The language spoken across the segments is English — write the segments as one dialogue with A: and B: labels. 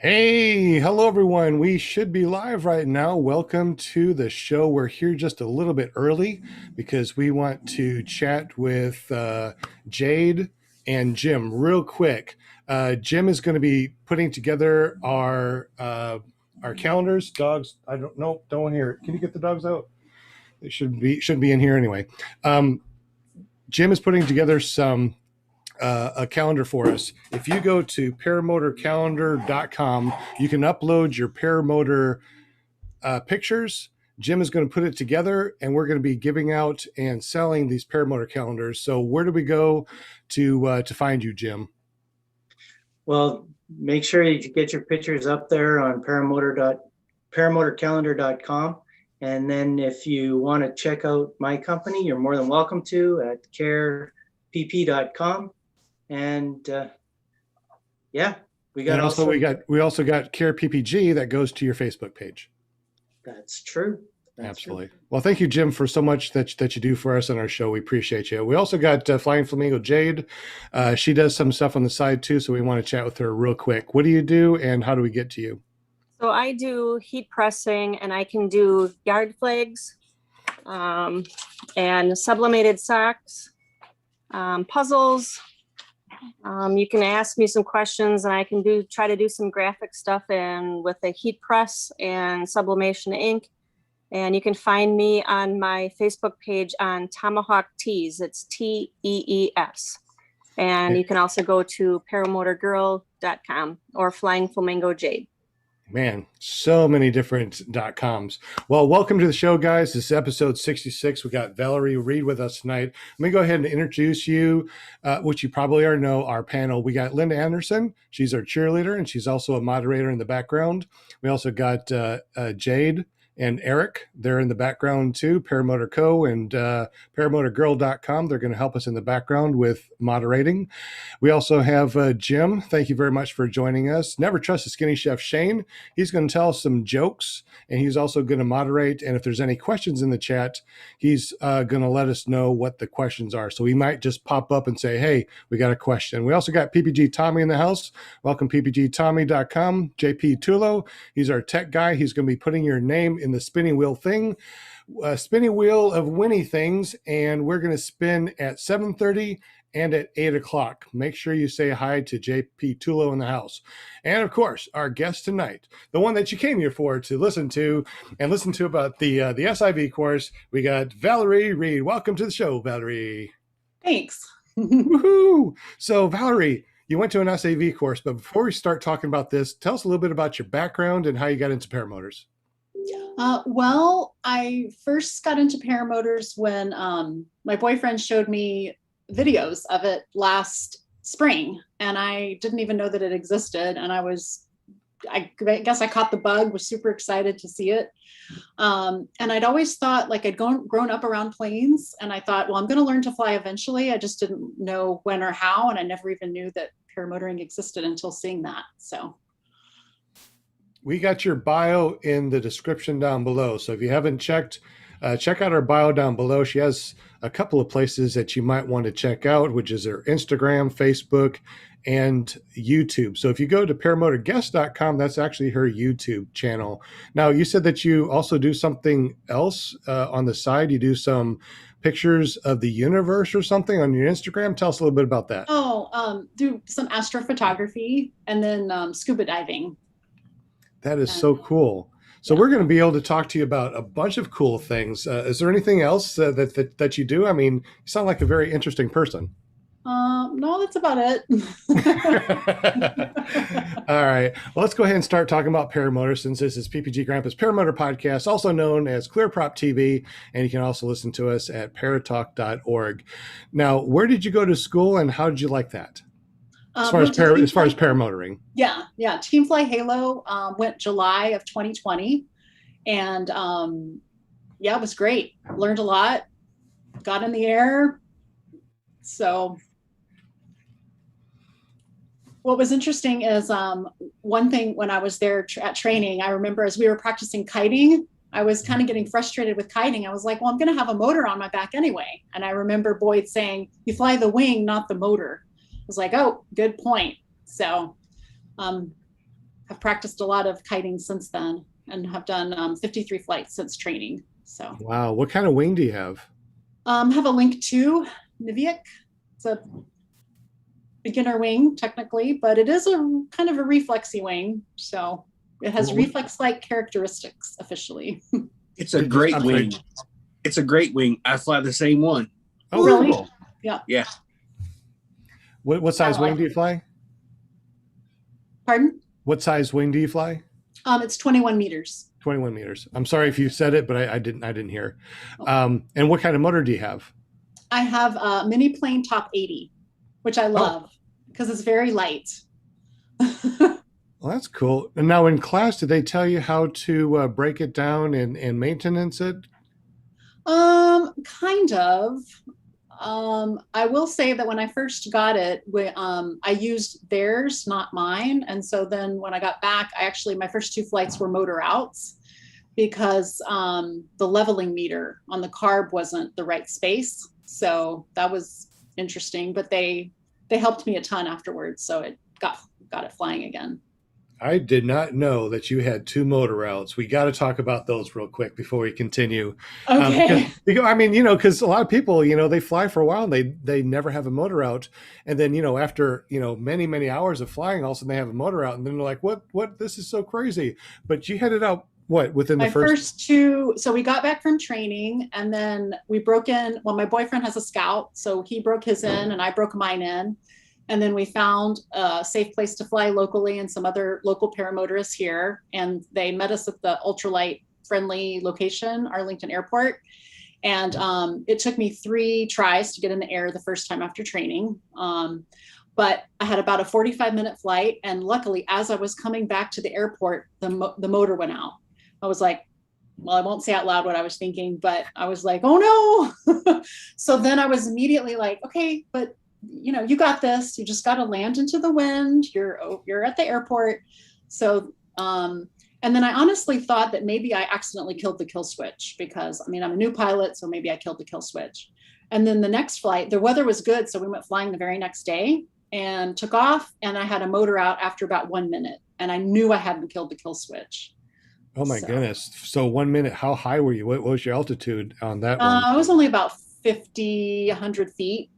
A: Hey, hello everyone. We should be live right now. Welcome to the show. We're here just a little bit early because we want to chat with Jade and Jim real quick. Jim is going to be putting together our calendars. Dogs, I don't know. Don't hear it. Can you get the dogs out? They shouldn't be in here anyway. Jim is putting together a calendar for us. If you go to paramotorcalendar.com, you can upload your paramotor pictures. Jim is going to put it together, and we're going to be giving out and selling these paramotor calendars. So where do we go to find you, Jim?
B: Well, make sure you get your pictures up there on paramotorcalendar.com. And then if you want to check out my company, you're more than welcome to at carepp.com. And yeah, we also
A: got Care PPG that goes to your Facebook page.
B: That's true.
A: Absolutely. Well, thank you, Jim, for so much that you do for us on our show. We appreciate you. We also got Flying Flamingo Jade. She does some stuff on the side too, so we want to chat with her real quick. What do you do, and how do we get to you?
C: So I do heat pressing, and I can do yard flags, and sublimated socks, puzzles. You can ask me some questions, and I can try to do some graphic stuff and with a heat press and sublimation ink. And you can find me on my Facebook page on Tomahawk Tees. It's TEES. And you can also go to paramotorgirl.com or Flying Flamingo Jade.
A: Man, so many different .coms. Well, welcome to the show, guys. This is episode 66. We got Valerie Reed with us tonight. Let me go ahead and introduce you, which you probably already know, our panel. We got Linda Anderson. She's our cheerleader, and she's also a moderator in the background. We also got Jade and Eric. They're in the background too, Paramotor Co. and paramotorgirl.com. They're going to help us in the background with moderating. We also have Jim. Thank you very much for joining us. Never trust a skinny chef, Shane. He's going to tell us some jokes, and he's also going to moderate. And if there's any questions in the chat, he's going to let us know what the questions are. So he might just pop up and say, hey, we got a question. We also got PPG Tommy in the house. Welcome, ppgtommy.com. JP Tulo. He's our tech guy. He's going to be putting your name in the spinning wheel thing, spinning wheel of Winnie things, and we're going to spin at 7:30 and at 8 o'clock. Make sure you say hi to JP Tulo in the house. And of course, our guest tonight, the one that you came here for to listen to about the SIV course, we got Valerie Reed. Welcome to the show, Valerie.
D: Thanks.
A: Woohoo! So Valerie, you went to an SIV course, but before we start talking about this, tell us a little bit about your background and how you got into paramotors.
D: Well, I first got into paramotors when my boyfriend showed me videos of it last spring, and I didn't even know that it existed. And I guess I caught the bug, was super excited to see it. And I'd always thought, like, I'd grown up around planes, and I thought, well, I'm going to learn to fly eventually. I just didn't know when or how, and I never even knew that paramotoring existed until seeing that. So
A: we got your bio in the description down below. So if you haven't check out her bio down below. She has a couple of places that you might want to check out, which is her Instagram, Facebook, and YouTube. So if you go to paramotorguest.com, that's actually her YouTube channel. Now, you said that you also do something else on the side. You do some pictures of the universe or something on your Instagram. Tell us a little bit about that.
D: Do some astrophotography and then scuba diving.
A: That is so cool. So we're going to be able to talk to you about a bunch of cool things. Is there anything else that you do? I mean, you sound like a very interesting person.
D: No, that's about it.
A: All right. Well, let's go ahead and start talking about paramotors, since this is PPG Grandpa's Paramotor Podcast, also known as clearproptv, and you can also listen to us at paratalk.org. Now, where did you go to school, and how did you like that? As far as paramotoring.
D: Yeah. Team Fly Halo went July of 2020. And it was great. Learned a lot, got in the air. So what was interesting is one thing when I was there at training, I remember as we were practicing kiting, I was kind of getting frustrated with kiting. I was like, well, I'm going to have a motor on my back anyway. And I remember Boyd saying, you fly the wing, not the motor. I was like, oh, good point. So have practiced a lot of kiting since then and have done 53 flights since training. So
A: Wow. What kind of wing do you have?
D: have a Link 2 Nivic. It's a beginner wing technically, but it is a kind of a reflexy wing. So it has
A: Cool.
D: reflex-like characteristics officially.
E: It's a great
A: I'm sorry.
E: wing. It's a great wing. I fly the same one.
A: Oh,
D: Really?
A: cool.
E: Yeah.
A: What size
D: I
A: wing
D: like
A: do you fly?
D: Pardon?
A: What size wing do you fly?
D: It's 21 meters.
A: 21 meters. I'm sorry if you said it, but I didn't hear.
D: Oh.
A: And what kind of motor do you have?
D: I have a mini plane top 80, which I love because it's very light.
A: Well, that's cool. And now in class, did they tell you how to break it down and maintenance it?
D: Kind of. I will say that when I first got it, I used theirs, not mine. And so then when I got back, my first 2 flights were motor outs because the leveling meter on the carb wasn't the right space. So that was interesting, but they helped me a ton afterwards. So it got it flying again.
A: I did not know that you had 2 motor routes. We got to talk about those real quick before we continue.
D: Okay.
A: Because, I mean, because a lot of people, they fly for a while and they never have a motor out. And then, after, many, many hours of flying, all of a sudden they have a motor out and then they're like, what, this is so crazy. But you had it out, within the
D: My first 2, so we got back from training and then we broke in, my boyfriend has a Scout, so he broke his in and I broke mine in. And then we found a safe place to fly locally and some other local paramotorists here. And they met us at the ultralight friendly location, Arlington Airport. And it took me 3 tries to get in the air the first time after training. But I had about a 45-minute flight. And luckily, as I was coming back to the airport, the motor went out. I was like, well, I won't say out loud what I was thinking, but I was like, oh no. So then I was immediately like, okay, but you got this. You just got to land into the wind. You're at the airport. So, and then I honestly thought that maybe I accidentally killed the kill switch because I'm a new pilot. So maybe I killed the kill switch. And then the next flight, the weather was good. So we went flying the very next day and took off. And I had a motor out after about 1 minute. And I knew I hadn't killed the kill switch.
A: Oh my goodness. So 1 minute, how high were you? What was your altitude on that one?
D: I was only about 50, 100 feet.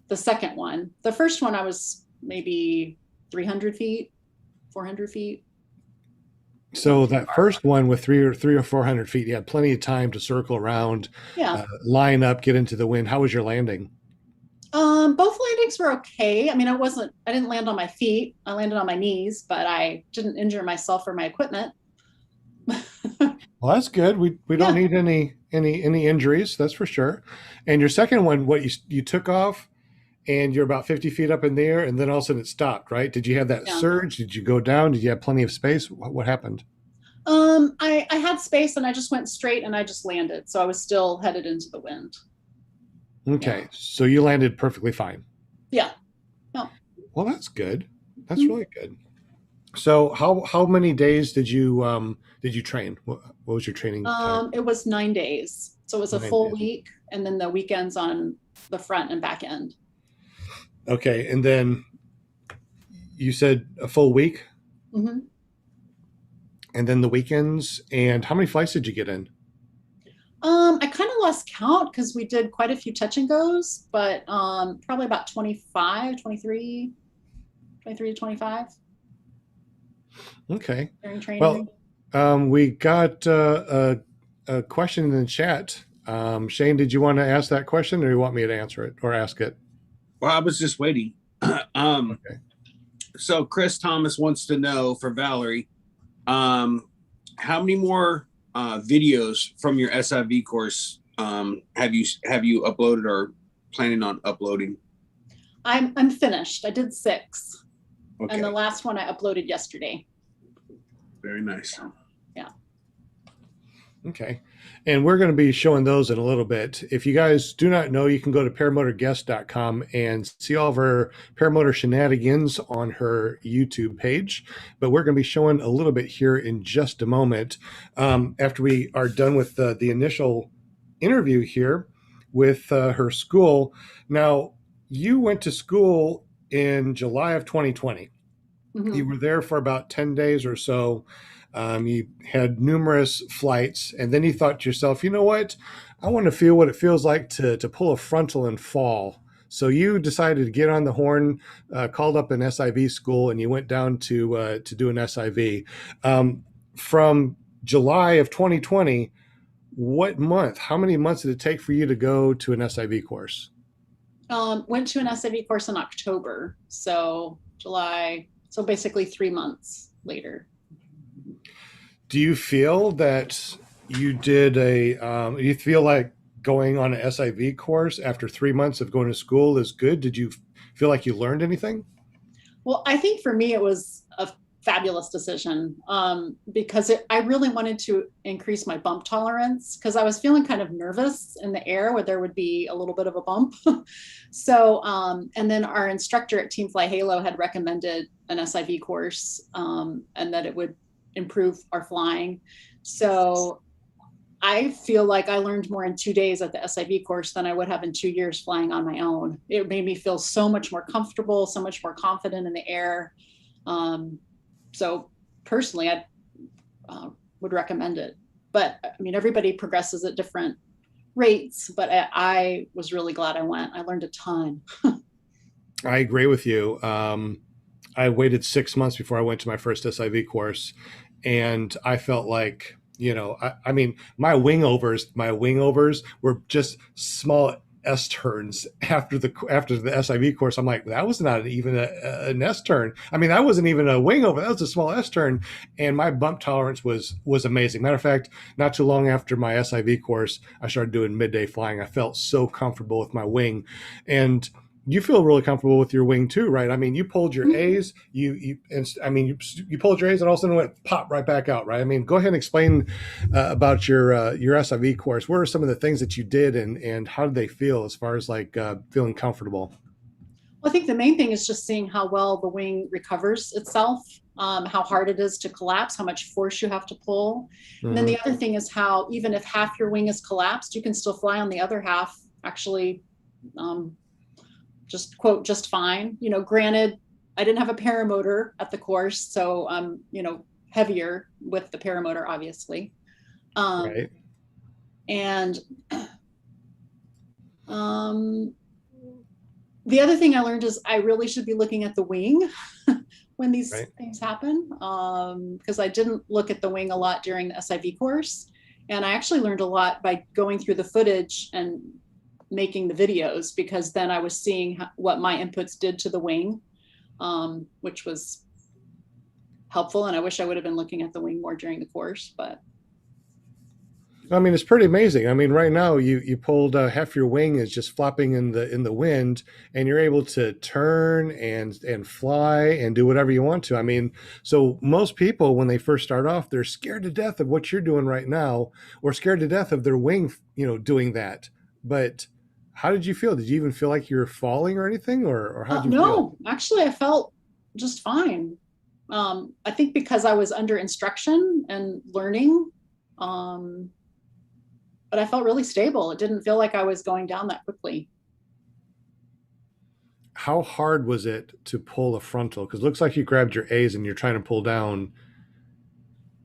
D: The second one. The first one I was maybe 300 feet, 400 feet.
A: So that first one with 300 or 400 feet, you had plenty of time to circle around, line up, get into the wind. How was your landing?
D: Both landings were okay. I didn't land on my feet. I landed on my knees, but I didn't injure myself or my equipment.
A: Well, that's good. We don't need any injuries, that's for sure. And your second one, you took off and you're about 50 feet up in the air and then all of a sudden it stopped, right? Did you have that surge? Did you go down? Did you have plenty of space? What happened?
D: I had space and I just went straight and I just landed. So I was still headed into the wind.
A: Okay.
D: Yeah.
A: So you landed perfectly fine.
D: Yeah. No.
A: Well, that's good. That's really good. So how many days did you train? What was your training time?
D: It was 9 days. So it was a full week and then the weekends on the front and back end.
A: Okay. And then you said a full week?
D: Mm-hmm.
A: And then the weekends. And how many flights did you get in?
D: I kind of lost count because we did quite a few touch and goes, but probably about 23 to 25.
A: Okay.
D: During training.
A: Well, we got a question in the chat. Shane, did you want to ask that question or you want me to answer it or ask it?
E: Well, I was just waiting.
A: Okay.
E: So Chris Thomas wants to know for Valerie, how many more videos from your SIV course have you uploaded or planning on uploading?
D: I'm finished. I did 6.
E: Okay.
D: And the last one I uploaded yesterday.
E: Very nice.
D: So, yeah.
A: Okay. And we're going to be showing those in a little bit. If you guys do not know, you can go to paramotorguest.com and see all of her paramotor shenanigans on her YouTube page. But we're going to be showing a little bit here in just a moment after we are done with the initial interview here with her school. Now, you went to school in July of 2020.
D: Mhm.
A: You were there for about 10 days or so. You had numerous flights, and then you thought to yourself, you know what? I want to feel what it feels like to pull a frontal and fall. So you decided to get on the horn, called up an SIV school, and you went down to do an SIV. From July of 2020, what month? How many months did it take for you to go to an SIV course?
D: Went to an SIV course in October, so July, so basically 3 months later.
A: Do you feel that you did you feel like going on an SIV course after 3 months of going to school is good? Did you feel like you learned anything?
D: Well, I think for me, it was a fabulous decision because I really wanted to increase my bump tolerance because I was feeling kind of nervous in the air where there would be a little bit of a bump. So, and then our instructor at Team Fly Halo had recommended an SIV course and that it would improve our flying. So I feel like I learned more in 2 days at the SIV course than I would have in 2 years flying on my own. It made me feel so much more comfortable, so much more confident in the air. So personally, I would recommend it. But I mean, everybody progresses at different rates, but I was really glad I went. I learned a ton.
A: I agree with you. I waited 6 months before I went to my first SIV course, and I felt like, I mean, my wing overs were just small S turns after the SIV course. I'm like, that was not even an S turn. I mean, that wasn't even a wing over. That was a small S turn, and my bump tolerance was amazing. Matter of fact, not too long after my SIV course, I started doing midday flying. I felt so comfortable with my wing, and you feel really comfortable with your wing too, right? I mean, you pulled your A's, you pulled your A's, and all of a sudden it went pop right back out, right? I mean, go ahead and explain about your SIV course. What are some of the things that you did, and how did they feel as far as like feeling comfortable?
D: Well, I think the main thing is just seeing how well the wing recovers itself, how hard it is to collapse, how much force you have to pull. And then the other thing is how even if half your wing is collapsed, you can still fly on the other half, actually. Just fine. Granted, I didn't have a paramotor at the course, so I'm, heavier with the paramotor, obviously.
A: Right.
D: And the other thing I learned is I really should be looking at the wing when these things happen, because I didn't look at the wing a lot during the SIV course. And I actually learned a lot by going through the footage and making the videos, because then I was seeing what my inputs did to the wing, which was helpful. And I wish I would have been looking at the wing more during the course, but.
A: I mean, it's pretty amazing. I mean, right now you pulled half your wing is just flopping in the wind, and you're able to turn and fly and do whatever you want to. I mean, so most people, when they first start off, they're scared to death of what you're doing right now, or scared to death of their wing, doing that. But how did you feel? Did you even feel like you were falling or anything, or how did you feel?
D: No, actually, I felt just fine. I think because I was under instruction and learning, but I felt really stable. It didn't feel like I was going down that quickly.
A: How hard was it to pull a frontal? Because it looks like you grabbed your A's and you're trying to pull down.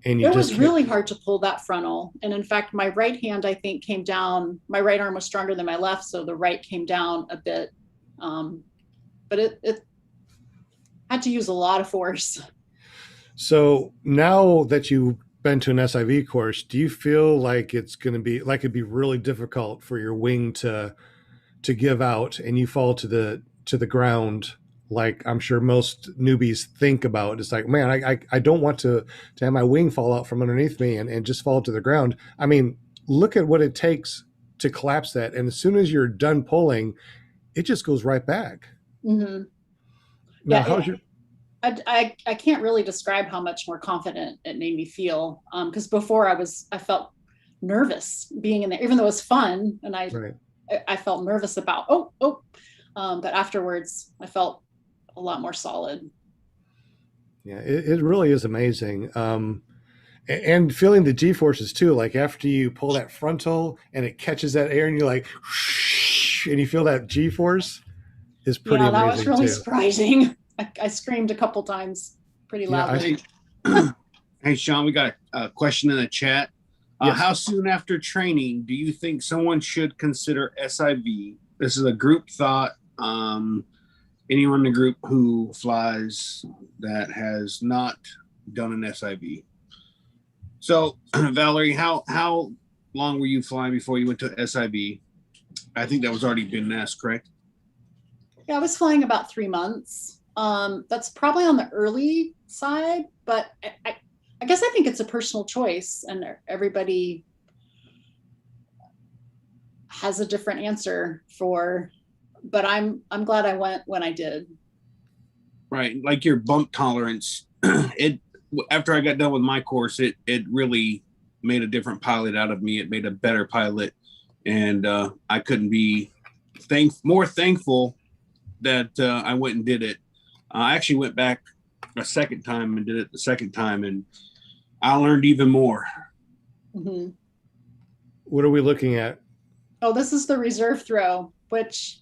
A: And it
D: was really hard to pull that frontal. And in fact, my right hand, I think, came down. My right arm was stronger than my left, so the right came down a bit. But it had to use a lot of force.
A: So now that you've been to an SIV course, do you feel like it's going to be like it'd be really difficult for your wing to give out and you fall to the ground? Like I'm sure most newbies think about. It's like, man, I don't want to have my wing fall out from underneath me and just fall to the ground. I mean, look at what it takes to collapse that. And as soon as you're done pulling, it just goes right back.
D: Mm-hmm.
A: Now, how's your...
D: I can't really describe how much more confident it made me feel. Because before I felt nervous being in there, even though it was fun. And I felt nervous about, but afterwards I felt a lot more solid.
A: Yeah, it really is amazing. And feeling the G-forces too, like after you pull that frontal and it catches that air and you're like, and you feel that G-force is pretty amazing.
D: Yeah, that was really surprising. I screamed a couple times. pretty
A: Yeah,
D: loudly.
E: Hey, Sean, we got a question in the chat.
A: Yes.
E: How soon after training do you think someone should consider SIV? This is a group thought. Anyone in the group who flies that has not done an SIV. So, Valerie, how long were you flying before you went to SIV? I think that was already been asked, correct?
D: Yeah, I was flying about 3 months. That's probably on the early side, but I guess I think it's a personal choice, and everybody has a different answer for. But I'm glad I went when I did.
E: Right, like your bump tolerance. After I got done with my course, it really made a different pilot out of me. It made a better pilot, and I couldn't be more thankful that I went and did it. I actually went back a second time and did it the second time, and I learned even more.
D: Mm-hmm.
A: What are we looking at?
D: Oh, this is the reserve throw, which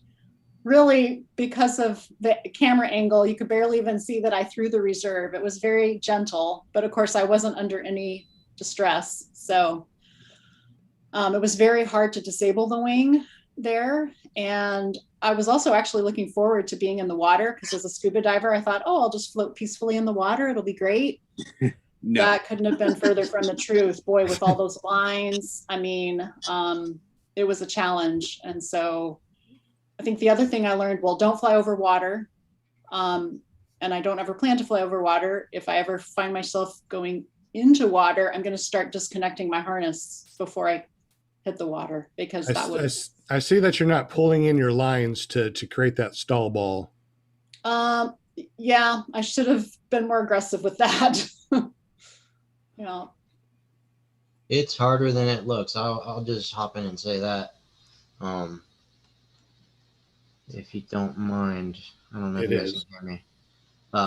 D: really, because of the camera angle, you could barely even see that I threw the reserve. It was very gentle, but of course I wasn't under any distress. So it was very hard to disable the wing there. And I was also actually looking forward to being in the water, because as a scuba diver, I thought, oh, I'll just float peacefully in the water. It'll be great.
E: No.
D: That couldn't have been further from the truth. Boy, with all those lines, I mean, it was a challenge. And so I think the other thing I learned, well, don't fly over water. And I don't ever plan to fly over water. If I ever find myself going into water, I'm going to start disconnecting my harness before I hit the water, because that would.
A: I see that you're not pulling in your lines to create that stall ball.
D: Yeah, I should have been more aggressive with that. Yeah.
F: It's harder than it looks. I'll just hop in and say that. If you don't mind, I don't know if you guys can hear me.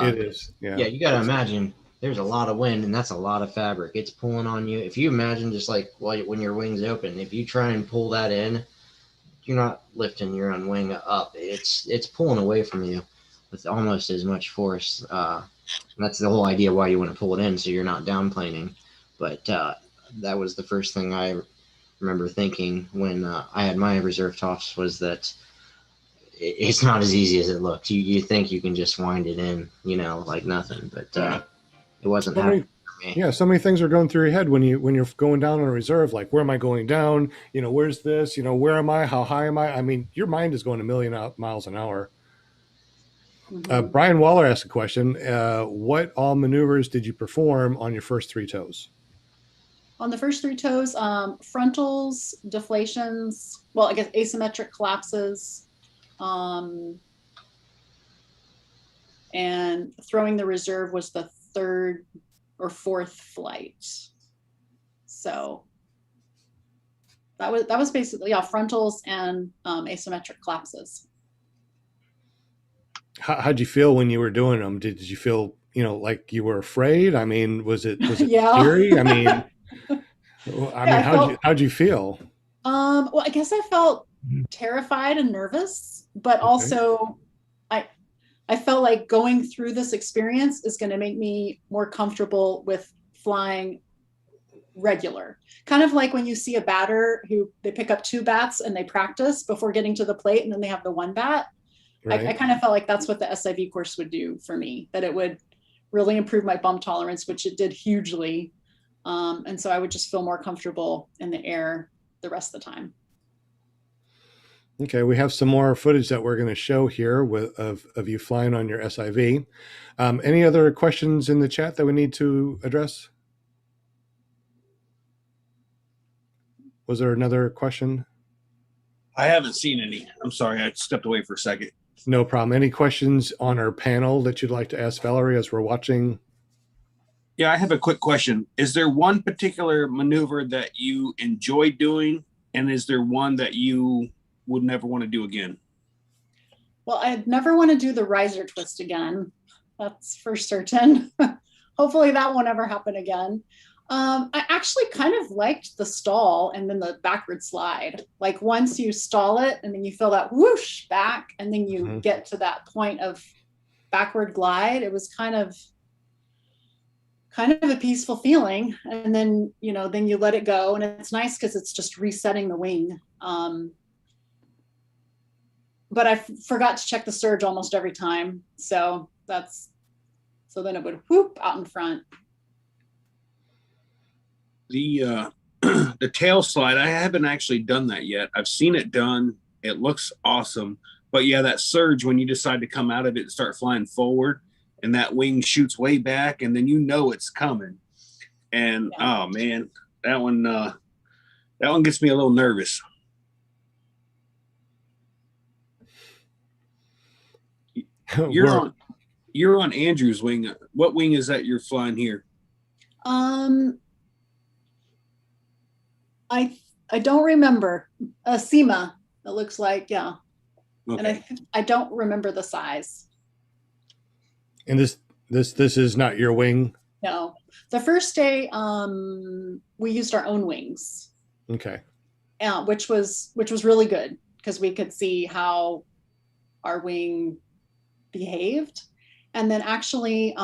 A: It is. Yeah.
F: Yeah, you got to imagine there's a lot of wind, and that's a lot of fabric. It's pulling on you. If you imagine just like when your wings open, if you try and pull that in, you're not lifting your own wing up. It's pulling away from you with almost as much force. That's the whole idea why you want to pull it in, so you're not downplaning. But that was the first thing I remember thinking when I had my reserve tops, was that it's not as easy as it looks. You think you can just wind it in, like nothing, but it wasn't happening for me.
A: Yeah, so many things are going through your head when you're going down on a reserve. Like, where am I going down? Where's this? Where am I? How high am I? I mean, your mind is going a million miles an hour.
D: Mm-hmm.
A: Brian Waller asked a question. What all maneuvers did you perform on your first 3 toes?
D: On the first 3 toes, frontals, deflations, well, I guess asymmetric collapses, and throwing the reserve was the 3rd or 4th flight. So that was basically, yeah, frontals and asymmetric collapses.
A: How'd you feel when you were doing them? Did you feel, like you were afraid? I mean, was it
D: Yeah.
A: scary? I mean, how'd you feel?
D: Well, I guess I felt terrified and nervous, but also I felt like going through this experience is going to make me more comfortable with flying regular. Kind of like when you see a batter who they pick up 2 bats and they practice before getting to the plate, and then they have the 1 bat.
A: Right.
D: I kind of felt like that's what the SIV course would do for me, that it would really improve my bump tolerance, which it did hugely. And so I would just feel more comfortable in the air the rest of the time.
A: Okay, we have some more footage that we're going to show here of you flying on your SIV. Any other questions in the chat that we need to address? Was there another question?
E: I haven't seen any. I'm sorry, I stepped away for a second.
A: No problem. Any questions on our panel that you'd like to ask Valerie as we're watching?
E: Yeah, I have a quick question. Is there one particular maneuver that you enjoy doing, and is there one that you would never want to do again?
D: Well, I'd never want to do the riser twist again. That's for certain. Hopefully that won't ever happen again. I actually kind of liked the stall and then the backward slide. Like, once you stall it and then you feel that whoosh back, and then you get to that point of backward glide, it was kind of kind of a peaceful feeling. And then, you know, then you let it go, and it's nice because it's just resetting the wing. But I forgot to check the surge almost every time. So then it would whoop out in front.
E: The the tail slide, I haven't actually done that yet. I've seen it done. It looks awesome. But yeah, that surge, when you decide to come out of it and start flying forward, and that wing shoots way back, and then you know it's coming. And
D: Yeah.
E: oh man, that one gets me a little nervous. You're on Andrew's wing. What wing is that you're flying here?
D: I don't remember. A SEMA, it looks like, yeah.
E: Okay.
D: And I don't remember the size.
A: And this is not your wing?
D: No. The first day, we used our own wings.
A: Okay.
D: Which was really good because we could see how our wing behaved. And then actually,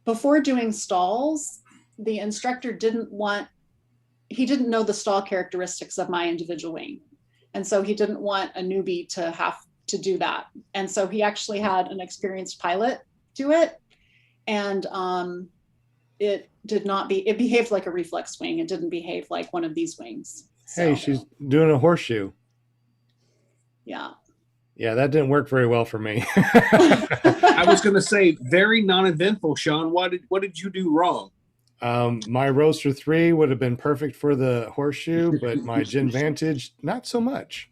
D: before doing stalls, the instructor didn't know the stall characteristics of my individual wing. And so he didn't want a newbie to have to do that. And so he actually had an experienced pilot do it. And it behaved like a reflex wing. It didn't behave like one of these wings.
A: Hey, she's doing a horseshoe.
D: Yeah.
A: Yeah, that didn't work very well for me.
E: I was going to say, very non-eventful, Sean. What did you do wrong?
A: My Roadster 3 would have been perfect for the horseshoe, but my Gin Vantage, not so much.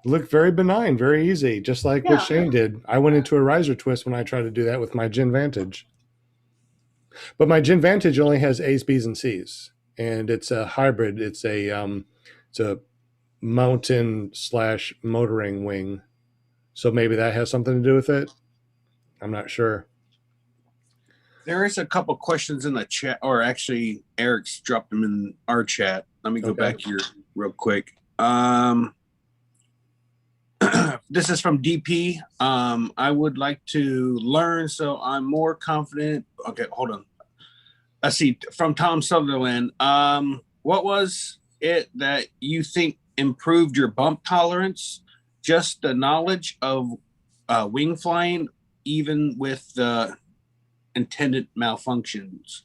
A: Looked very benign, very easy, just like what Shane did. I went into a riser twist when I tried to do that with my Gin Vantage. But my Gin Vantage only has A's, B's, and C's, and it's a hybrid. It's a mountain / motoring wing. So maybe that has something to do with it. I'm not sure.
E: There is a couple questions in the chat, or actually Eric's dropped them in our chat. Let me go back here real quick. This is from DP. I would like to learn so I'm more confident. Okay, hold on. Let's see, from Tom Sutherland. What was it that you think improved your bump tolerance? Just the knowledge of wing flying, even with the intended malfunctions.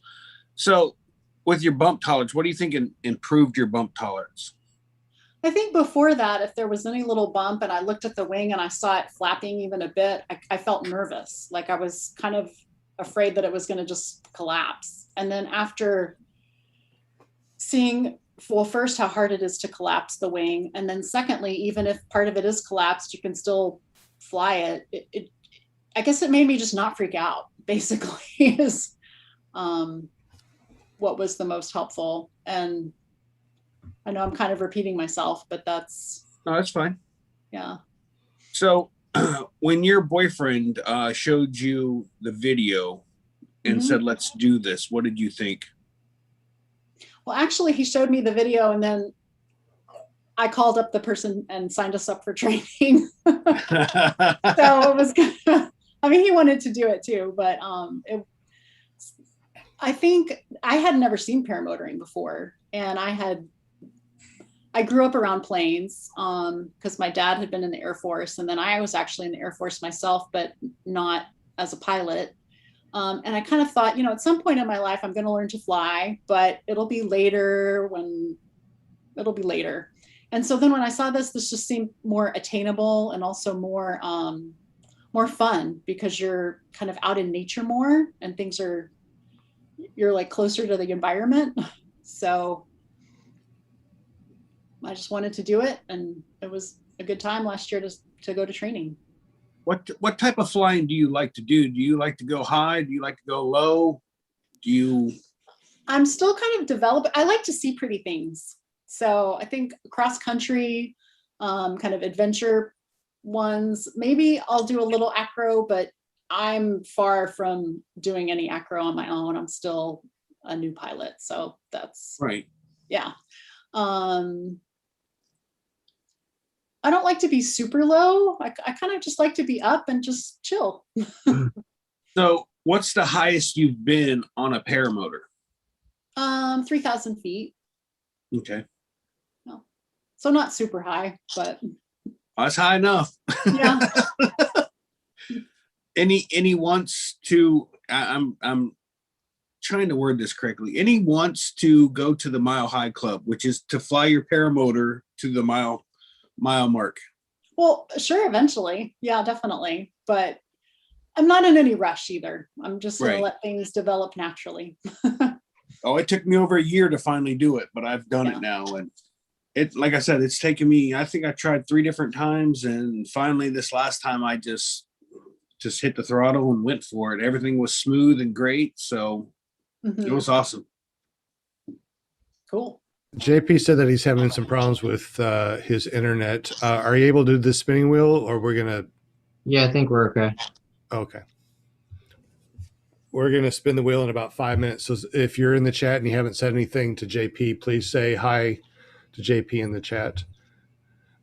E: So with your bump tolerance, what do you think improved your bump tolerance?
D: I think before that, if there was any little bump and I looked at the wing and I saw it flapping even a bit, I felt nervous. Like I was kind of afraid that it was going to just collapse. And then after seeing, well, first how hard it is to collapse the wing. And then secondly, even if part of it is collapsed, you can still fly it. I guess it made me just not freak out, basically, is what was the most helpful. And I know I'm kind of repeating myself, but that's
E: fine.
D: Yeah.
E: So when your boyfriend showed you the video and said, let's do this, what did you think?
D: Well, actually, he showed me the video and then I called up the person and signed us up for training. So it was kind of, I mean, he wanted to do it too, but I think I had never seen paramotoring before. And I grew up around planes because my dad had been in the Air Force, and then I was actually in the Air Force myself, but not as a pilot. And I kind of thought, you know, at some point in my life, I'm going to learn to fly, but it'll be later. And so then when I saw this just seemed more attainable and also more fun because you're kind of out in nature more and you're like closer to the environment. So I just wanted to do it, and it was a good time last year to go to training.
E: What type of flying do you like to do? Do you like to go high? Do you like to go low? I'm
D: still kind of developing. I like to see pretty things. So I think cross country, kind of adventure ones. Maybe I'll do a little acro, but I'm far from doing any acro on my own. I'm still a new pilot. So that's
E: right.
D: Yeah. I don't like to be super low. I kind of just like to be up and just chill.
E: So What's the highest you've been on a paramotor?
D: 3,000 feet.
E: Okay.
D: So not super high, but
E: That's high enough.
D: yeah.
E: Any wants to, I'm trying to word this correctly. Any wants to go to the Mile High Club, which is to fly your paramotor to the mile mark.
D: Well, sure, eventually. Yeah, definitely. But I'm not in any rush either. I'm just going
E: Right.
D: to let things develop naturally.
E: Oh, it took me over a year to finally do it, but I've done
D: Yeah.
E: it now. And it, like I said, it's taken me, I think I tried 3 different times. And finally this last time I just hit the throttle and went for it. Everything was smooth and great. So
D: Mhm.
E: it was awesome.
D: Cool.
A: JP said that he's having some problems with his internet. Are you able to do the spinning wheel, or we're gonna?
F: Yeah, I think we're okay.
A: Okay. We're gonna spin the wheel in about 5 minutes. So if you're in the chat and you haven't said anything to JP, please say hi to JP in the chat.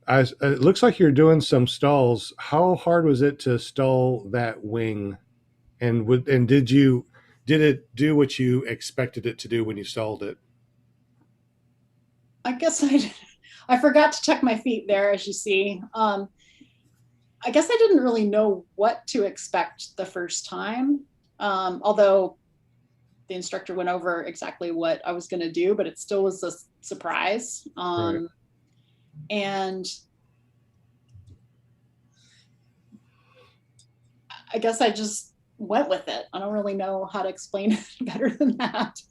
A: It looks like you're doing some stalls. How hard was it to stall that wing? And did it do what you expected it to do when you stalled it?
D: I guess I forgot to check my feet there, as you see. I guess I didn't really know what to expect the first time, although the instructor went over exactly what I was going to do, but it still was a surprise.
A: Right.
D: And I guess I just went with it. I don't really know how to explain it better than that.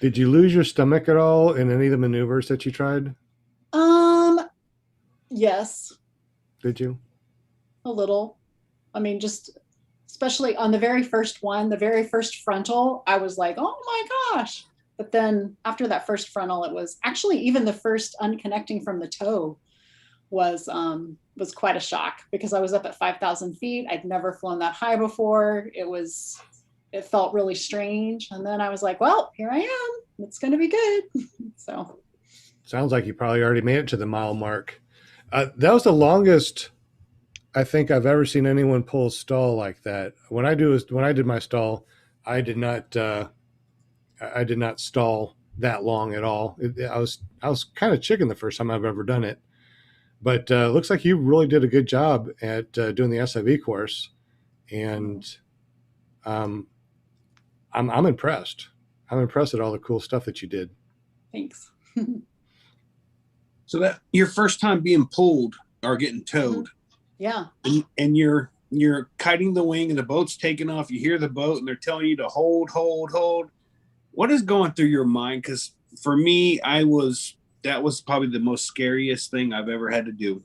A: Did you lose your stomach at all in any of the maneuvers that you tried?
D: Yes,
A: Did you?
D: a little. I mean, just especially on the very first one, the very first frontal, I was like, oh my gosh. But then after that first frontal, it was actually even the first unconnecting from the toe was quite a shock, because I was up at 5,000 feet. I'd never flown that high before. It felt really strange. And then I was like, well, here I am. It's going to be good. So.
A: Sounds like you probably already made it to the mile mark. That was the longest I think I've ever seen anyone pull a stall like that. When I did my stall, I did not stall that long at all. I was kind of chicken the first time I've ever done it, but looks like you really did a good job at doing the SIV course, and I'm impressed. I'm impressed at all the cool stuff that you did.
D: Thanks.
E: So that your first time being pulled or getting towed,
D: Yeah.
E: and you're kiting the wing and the boat's taking off. You hear the boat and they're telling you to hold. What is going through your mind? Because for me, that was probably the most scariest thing I've ever had to do.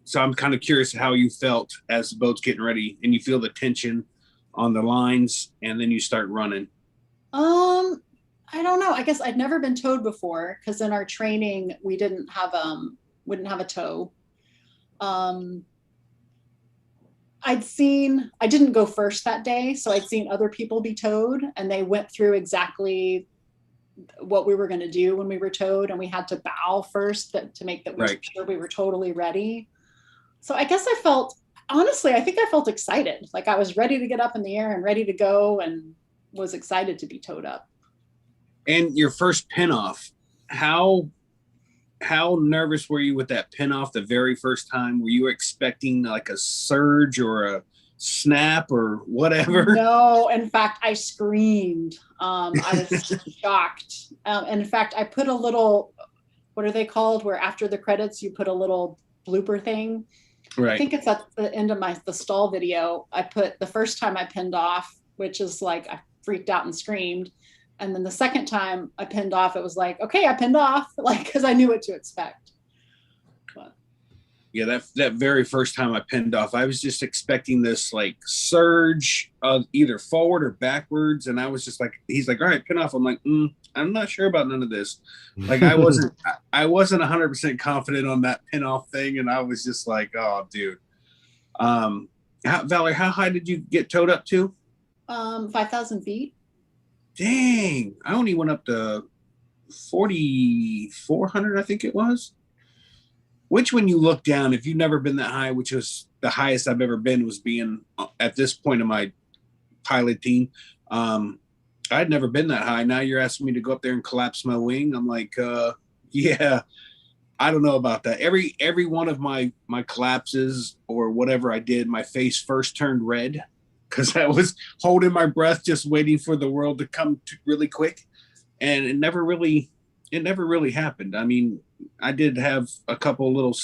E: So I'm kind of curious how you felt as the boat's getting ready and you feel the tension on the lines and then you start running.
D: I don't know. I guess I'd never been towed before, because in our training we wouldn't have a tow. I didn't go first that day, so I'd seen other people be towed, and they went through exactly what we were going to do when we were towed, and we had to bow first to make that we were sure we were totally ready. So I guess I think I felt excited. Like I was ready to get up in the air and ready to go, and was excited to be towed up.
E: And your first pin off, how nervous were you with that pin off the very first time? Were you expecting like a surge or a snap or whatever?
D: No, in fact, I screamed. I was shocked. And in fact, I put a little, what are they called? Where after the credits, you put a little blooper thing.
E: Right.
D: I think it's at the end of the stall video. I put the first time I pinned off, which is like, I freaked out and screamed. And then the second time I pinned off, it was like, okay, I pinned off, like, because I knew what to expect. But.
E: Yeah, that very first time I pinned off, I was just expecting this like surge of either forward or backwards. And I was just like, he's like, all right, pin off. I'm like, I'm not sure about none of this. Like I wasn't 100% confident on that pin off thing. And I was just like, oh, dude. Valerie, how high did you get towed up to?
D: 5,000 feet.
E: Dang, I only went up to 4,400, I think it was. Which, when you look down, if you've never been that high, which was the highest I've ever been, was being at this point of my piloting. I'd never been that high. Now you're asking me to go up there and collapse my wing. I'm like, yeah, I don't know about that. Every one of my collapses or whatever I did, my face first turned red because I was holding my breath, just waiting for the world to come really quick, and it never really happened. I mean, I did have a couple little,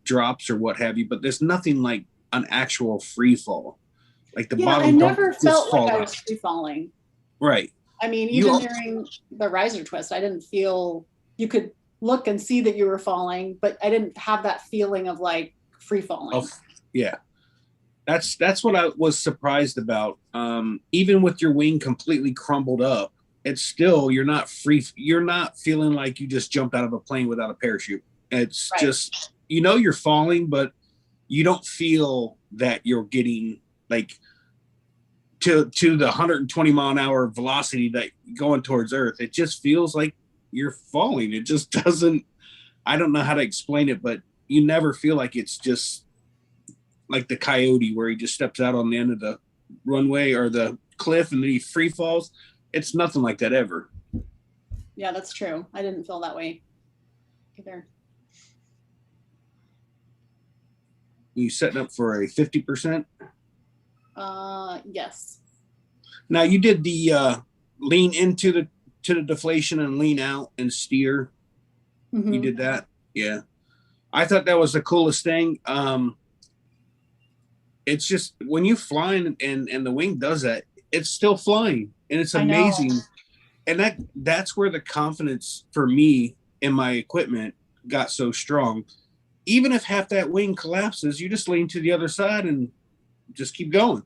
E: drops or what have you, but there's nothing like an actual free fall. Like the bottom.
D: I never
E: just
D: felt like
E: fall
D: I
E: out.
D: was free falling.
E: Right.
D: I mean, even during the riser twist, I didn't feel, you could look and see that you were falling, but I didn't have that feeling of like free falling.
E: Yeah. That's what I was surprised about. Even with your wing completely crumbled up, it's still, you're not feeling like you just jumped out of a plane without a parachute. It's
D: Right.
E: just, you're falling, but you don't feel that you're getting like to the 120 mile an hour velocity that going towards Earth. It just feels like you're falling. It just doesn't, I don't know how to explain it, but you never feel like it's just like the coyote where he just steps out on the end of the runway or the cliff and then he free falls. It's nothing like that ever.
D: Yeah, that's true. I didn't feel that way either.
E: You setting up for a 50%?
D: Yes.
E: Now you did the lean into the deflation and lean out and steer.
D: Mhm.
E: You did that? Yeah. I thought that was the coolest thing. It's just when you fly and the wing does that, it's still flying and it's
D: I know.
E: amazing. And that's where the confidence for me in my equipment got so strong. Even if half that wing collapses, you just lean to the other side and just keep going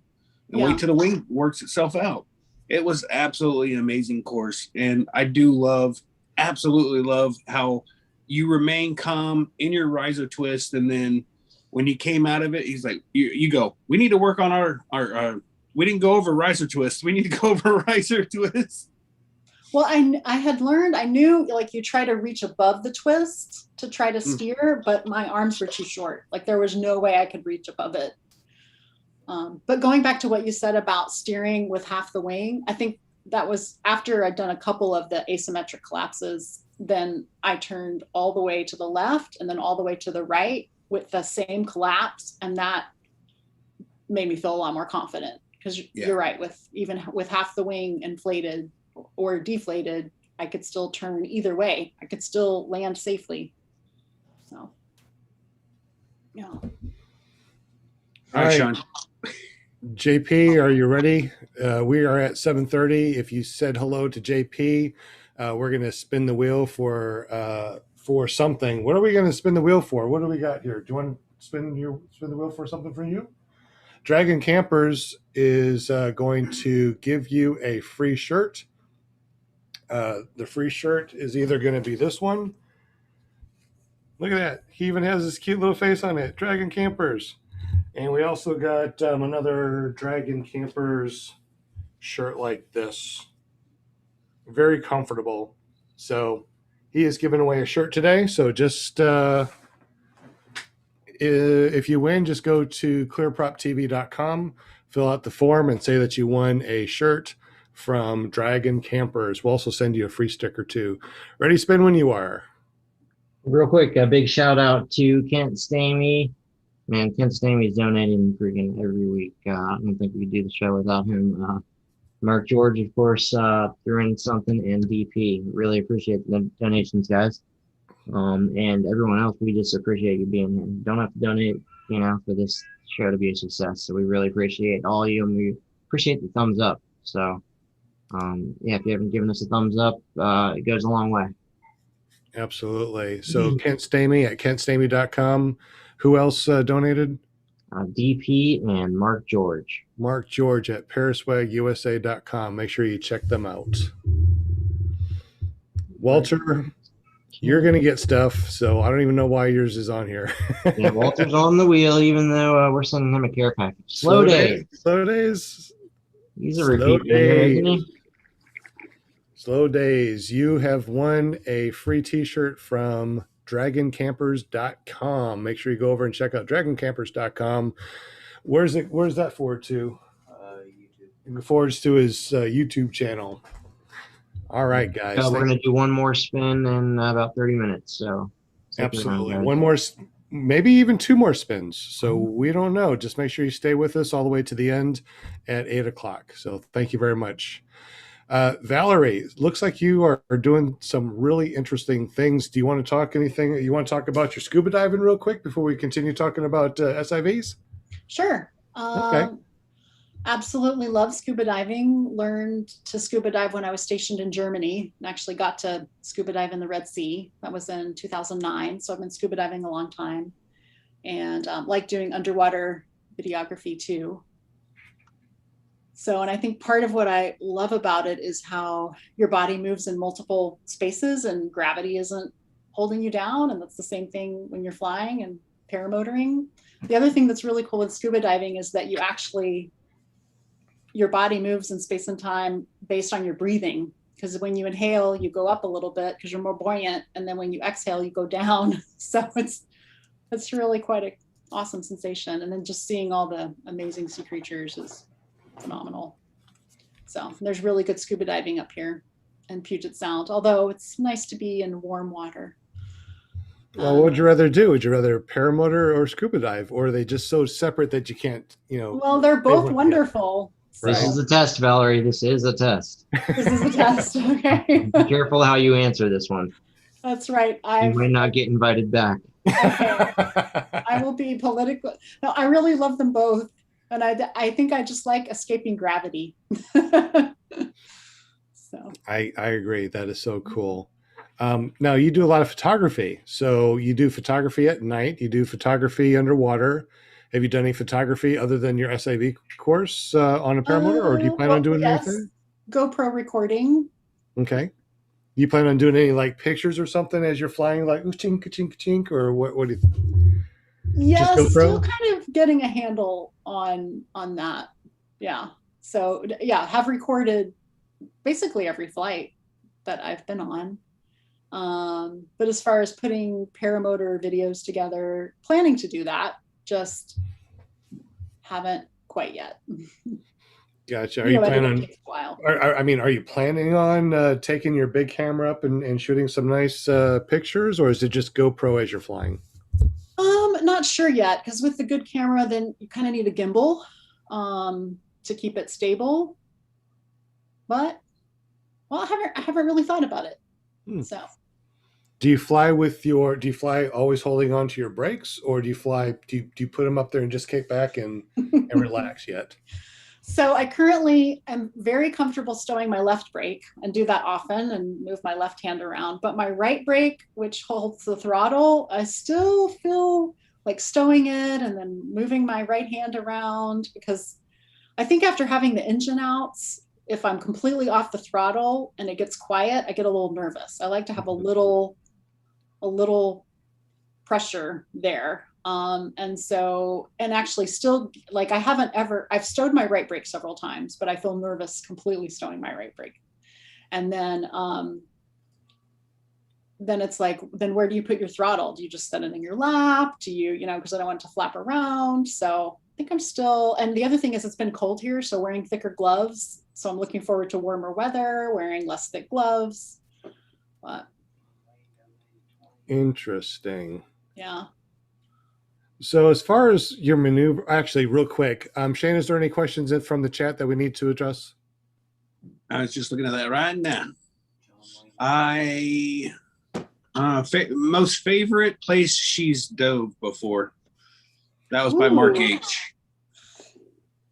E: and
D: Yeah.
E: wait till the wing works itself out. It was absolutely an amazing course. And I do absolutely love how you remain calm in your riser twist. And then when he came out of it, he's like, you go, we need to work on our we didn't go over riser twist. We need to go over riser twist.
D: Well, I had learned, I knew like you try to reach above the twist to try to steer, but my arms were too short. Like there was no way I could reach above it. But going back to what you said about steering with half the wing, I think that was after I'd done a couple of the asymmetric collapses, then I turned all the way to the left and then all the way to the right with the same collapse. And that made me feel a lot more confident because you're right, even with half the wing inflated or deflated, I could still turn either way. I could still land safely. So, yeah.
E: All right, Sean.
A: JP, are you ready? We are at 7:30. If you said hello to JP, we're going to spin the wheel for something. What are we going to spin the wheel for? What do we got here? Do you want to spin the wheel for something for you? Dragon Campers is going to give you a free shirt. The free shirt is either going to be this one. Look at that. He even has this cute little face on it. Dragon Campers. And we also got another Dragon Campers shirt like this. Very comfortable. So he is giving away a shirt today. So just if you win, just go to clearproptv.com, fill out the form, and say that you won a shirt from Dragon Campers. We'll also send you a free sticker too. Ready, spin when you are.
F: Real quick, a big shout out to Kent Stamey. Man, Kent Stamey is donating freaking every week. I don't think we could do the show without him. Mark George, of course, threw in something, and DP. Really appreciate the donations, guys. And everyone else, we just appreciate you being here. Don't have to donate, for this show to be a success. So we really appreciate all of you, and we appreciate the thumbs up. So, if you haven't given us a thumbs up, it goes a long way.
A: Absolutely. So Kent Stamey at kentstamey.com. Who else donated?
F: DP and Mark George.
A: Mark George at paraswagusa.com. Make sure you check them out. Walter, you're going to get stuff, so I don't even know why yours is on here.
F: Yeah, Walter's on the wheel, even though we're sending him a care package. Slow days.
A: Slow days.
F: He's a repeat vendor, isn't he?
A: Slow days. You have won a free t-shirt from dragoncampers.com. Make sure you go over and check out dragoncampers.com. Where's that forward to? Looking forward to his YouTube channel. All right, guys.
F: We're going to do one more spin in about 30 minutes. So stick around,
A: Absolutely.
F: guys.
A: One more, maybe even 2 more spins. So we don't know. Just make sure you stay with us all the way to the end at 8 o'clock. So thank you very much. Valerie, looks like you are doing some really interesting things. Do you want to talk anything? You want to talk about your scuba diving real quick before we continue talking about SIVs?
D: Sure.
A: Okay.
D: Absolutely love scuba diving. Learned to scuba dive when I was stationed in Germany and actually got to scuba dive in the Red Sea. That was in 2009. So I've been scuba diving a long time and like doing underwater videography too. So, and I think part of what I love about it is how your body moves in multiple spaces and gravity isn't holding you down. And that's the same thing when you're flying and paramotoring. The other thing that's really cool with scuba diving is that you actually, your body moves in space and time based on your breathing. Because when you inhale, you go up a little bit because you're more buoyant. And then when you exhale, you go down. So it's really quite an awesome sensation. And then just seeing all the amazing sea creatures is phenomenal. So there's really good scuba diving up here in Puget Sound, although it's nice to be in warm water.
A: Well, what would you rather do? Would you rather paramotor or scuba dive? Or are they just so separate that you can't,
D: Well, they're both wonderful.
F: This is a test, Valerie. This is a test.
D: This is a test. Okay.
F: Be careful how you answer this one.
D: That's right.
F: You might not get invited back.
D: Okay. I will be political. No, I really love them both. And I think I just like escaping gravity. So
A: I agree. That is so cool. Now you do a lot of photography. So you do photography at night. You do photography underwater. Have you done any photography other than your SIV course on a paramotor, or do you plan on doing anything?
D: GoPro recording.
A: Okay. Do you plan on doing any like pictures or something as you're flying, like chink chink chink, or what do you think?
D: Yeah, still kind of getting a handle on that. Yeah. So yeah, have recorded basically every flight that I've been on. But as far as putting paramotor videos together, planning to do that, just haven't quite yet.
A: Gotcha. Are you planning on?
D: Takes a while.
A: Are you planning on taking your big camera up and shooting some nice pictures, or is it just GoPro as you're flying?
D: Not sure yet, because with the good camera, then you kind of need a gimbal to keep it stable. But well, I haven't really thought about it. So.
A: Do you fly always holding on to your brakes, or do you put them up there and just kick back and relax yet?
D: So I currently am very comfortable stowing my left brake and do that often and move my left hand around. But my right brake, which holds the throttle, I still feel like stowing it and then moving my right hand around, because I think after having the engine outs, if I'm completely off the throttle and it gets quiet, I get a little nervous. I like to have a little pressure there. And actually still, like, I've stowed my right brake several times, but I feel nervous completely stowing my right brake. And then it's like, then where do you put your throttle? Do you just set it in your lap? Do you, because I don't want it to flap around. So I think I'm still, and the other thing is it's been cold here, so wearing thicker gloves. So I'm looking forward to warmer weather, wearing less thick gloves. But
A: interesting.
D: Yeah.
A: So as far as your maneuver, actually, real quick, Shane, is there any questions from the chat that we need to address?
E: I was just looking at that right now. Most favorite place she's dove before. That was by Mark H.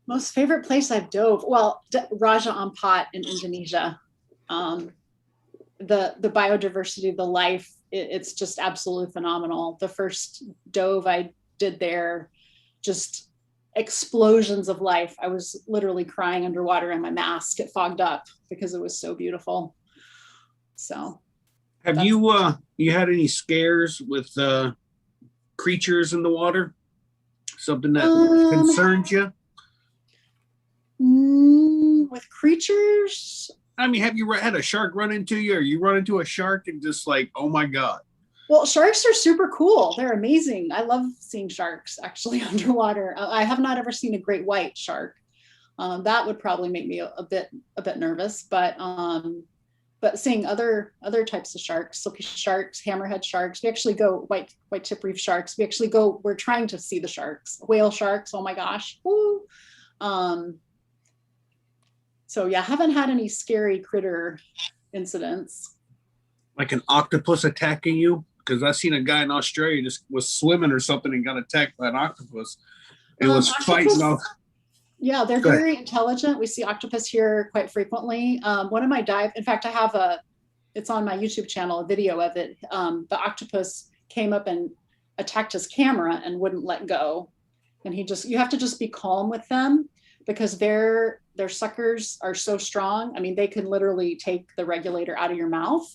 D: Most favorite place I've dove. Well, Raja Ampat in Indonesia. The biodiversity, the life, it's just absolutely phenomenal. The first dove I did there, just explosions of life. I was literally crying underwater and my mask, it fogged up because it was so beautiful. So
E: have you had any scares with creatures in the water? Something that concerns you?
D: With creatures?
E: I mean, have you had a shark run into you, or you run into a shark and just like, oh my God?
D: Well, sharks are super cool. They're amazing. I love seeing sharks actually underwater. I have not ever seen a great white shark. That would probably make me a bit nervous, but seeing other types of sharks, silky sharks, hammerhead sharks, we actually go white tip reef sharks. We're trying to see the sharks, whale sharks. Oh my gosh. Woo. So yeah, haven't had any scary critter incidents.
E: Like an octopus attacking you? Because I've seen a guy in Australia just was swimming or something and got attacked by an octopus. It was fighting off.
D: Yeah, they're very intelligent. We see octopus here quite frequently. One of my in fact, I have it's on my YouTube channel, a video of it. The octopus came up and attacked his camera and wouldn't let go. And you have to just be calm with them because their suckers are so strong. I mean, they can literally take the regulator out of your mouth.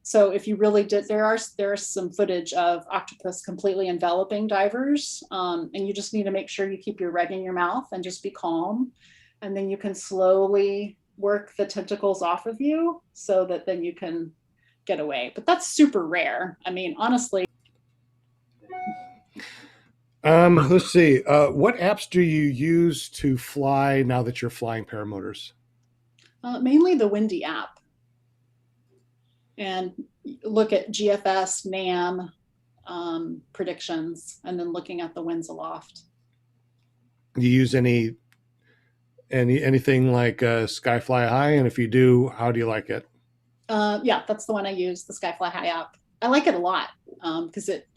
D: So if you really did, there are some footage of octopus completely enveloping divers, and you just need to make sure you keep your reg in your mouth and just be calm, and then you can slowly work the tentacles off of you so that then you can get away. But that's super rare. I mean, honestly.
A: Let's see. What apps do you use to fly now that you're flying paramotors?
D: Mainly the Windy app. And look at GFS, NAM predictions, and then looking at the winds aloft.
A: Do you use anything like Skyfly High? And if you do, how do you like it?
D: Yeah, that's the one I use, the Skyfly High app. I like it a lot because it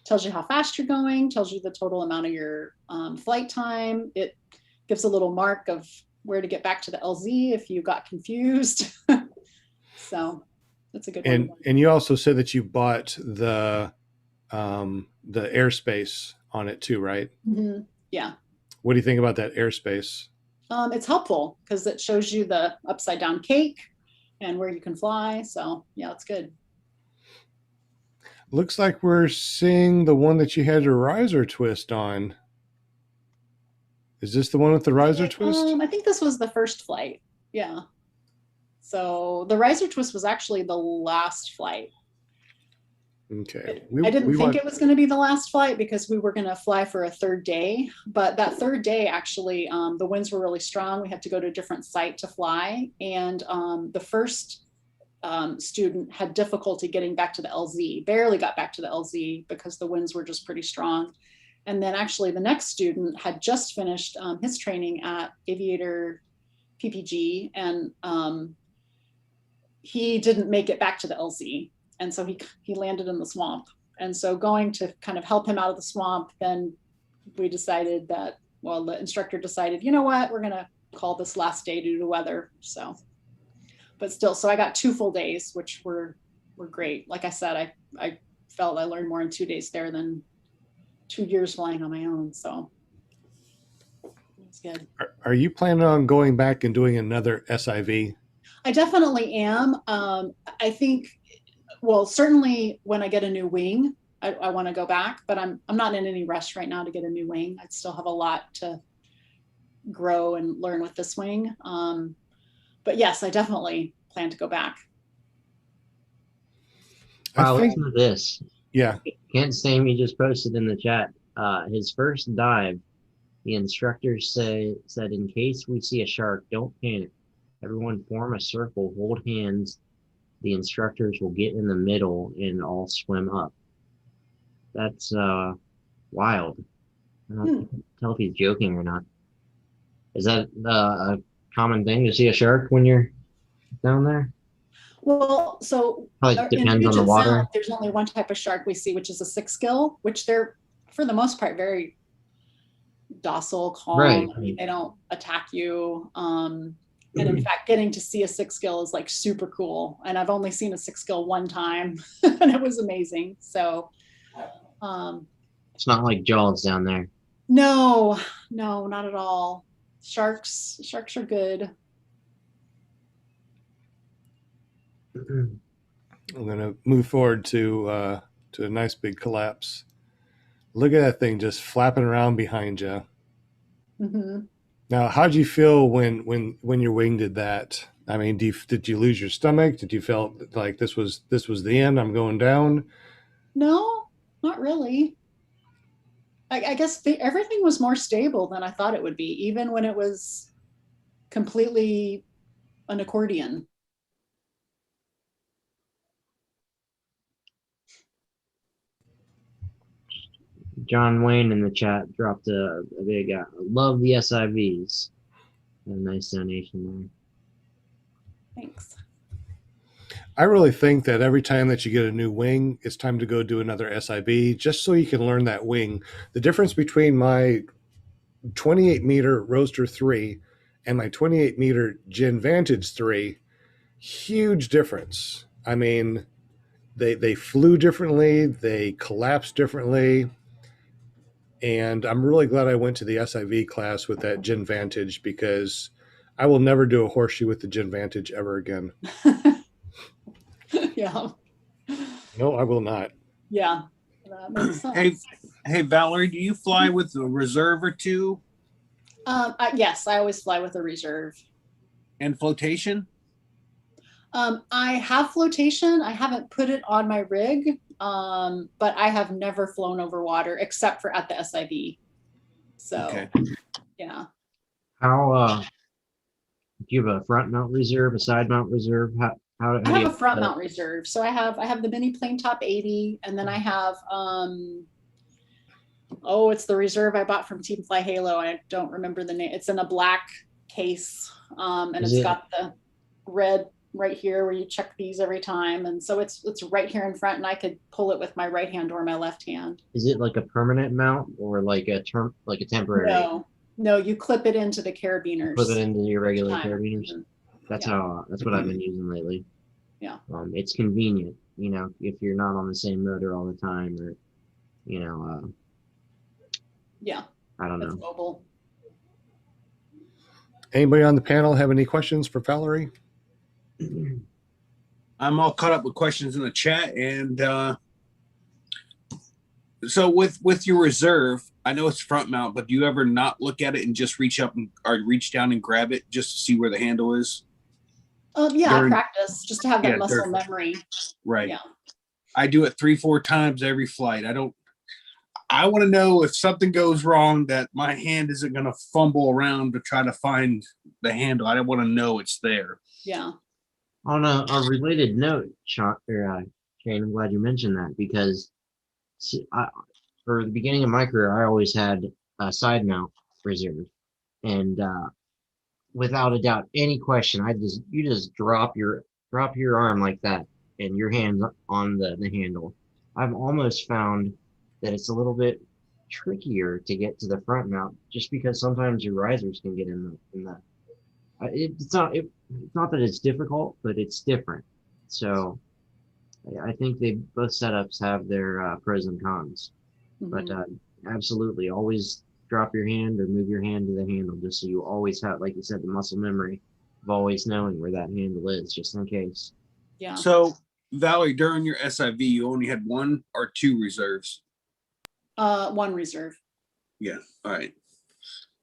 D: tells you how fast you're going, tells you the total amount of your flight time. It gives a little mark of where to get back to the LZ if you got confused. So that's a good one.
A: And you also said that you bought the airspace on it too, right?
D: Mm-hmm. Yeah.
A: What do you think about that airspace?
D: It's helpful because it shows you the upside down cake and where you can fly. So yeah, it's good.
A: Looks like we're seeing the one that you had a riser twist on. Is this the one with the riser twist?
D: I think this was the first flight. Yeah. So the riser twist was actually the last flight.
A: Okay.
D: I didn't think it was going to be the last flight because we were going to fly for a third day. But that third day, actually, the winds were really strong. We had to go to a different site to fly. And the first student had difficulty getting back to the LZ, barely got back to the LZ because the winds were just pretty strong. And then actually the next student had just finished his training at Aviator PPG, and he didn't make it back to the LZ. And so he landed in the swamp. And so going to kind of help him out of the swamp, then we decided that, well, the instructor decided, you know what, we're going to call this last day due to weather. So, but still, so I got 2 full days, which were great. Like I said, I felt I learned more in 2 days there than 2 years flying on my own. So it's good.
A: Are you planning on going back and doing another SIV?
D: I definitely am. I think, well, certainly when I get a new wing, I want to go back, but I'm not in any rush right now to get a new wing. I still have a lot to grow and learn with this wing. But yes, I definitely plan to go back.
F: Wow, listen to this.
A: Yeah.
F: Kent Sammy just posted in the chat. His first dive, the instructor said, in case we see a shark, don't panic. Everyone form a circle, hold hands. The instructors will get in the middle and all swim up. That's wild. I don't tell if he's joking or not. Is that a common thing to see a shark when you're down there?
D: Well, so
F: probably depends on the water.
D: Sound, there's only one type of shark we see, which is a 6-gill, which they're, for the most part, very docile, calm.
F: Right.
D: I mean, they don't attack you. And in fact, getting to see a 6-gill is like super cool. And I've only seen a 6-gill one time, and it was amazing. So
F: it's not like Jaws down there.
D: No, not at all. Sharks are good.
A: I'm going to move forward to a nice big collapse. Look at that thing just flapping around behind you.
D: Mm-hmm.
A: Now, how did you feel when your wing did that? I mean, did you lose your stomach? Did you feel like this was the end? I'm going down?
D: No, not really. I guess everything was more stable than I thought it would be. Even when it was completely an accordion.
F: John Wayne in the chat dropped a big love the SIVs. A nice donation
D: Thanks.
A: I really think that every time that you get a new wing, it's time to go do another SIV just so you can learn that wing. The difference between my 28 meter Roadster 3 and my 28 meter Gin Vantage 3, huge difference. I mean, they flew differently, they collapsed differently. And I'm really glad I went to the SIV class with that Gin Vantage because I will never do a horseshoe with the Gin Vantage ever again.
D: Yeah.
A: No, I will not.
D: Yeah. That makes sense.
E: Hey, Valerie, do you fly with a reserve or two
D: Yes, I always fly with a reserve.
E: and flotation?
D: I have flotation. I haven't put it on my rig, but I have never flown over water except for at the SIV. So,
E: Okay.
D: yeah.
F: How do you have a front mount reserve, a side mount reserve? How
D: I
F: do
D: have
F: you
D: a front mount reserve. So I have the mini plane top 80, and then I have it's the reserve I bought from Team Fly Halo. I don't remember the name. It's in a black case, and
F: Is
D: it's
F: it-
D: got the red right here where you check these every time, and so it's right here in front, and I could pull it with my right hand or my left hand.
F: Is it like a permanent mount or like a temporary?
D: No, you clip it into the carabiners.
F: Put it into your regular
D: Time.
F: carabiners.
D: Mhm.
F: That's
D: Yeah.
F: that's what I've been using lately.
D: Yeah.
F: It's convenient, if you're not on the same motor all the time, or
D: Yeah,
F: I don't
D: it's
F: know.
D: mobile.
A: Anybody on the panel have any questions for Valerie?
E: I'm all caught up with questions in the chat, and so with your reserve, I know it's front mount, but do you ever not look at it and just reach down and grab it just to see where the handle is?
D: Yeah, I
E: During-
D: practice just to have that
E: Yeah,
D: muscle
E: during-
D: memory.
E: Right.
D: Yeah.
E: I do it 3-4 times every flight. I want to know if something goes wrong that my hand isn't going to fumble around to try to find the handle. I want to know it's there.
D: Yeah.
F: On a related note, Shane, I'm glad you mentioned that because for the beginning of my career, I always had a side mount reserve, and without a doubt, any question, you just drop your arm like that, and your hand's on the handle. I've almost found that it's a little bit trickier to get to the front mount, just because sometimes your risers can get in the. It's not that it's difficult, but it's different. So I think both setups have their pros and cons. But
D: Mhm.
F: absolutely, always drop your hand or move your hand to the handle, just so you always have, like you said, the muscle memory of always knowing where that handle is, just in case.
D: Yeah.
E: So, Valerie, during your SIV, you only had 1 or 2 reserves.
D: One reserve.
E: Yeah. All right.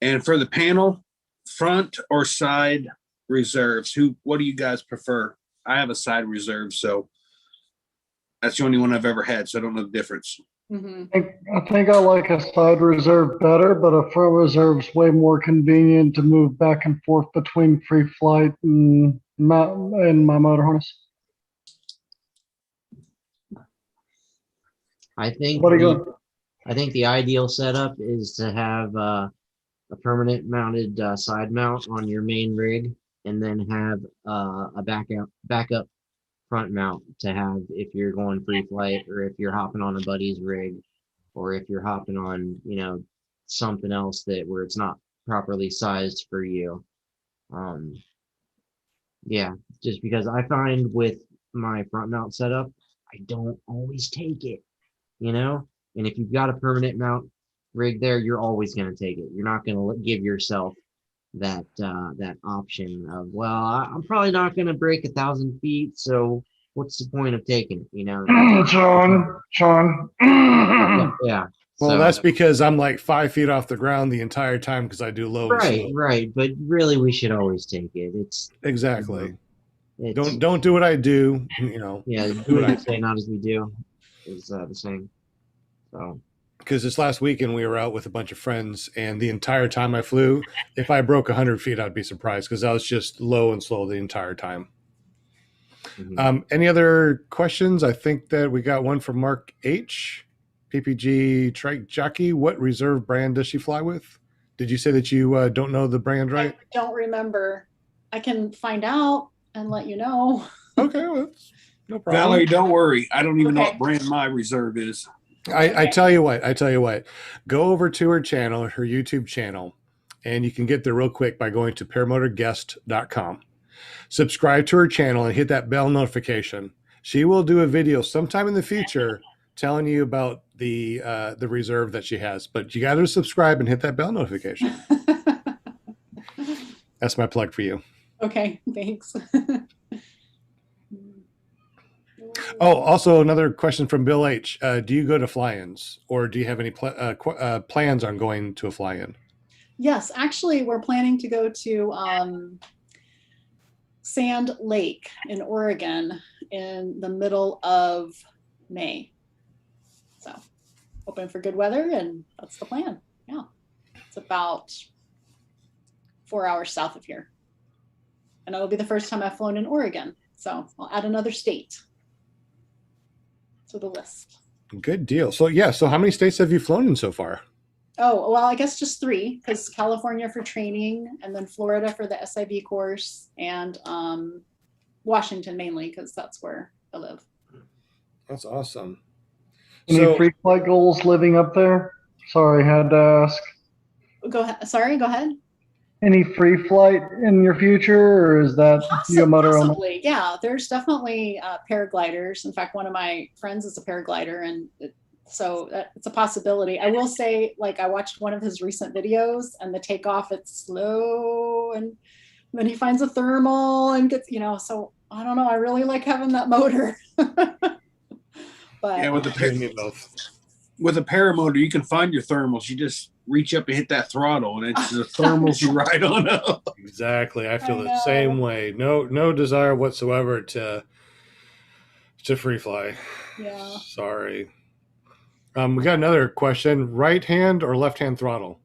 E: And for the panel, front or side reserves? What do you guys prefer? I have a side reserve, so that's the only one I've ever had, so I don't know the difference.
D: Mm-hmm.
G: I think I like a side reserve better, but a front reserve is way more convenient to move back and forth between free flight and my motor harness.
F: I think
G: What are you going?
F: I think the ideal setup is to have a permanent mounted side mount on your main rig, and then have a backup front mount to have if you're going free flight, or if you're hopping on a buddy's rig, or if you're hopping on something else where it's not properly sized for you. Yeah, just because I find with my front mount setup, I don't always take it, and if you've got a permanent mount rig there, you're always going to take it. You're not going to give yourself that option of, well, I'm probably not going to break 1,000 feet, so what's the point of taking it?
G: Sean.
F: Yeah.
A: Well,
F: So,
A: that's because I'm like 5 feet off the ground the entire time because I do low and slow.
F: right. But really, we should always take it.
A: Exactly.
F: It's
A: Don't do what I do.
F: Yeah,
A: do
F: do
A: what
F: what
A: I
F: I say, not as we do, is the saying. So
A: because this last weekend we were out with a bunch of friends, and the entire time I flew, if I broke 100 feet, I'd be surprised because I was just low and slow the entire time. Any other questions? I think that we got one from Mark H. PPG Trike Jockey. What reserve brand does she fly with? Did you say that you don't know the brand, right?
D: I don't remember. I can find out and let you know.
A: Okay, well, no problem.
E: Valerie, don't worry. I don't even know
D: Okay.
E: what brand my reserve is.
A: I tell you what, go over to her channel, her YouTube channel, and you can get there real quick by going to paramotorguest.com. Subscribe to her channel and hit that bell notification. She will do a video sometime in the future telling you about the reserve that she has, but you got to subscribe and hit that bell notification. That's my plug for you.
D: Okay, thanks.
A: Oh, also another question from Bill H. Do you go to fly-ins, or do you have any plans on going to a fly-in?
D: Yes, actually, we're planning to go to Sand Lake in Oregon in the middle of May. So, hoping for good weather, and that's the plan. Yeah, it's about 4 hours south of here, and it'll be the first time I've flown in Oregon. So I'll add another state to the list.
A: Good deal. So yeah, so how many states have you flown in so far?
D: Oh, well, I guess just 3, because California for training, and then Florida for the SIV course, and Washington mainly, because that's where I live.
A: That's awesome.
G: Any free flight goals living up there? Sorry, had to ask.
D: Go ahead. Sorry, go ahead.
G: Any free flight in your future, or is that you motor on?
D: Possibly, yeah. There's definitely paragliders. In fact, one of my friends is a paraglider, and so it's a possibility. I will say, like, I watched one of his recent videos, and the takeoff, it's slow, and then he finds a thermal and gets, so I don't know. I really like having that motor. But
E: Yeah, with a paramotor, you can find your thermals. You just reach up and hit that throttle, and it's the thermals you ride on up.
A: Exactly. I feel
D: I
A: the
D: know.
A: same way. No desire whatsoever to free fly.
D: yeah.
A: Sorry. We got another question. Right hand or left hand throttle?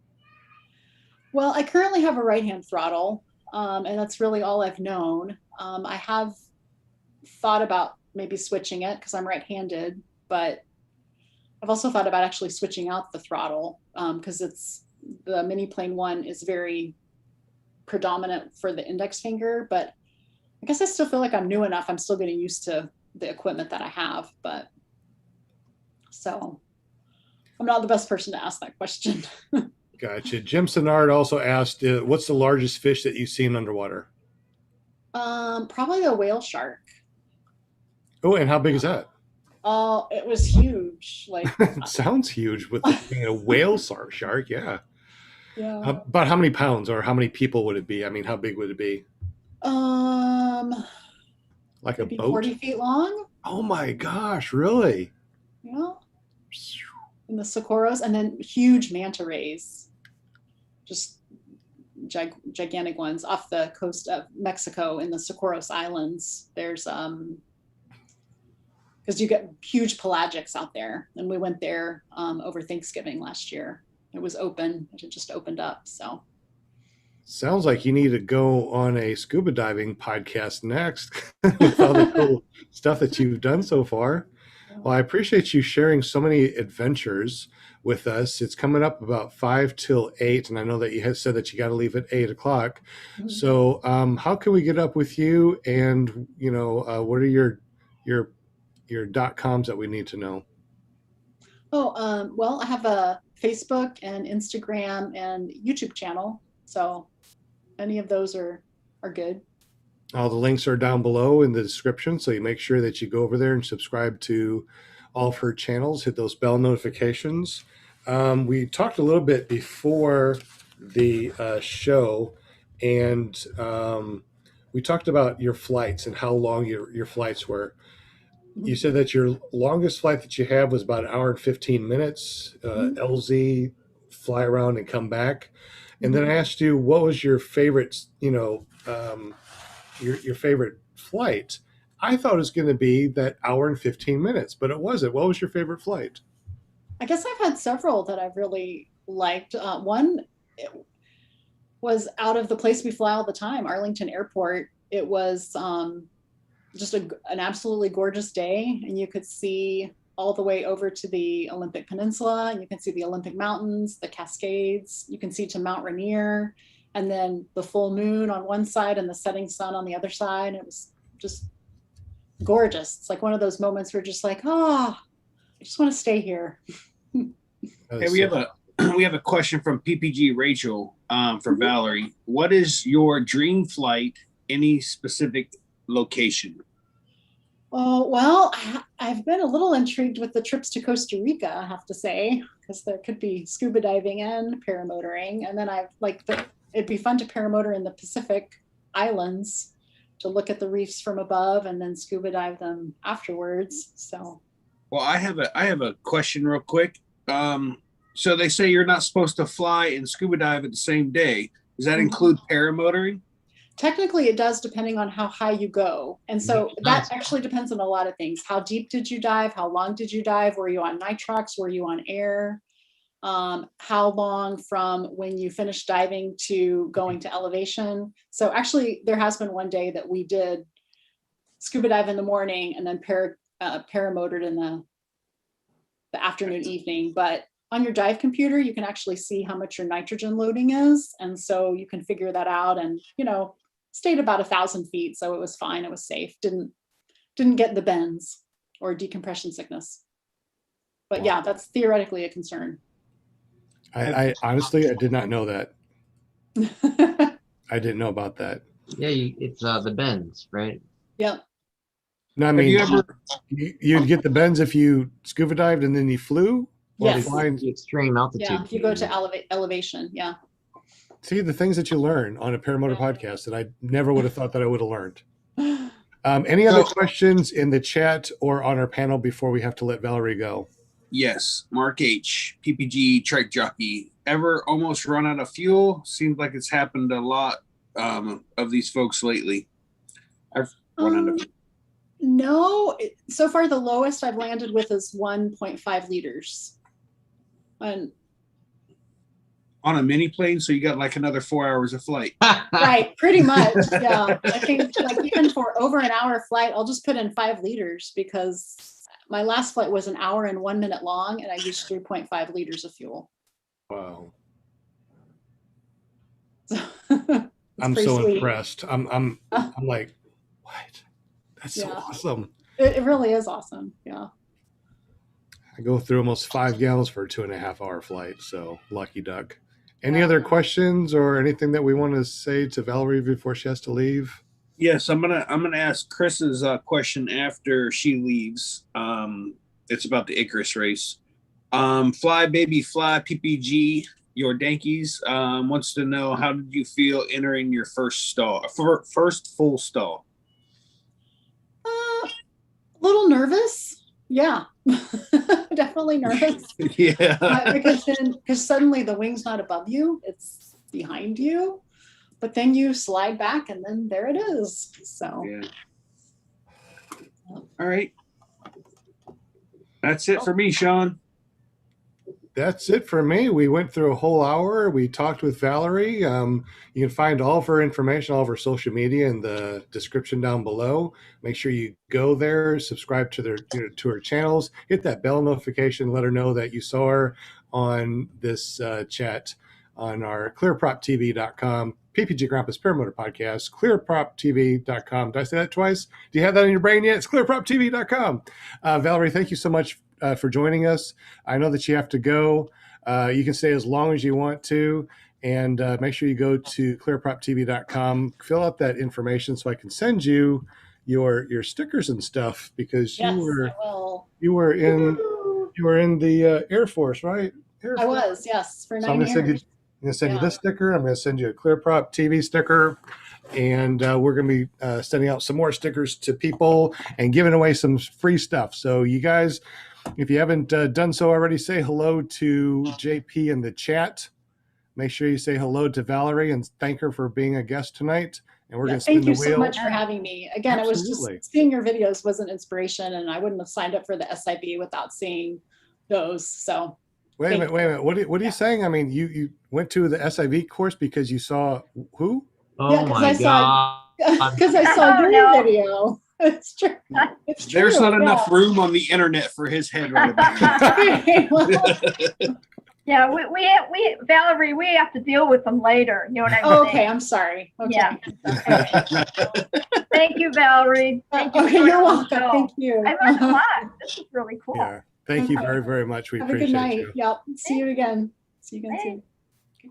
D: Well, I currently have a right-hand throttle, and that's really all I've known. I have thought about maybe switching it because I'm right-handed, but I've also thought about actually switching out the throttle because the mini plane one is very predominant for the index finger, but I guess I still feel like I'm new enough. I'm still getting used to the equipment that I have, but so I'm not the best person to ask that question.
A: Gotcha. Jim Senard also asked, what's the largest fish that you've seen underwater?
D: Probably a whale shark.
A: Oh, and how big is that?
D: Oh, it was huge. Like,
A: It sounds huge with it being a whale shark. Yeah.
D: yeah.
A: About how many pounds or how many people would it be? I mean, how big would it be? Like a
D: Maybe
A: boat?
D: 40 feet long.
A: Oh my gosh, really?
D: Yeah. In the Socorros, and then huge manta rays, just gigantic ones off the coast of Mexico in the Socorros Islands. There's because you get huge pelagics out there, and we went there over Thanksgiving last year. It was open. It had just opened up. So
A: Sounds like you need to go on a scuba diving podcast next with all the cool stuff that you've done so far. Well, I appreciate you sharing so many adventures with us. It's coming up about 5 till 8, and I know that you had said that you got to leave at 8 o'clock.
D: Mm-hmm.
A: So how can we get up with you, and what are your .coms that we need to know?
D: Oh, well, I have a Facebook and Instagram and YouTube channel. So any of those are good.
A: All the links are down below in the description, so you make sure that you go over there and subscribe to all of her channels, hit those bell notifications. We talked a little bit before the show, and we talked about your flights and how long your flights were. You said that your longest flight that you had was about 1 hour and 15 minutes, LZ, fly around and come back. And then I asked you, what was your favorite, your favorite flight? I thought it was going to be that 1 hour and 15 minutes, but it wasn't. What was your favorite flight?
D: I guess I've had several that I've really liked. One was out of the place we fly all the time, Arlington Airport. It was just an absolutely gorgeous day, and you could see all the way over to the Olympic Peninsula, and you can see the Olympic Mountains, the Cascades, you can see to Mount Rainier, and then the full moon on one side and the setting sun on the other side. It was just gorgeous. It's like one of those moments where you're just like, oh, I just want to stay here.
E: Hey, we have a question from PPG Rachel for Valerie. What is your dream flight? Any specific location?
D: Oh, well, I've been a little intrigued with the trips to Costa Rica, I have to say, because there could be scuba diving and paramotoring. And then it'd be fun to paramotor in the Pacific Islands to look at the reefs from above and then scuba dive them afterwards. So,
E: well, I have a question real quick. So they say you're not supposed to fly and scuba dive at the same day. Does that include paramotoring?
D: Technically, it does, depending on how high you go. And so that actually depends on a lot of things. How deep did you dive? How long did you dive? Were you on nitrox? Were you on air? How long from when you finished diving to going to elevation? So actually, there has been one day that we did scuba dive in the morning and then paramotored in the afternoon, evening. But on your dive computer, you can actually see how much your nitrogen loading is. And so you can figure that out, and, stayed about 1,000 feet. So it was fine. It was safe. Didn't get the bends or decompression sickness. But yeah, that's theoretically a concern.
A: I honestly, I did not know that. I didn't know about that.
F: Yeah, it's the bends, right?
D: Yep.
A: No, I mean, you'd get the bends if you scuba dived and then you flew?
D: Yes.
F: The extreme altitude.
D: Yeah, if you go to elevation, yeah.
A: See, the things that you learn on a Paramotor podcast that I never would have thought that I would have learned. Any other questions in the chat or on our panel before we have to let Valerie go?
E: Yes. Mark H, PPG trike jockey. Ever almost run out of fuel? Seems like it's happened a lot of these folks lately. I've run out of fuel.
D: No, so far the lowest I've landed with is 1.5 liters. And
E: on a mini plane, so you got like another 4 hours of flight.
D: Right, pretty much. Yeah, I think like even for over an hour flight, I'll just put in 5 liters because my last flight was an hour and 1 minute long, and I used 3.5 liters of fuel.
A: Wow,
D: I'm
A: so impressed. I'm like, what? That's so awesome.
D: It really is awesome. Yeah.
A: I go through almost 5 gallons for a 2.5 hour flight. So lucky duck. Any other questions or anything that we want to say to Valerie before she has to leave?
E: Yes, I'm gonna ask Chris's question after she leaves. It's about the Icarus race. Fly baby fly PPG your Dankies wants to know, how did you feel entering your first full stall?
D: A little nervous. Yeah, definitely nervous.
E: Yeah.
D: Because suddenly the wing's not above you, it's behind you. But then you slide back and then there it is. So.
E: Yeah. All right. That's it for me, Sean.
A: That's it for me. We went through a whole hour. We talked with Valerie. You can find all of her information, all of her social media in the description down below. Make sure you go there, subscribe to to her channels, hit that bell notification, let her know that you saw her on this chat on our clearproptv.com, PPG Grandpa's Paramotor Podcast, clearproptv.com. Did I say that twice? Do you have that in your brain yet? It's clearproptv.com. Valerie, thank you so much for joining us. I know that you have to go. You can stay as long as you want to, and make sure you go to clearproptv.com, fill out that information so I can send you your stickers and stuff, because you were in the Air Force, right?
D: I was, yes, for 9 years.
A: I'm going to send you this sticker. I'm going to send you a ClearProp TV sticker. And we're going to be sending out some more stickers to people and giving away some free stuff. So you guys, if you haven't done so already, say hello to JP in the chat. Make sure you say hello to Valerie and thank her for being a guest tonight. And we're going to spin the wheel.
D: Thank you so much for having me. Again, Absolutely. It was just seeing your videos was an inspiration, and I wouldn't have signed up for the SIV without seeing those. So
A: Wait a minute. What are you saying? I mean, you went to the SIV course because you saw who?
F: Oh
D: Yeah, 'cause
F: my
D: I
F: God.
D: because I saw
H: Oh,
D: your
H: no.
D: video. It's true. It's true.
E: There's not
D: yeah.
E: enough room on the internet for his head right about now.
D: Okay, well,
H: Yeah, we Valerie, we have to deal with them later. You know what I mean?
D: okay, I'm sorry. Okay.
H: Yeah. Thank you, Valerie. Thank you.
D: Okay,
H: for
D: you're
H: joining the
D: welcome.
H: show.
D: Thank you.
H: I learned a lot. This is really cool.
A: Yeah. Thank you
D: Okay.
A: very, very much. We
D: Have a
A: appreciate
D: good night.
A: you.
D: Yep. See you again. See you again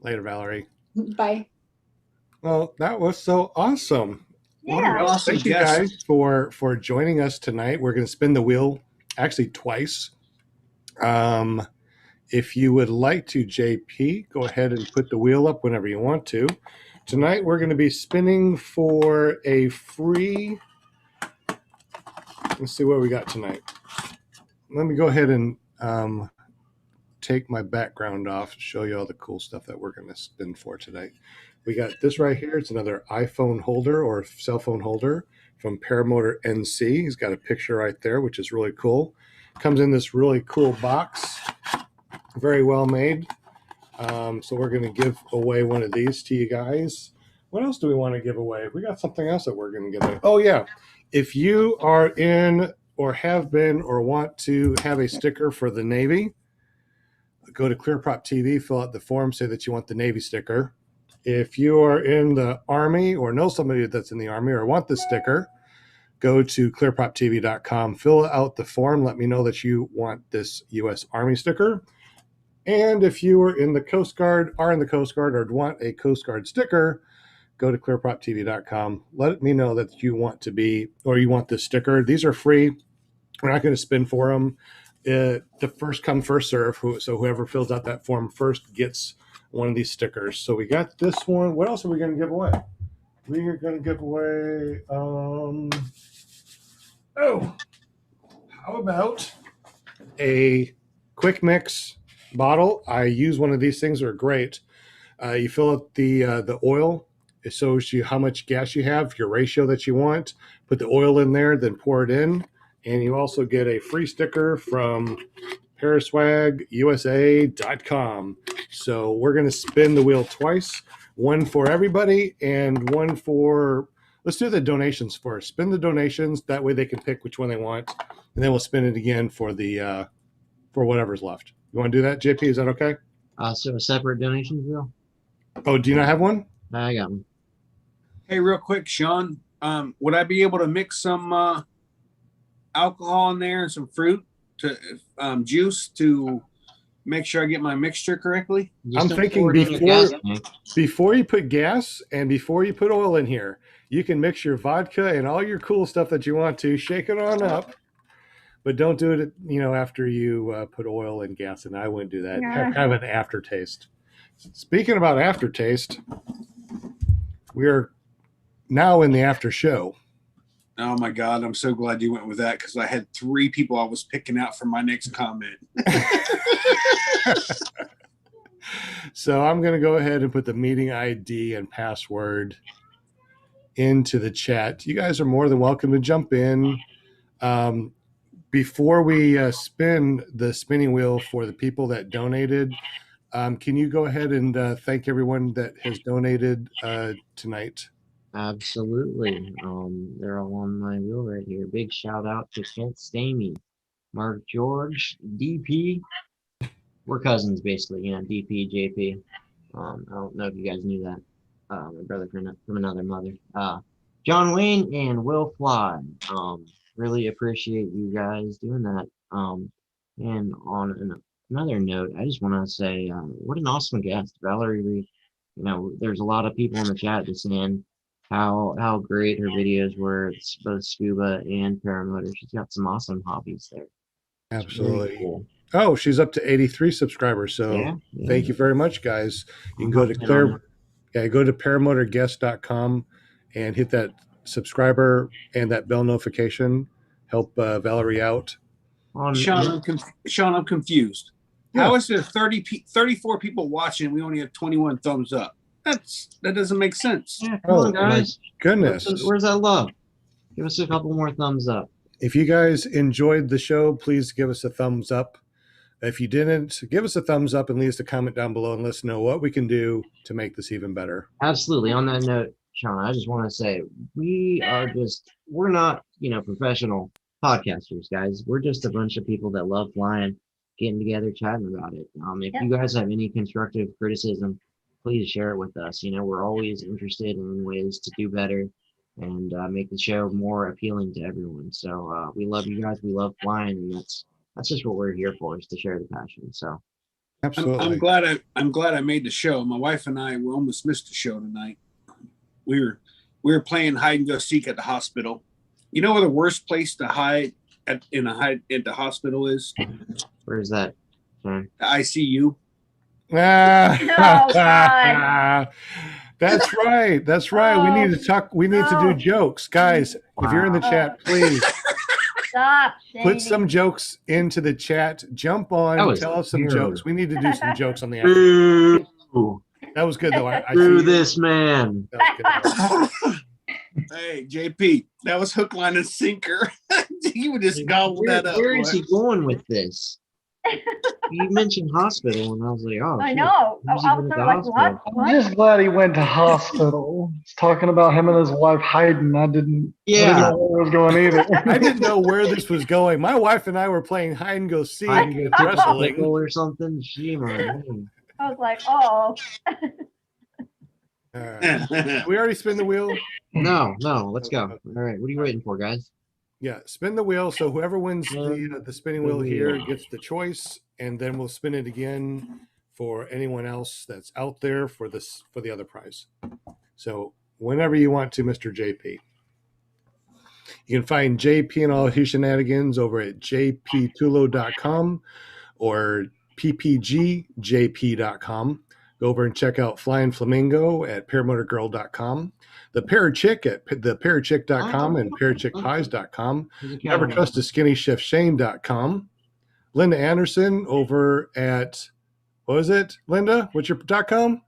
A: Later, Valerie.
D: soon. Bye.
A: Well, that was so awesome.
H: Yeah.
E: Awesome
A: Thank you
E: guest.
A: guys for joining us tonight. We're going to spin the wheel actually twice. If you would like to, JP, go ahead and put the wheel up whenever you want to. Tonight we're going to be spinning for a free. Let's see what we got tonight. Let me go ahead and take my background off to show you all the cool stuff that we're going to spin for tonight. We got this right here. It's another iPhone holder or cell phone holder from Paramotor NC. He's got a picture right there, which is really cool. Comes in this really cool box. Very well made. So we're going to give away one of these to you guys. What else do we want to give away? We got something else that we're going to give away. Oh, yeah. If you are in or have been or want to have a sticker for the Navy, go to clearproptv, fill out the form, say that you want the Navy sticker. If you are in the Army or know somebody that's in the Army or want the sticker, go to clearproptv.com, fill out the form, let me know that you want this U.S. Army sticker. And if you are in the Coast Guard, or want a Coast Guard sticker, go to clearproptv.com. Let me know that you want to be, or you want this sticker. These are free. We're not going to spin for them. The first come, first serve. So whoever fills out that form first gets one of these stickers. So we got this one. What else are we going to give away? We are going to give away, how about a quick mix bottle? I use one of these things. They're great. You fill up the oil. It shows you how much gas you have, your ratio that you want. Put the oil in there, then pour it in. And you also get a free sticker from paraswagusa.com. So we're going to spin the wheel twice. One for everybody and one for, let's do the donations first. Spin the donations. That way they can pick which one they want. And then we'll spin it again for the for whatever's left. You want to do that, JP? Is that okay?
F: So a separate donation bill?
A: Oh, do you not have one?
F: I got one.
E: Hey, real quick, Sean, would I be able to mix some alcohol in there and some fruit to juice to make sure I get my mixture correctly?
F: Just
A: I'm
F: don't
A: thinking
F: pour it in your gas tank.
A: before you put gas and before you put oil in here, you can mix your vodka and all your cool stuff that you want to, shake it on up, but don't do it, after you put oil and gas in. I wouldn't do that.
H: Yeah.
A: Have an aftertaste. Speaking about aftertaste, we are now in the after show.
E: Oh my God, I'm so glad you went with that because I had 3 people I was picking out for my next comment.
A: So I'm going to go ahead and put the meeting ID and password into the chat. You guys are more than welcome to jump in. Before we spin the spinning wheel for the people that donated, can you go ahead and thank everyone that has donated tonight?
F: Absolutely. They're all on my wheel right here. Big shout out to Kent Stamey, Mark George, DP. We're cousins, basically. DP, JP. I don't know if you guys knew that. My brother from another mother. John Wayne and Will Fly. Really appreciate you guys doing that. And on another note, I just want to say, what an awesome guest, Valerie Reed. There's a lot of people in the chat just saying how great her videos were. It's both scuba and paramotor. She's got some awesome hobbies there. It's really
A: Absolutely.
F: cool.
A: Oh, she's up to 83 subscribers. So
F: Yeah.
A: thank you very much, guys. You can go to go to paramotorguest.com and hit that subscriber and that bell notification. Help Valerie out.
E: Sean, I'm confused.
A: Yeah.
E: How is there 34 people watching and we only have 21 thumbs up? That doesn't make sense.
F: Yeah, come on,
A: my
F: guys.
A: goodness.
F: Where's that love? Give us a couple more thumbs up.
A: If you guys enjoyed the show, please give us a thumbs up. If you didn't, give us a thumbs up and leave us a comment down below and let us know what we can do to make this even better.
F: Absolutely. On that note, Sean, I just want to say we're not, professional podcasters, guys. We're just a bunch of people that love flying, getting together, chatting about it. If you guys have any constructive criticism, please share it with us. We're always interested in ways to do better and make the show more appealing to everyone. So we love you guys. We love flying, and that's just what we're here for, is to share the passion. So
A: Absolutely.
E: I'm glad I made the show. My wife and I, we almost missed the show tonight. We were playing hide and go seek at the hospital. You know where the worst place to hide at the hospital is?
F: Where is that?
E: The ICU.
H: Oh, God.
A: That's right. That's right.
H: Oh,
A: We need to talk. We need to do jokes, guys. If you're in the chat, please
H: Stop,
A: put
H: Shady.
A: some jokes into the chat. Jump on.
F: That was
A: Tell us some
F: terrible.
A: jokes. We need to do some jokes on the episode.
F: Boo!
A: That was good though. I
F: Boo
A: see
F: this man.
A: that was good.
E: Hey, JP, that was hook, line, and sinker. You would just gobble that up.
F: Where is
E: boy.
F: he going with this? You mentioned hospital, and I was like, oh,
H: I
F: shit.
H: know.
F: Who's he
H: I
F: going
H: was
F: to the
H: like, what?
F: hospital?
G: I'm
H: What?
G: just glad he went to hospital. He's talking about him and his wife hiding. I didn't
F: Yeah.
G: know where it was going either.
A: I didn't know where this was going. My wife and I were playing hide and go seek
F: Hide and
A: with
F: go
A: wrestling.
F: pickle or something. Gee, man.
H: I was like, oh.
A: We already spin the wheel.
F: No, let's go. All right, what are you waiting for, guys?
A: Yeah, spin the wheel. So whoever wins the spinning wheel here gets the choice, and then we'll spin it again for anyone else that's out there for the other prize. So whenever you want to, Mr. JP. You can find JP and all his shenanigans over at jptulo.com or ppgjp.com. Go over and check out Flying Flamingo at paramotorgirl.com, the Parachick at theParachick.com and parachickpies.com. Never trust a skinny chef Shane.com. Linda Anderson over at, what was it, Linda? What's your .com?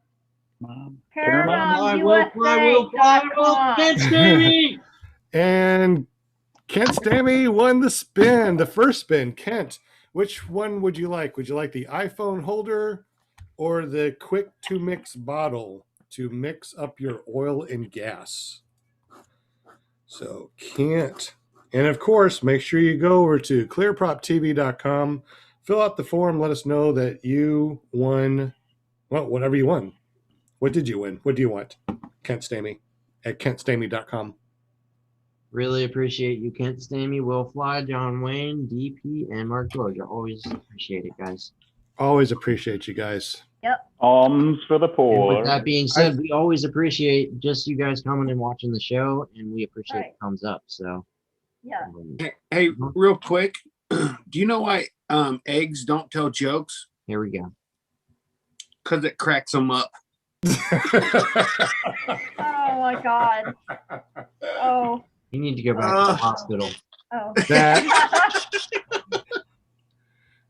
H: ParamountUSA.com.
A: And Kent Stammy won the spin, the first spin. Kent, which one would you like? Would you like the iPhone holder or the quick to mix bottle to mix up your oil and gas? So Kent. And of course, make sure you go over to clearproptv.com, fill out the form, let us know that you won, well, whatever you won. What did you win? What do you want? Kent Stammy at kentstammy.com.
F: Really appreciate you, Kent Stammy, Will Fly, John Wayne, DP, and Mark George. I always appreciate it, guys.
A: Always appreciate you guys.
I: Alms for the
F: And
I: poor.
F: with that being said, we always appreciate just you guys coming and watching the show, and we appreciate
H: Right.
F: the thumbs up. So,
H: Yeah.
E: Hey, real quick, do you know why eggs don't tell jokes?
F: here we go.
E: Because it cracks them up.
H: Oh, my God. Oh.
F: You need to go back to the hospital.
H: Oh.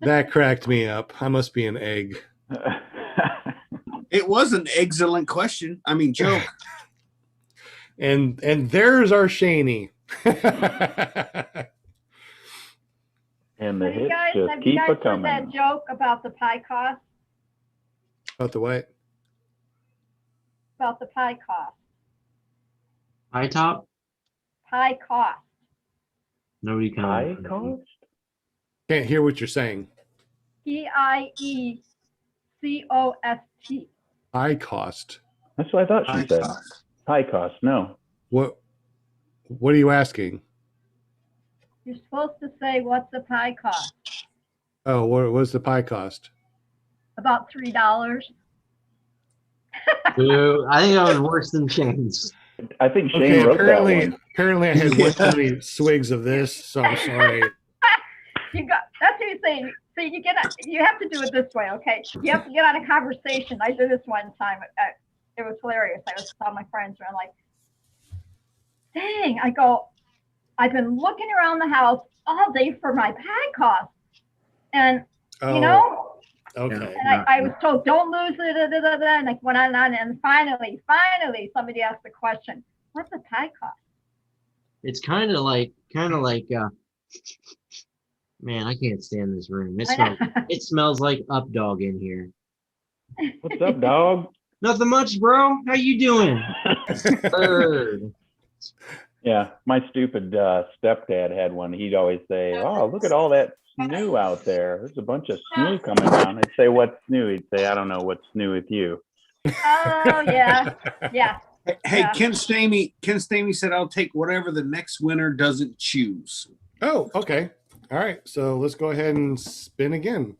A: That cracked me up. I must be an egg.
E: It was an excellent question. I mean, joke.
A: And there's our Shaney.
I: And the
H: Have you
I: hits
H: guys,
I: just
H: have you
I: keep
H: guys
I: a
H: heard
I: coming.
H: that joke about the pie cost?
A: About the what?
H: About the pie cost.
F: High top?
H: Pie cost.
F: Nobody can.
I: High cost?
A: Can't hear what you're saying.
H: PIECOST.
A: High cost.
I: That's what I thought
E: High
I: she said.
E: cost.
I: High cost. No.
A: What are you asking?
H: You're supposed to say, what's the pie cost?
A: Oh, what was the pie cost?
H: About $3.
F: Dude, I think that was worse than Shane's.
I: I think Shane
A: Okay,
I: wrote that
A: apparently I had way too many swigs of this, so I'm sorry.
H: That's what you're saying. So you have to do it this way, okay? You have to get on a conversation. I did this one time. It was hilarious. I was telling my friends, and I'm like, dang, I go, I've been looking around the house all day for my pie cost. And,
A: Oh,
H: you know,
A: okay.
H: and I was told, don't lose it, and I went on, and finally, somebody asked the question, what's the pie cost?
F: It's kind of like Man, I can't stand this room.
H: I know.
F: It smells like up dog in here.
I: What's up, dog?
F: Nothing much, bro. How you doing? Bird.
I: Yeah, my stupid stepdad had one. He'd always say, "Oh, look at all that snoo out there. There's a bunch of snoo coming down." I'd say, "What's snoo?" He'd say, "I don't know. What's snoo with you?"
H: Oh, yeah. Yeah.
E: Hey,
H: Yeah.
E: Ken Stamey said, "I'll take whatever the next winner doesn't choose."
A: Oh, okay. All right. So let's go ahead and spin again.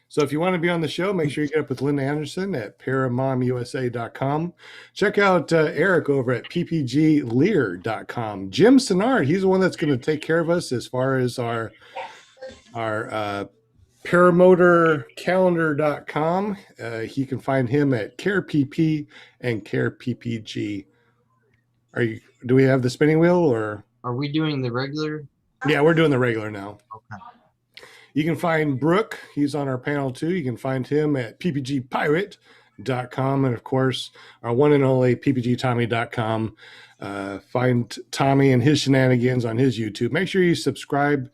A: So if you want to be on the show, make sure you get up with Linda Anderson at paramomusa.com. Check out Eric over at ppglear.com. Jim Senard, he's the one that's going to take care of us as far as our Paramotor Calendar.com. You can find him at CarePP and CarePPG. Do we have the spinning wheel or?
F: Are we doing the regular?
A: Yeah, we're doing the regular now.
F: Okay.
A: You can find Brooke. He's on our panel too. You can find him at ppgpirate.com. And of course, our one and only ppgtommy.com. Find Tommy and his shenanigans on his YouTube. Make sure you subscribe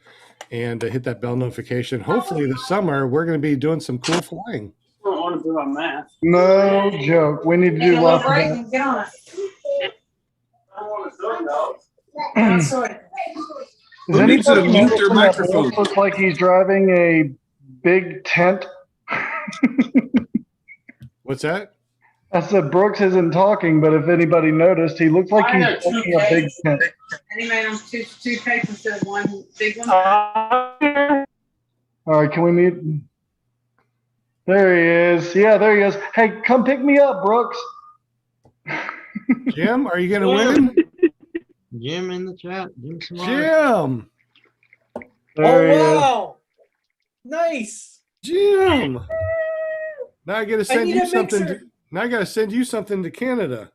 A: and hit that bell notification. Hopefully this summer, we're going to be doing some cool flying.
E: I don't want to do my math.
G: No joke. We need to do lots of that.
J: Get on it.
G: Does
E: Who needs to
G: anybody
E: mute
G: notice
E: their
G: that
E: microphone?
G: Brooks looks like he's driving a big tent?
A: What's that?
G: I said Brooks isn't talking, but if anybody noticed, he looks like he's taking a big tent.
J: And he made them two tapes instead of one big one.
G: All right, can we meet? There he is. Yeah, there he is. Hey, come pick me up, Brooks.
A: Jim, are you going to win?
F: Jim in the chat. Jim Smart.
A: Jim.
G: There he is.
K: Wow. Nice.
A: Jim. Now I got to send
K: need
A: you
K: a
A: something.
K: mixer.
A: Now I got to send you something to Canada.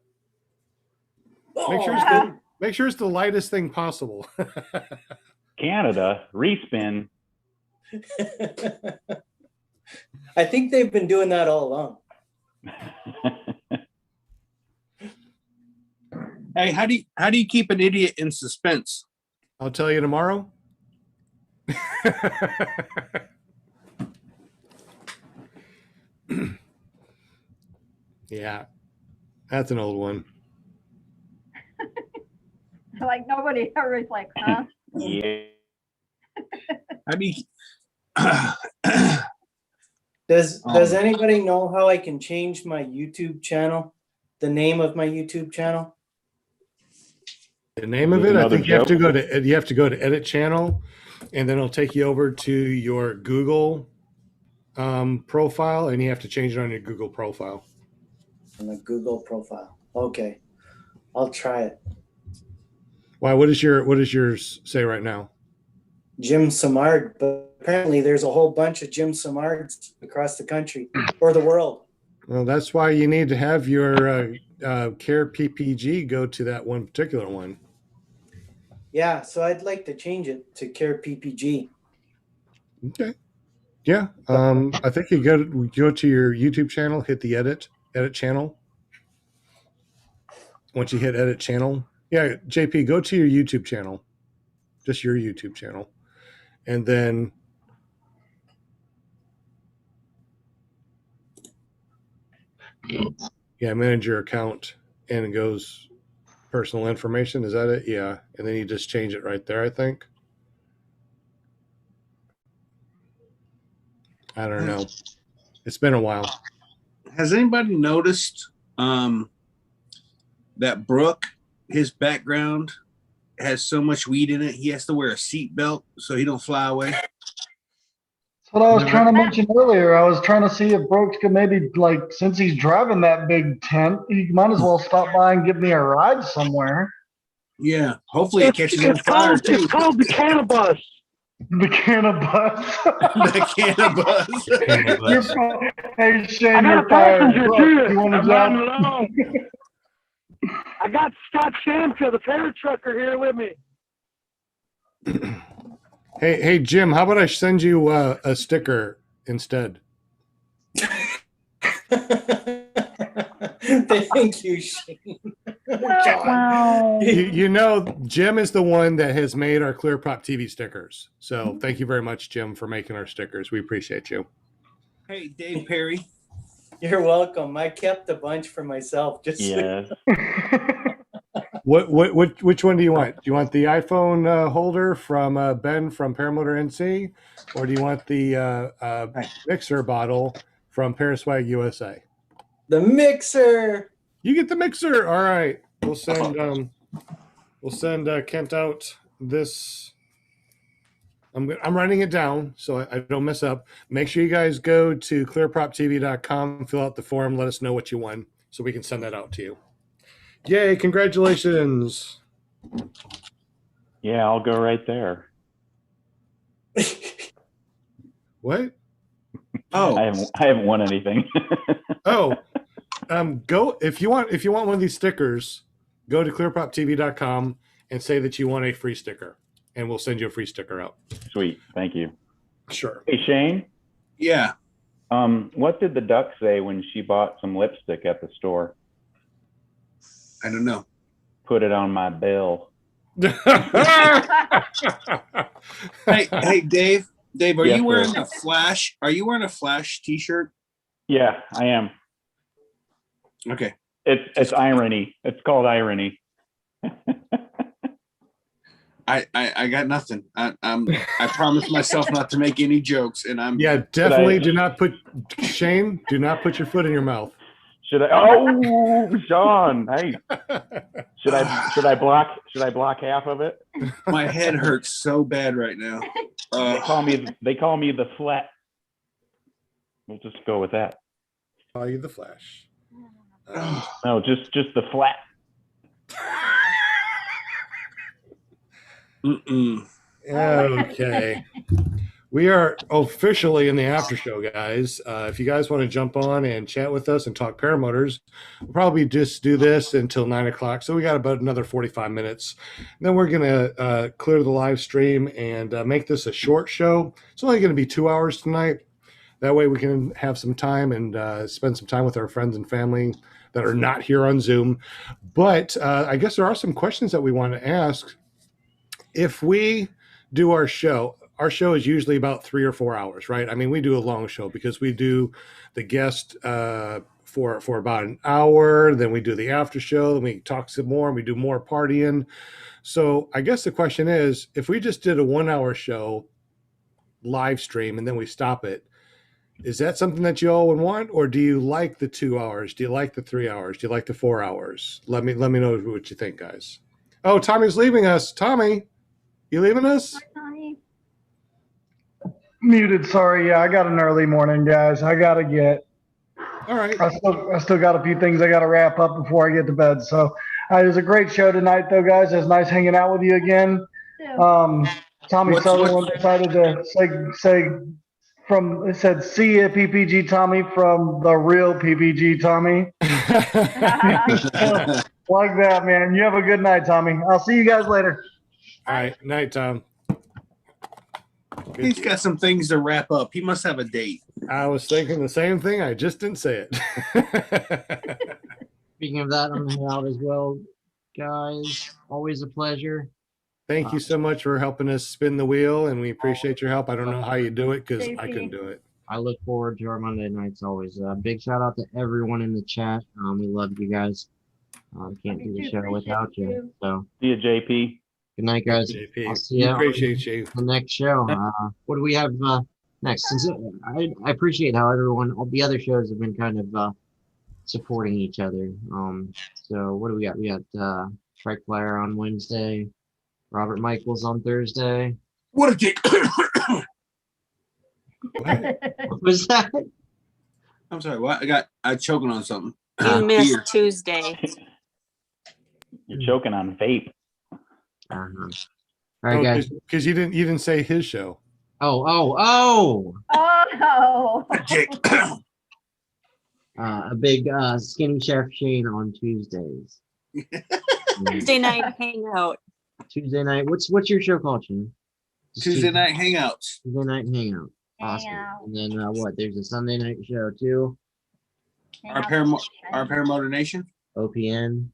A: Make sure,
K: Oh.
A: make sure it's the lightest thing possible.
I: Canada respin.
K: I think they've been doing that all along.
E: Hey, how do you keep an idiot in suspense?
A: I'll tell you tomorrow. Yeah, that's an old one.
H: Like nobody ever is like, huh?
I: Yeah.
E: How do you?
B: Does anybody know how I can change my YouTube channel? The name of my YouTube channel?
A: The name of it, I think you have to go to edit channel, and then it'll take you over to your Google profile, and you have to change it on your Google profile.
B: On the Google profile. Okay. I'll try it.
A: Why? What does yours say right now?
B: Jim Samard, but apparently there's a whole bunch of Jim Samards across the country or the world.
A: Well, that's why you need to have your Care PPG go to that one particular one.
B: Yeah, so I'd like to change it to Care PPG.
A: Okay. Yeah. I think you go to your YouTube channel, hit the edit channel. Once you hit edit channel, yeah, JP, go to your YouTube channel, just your YouTube channel, and then manage your account, and it goes personal information. Is that it? Yeah, and then you just change it right there, I think. I don't know. It's been a while.
E: Has anybody noticed that Brooke, his background has so much weed in it, he has to wear a seatbelt so he don't fly away?
G: That's what I was trying to mention earlier. I was trying to see if Brooks could maybe, like, since he's driving that big tent, he might as well stop by and give me a ride somewhere.
E: Yeah, hopefully it catches on fire too.
L: It's called the cannabis.
G: The cannabis.
E: The cannabis.
G: Hey, Shane,
L: I got a
G: you're fired.
L: passenger
G: Look,
L: too.
G: you want a
L: I'm
G: job?
L: riding along. I got Scott Shamka, the ferry trucker, here with me.
A: Hey, Jim, how about I send you a sticker instead?
B: Thank you, Shane.
H: Wow.
A: You know, Jim is the one that has made our Clear Prop TV stickers. So thank you very much, Jim, for making our stickers. We appreciate you.
E: Hey, Dave Perry.
K: You're welcome. I kept a bunch for myself. Just
I: Yes.
A: Which one do you want? Do you want the iPhone holder from Ben from Paramotor NC, or do you want the mixer bottle from Paraswag USA?
K: the mixer.
A: You get the mixer. All right. We'll send Kent out this. I'm writing it down so I don't mess up. Make sure you guys go to clearproptv.com, fill out the form, let us know what you won so we can send that out to you. Yay, congratulations.
I: Yeah, I'll go right there.
A: What?
E: Oh,
I: I haven't won anything.
A: Oh, go if you want one of these stickers, go to clearproptv.com and say that you want a free sticker, and we'll send you a free sticker out.
I: Sweet, thank you.
A: Sure.
I: Hey Shane,
E: yeah.
I: what did the duck say when she bought some lipstick at the store?
E: I don't know.
I: Put it on my bill.
E: Hey, Dave. Dave, are
I: Yes,
E: you wearing
I: sir.
E: a Flash? Are you wearing a Flash T-shirt?
I: Yeah, I am.
E: Okay.
I: It's irony. It's called irony.
E: I got nothing. I promised myself not to make any jokes, and I'm.
A: Yeah, definitely do not put Shane. Do not put your foot in your mouth.
I: Should I? Oh, Sean. Hey, should I block half of it?
E: My head hurts so bad right now.
I: They call me the flat. We'll just go with that.
A: Call you the Flash.
I: No, just the flat.
A: Okay. We are officially in the after show, guys. If you guys want to jump on and chat with us and talk paramotors, we'll probably just do this until 9 o'clock. So we got about another 45 minutes. And then we're going to clear the live stream and make this a short show. It's only going to be 2 hours tonight. That way we can have some time and spend some time with our friends and family that are not here on Zoom. But I guess there are some questions that we want to ask. If we do our show is usually about 3 or 4 hours, right? I mean, we do a long show because we do the guest for about an hour, then we do the after show, then we talk some more, and we do more partying. So I guess the question is, if we just did a 1 hour show live stream and then we stop it, is that something that you all would want, or do you like the 2 hours? Do you like the 3 hours? Do you like the 4 hours? Let me know what you think, guys. Oh, Tommy's leaving us. Tommy, you leaving us?
G: Muted. Sorry. Yeah, I got an early morning, guys. I gotta get.
A: All right.
G: I still got a few things I gotta wrap up before I get to bed. So it was a great show tonight, though, guys. It was nice hanging out with you again. Tommy Sutherland decided to say from it said see ya PPG Tommy from the real PPG Tommy. Like that, man. You have a good night, Tommy. I'll see you guys later.
A: All right. Night, Tom.
E: He's got some things to wrap up. He must have a date.
A: I was thinking the same thing. I just didn't say it.
F: Speaking of that, I'm gonna head out as well, guys. Always a pleasure.
A: Thank you so much for helping us spin the wheel, and we appreciate your help. I don't know how you do it because I couldn't do it.
F: I look forward to our Monday nights always. Big shout out to everyone in the chat. We love you guys. Can't do the show without you. So
I: see you, JP.
F: Good night, guys.
A: JP.
F: I'll see you.
A: Appreciate you.
F: The next show. What do we have next? Since I appreciate how all the other shows have been kind of supporting each other. So what do we got? We got Strike Flyer on Wednesday, Robert Michaels on Thursday.
E: What a dick!
F: What was that?
E: I'm sorry. What? I choking on something.
C: You missed
E: Beer.
C: Tuesday.
I: You're choking on vape.
F: All right, guys.
A: Because you didn't say his show.
F: Oh!
H: Oh.
F: A big Skinny Chef Shane on Tuesdays.
C: Tuesday night hangout.
F: Tuesday night. What's your show called, Shane?
E: Tuesday night hangouts.
F: Tuesday night hangout. Awesome. And then what? There's a Sunday night show too.
E: Our Paramotor Nation.
F: OPN.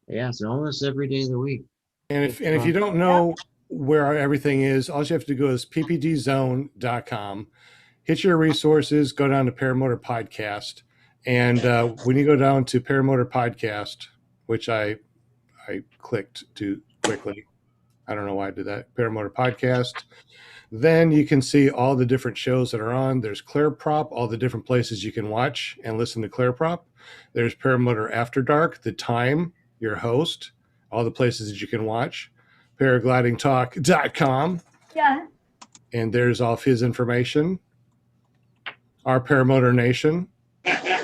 F: Yeah, so almost every day of the week.
A: And if you don't know where everything is, all you have to go is ppdzone.com, hit your resources, go down to Paramotor Podcast. And when you go down to Paramotor Podcast, which I clicked too quickly, I don't know why I did that, Paramotor Podcast, then you can see all the different shows that are on. There's ClearProp, all the different places you can watch and listen to ClearProp. There's Paramotor After Dark, The Time, your host, all the places that you can watch. Paraglidingtalk.com.
H: Yeah.
A: And there's all of his information. Our Paramotor Nation. The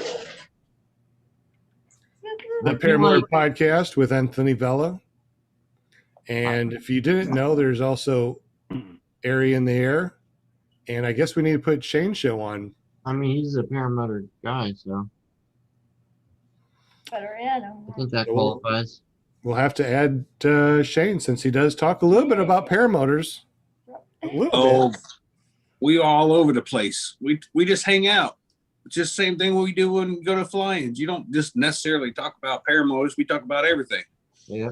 A: Paramotor Podcast with Anthony Vella. And if you didn't know, there's also Airy in the Air. And I guess we need to put Shane Show on.
F: I mean, he's a paramotor guy, so
H: Better, yeah,
F: I think that qualifies.
A: We'll have to add Shane, since he does talk a little bit about paramotors. A little bit.
E: We all over the place. We just hang out. It's just the same thing we do when we go to fly-ins. You don't just necessarily talk about paramotors. We talk about everything.
F: Yeah.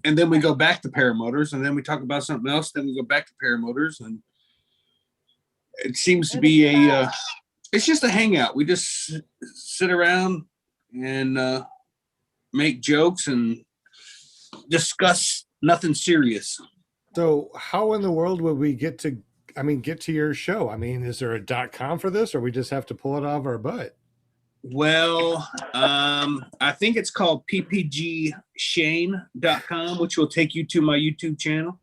E: And then we go back to paramotors, and then we talk about something else. Then we go back to paramotors, and it seems to be it's just a hangout. We just sit around and make jokes and discuss nothing serious.
A: So how in the world would we get to your show? I mean, is there a .com for this, or we just have to pull it off our butt?
E: Well, I think it's called ppgshane.com, which will take you to my YouTube channel.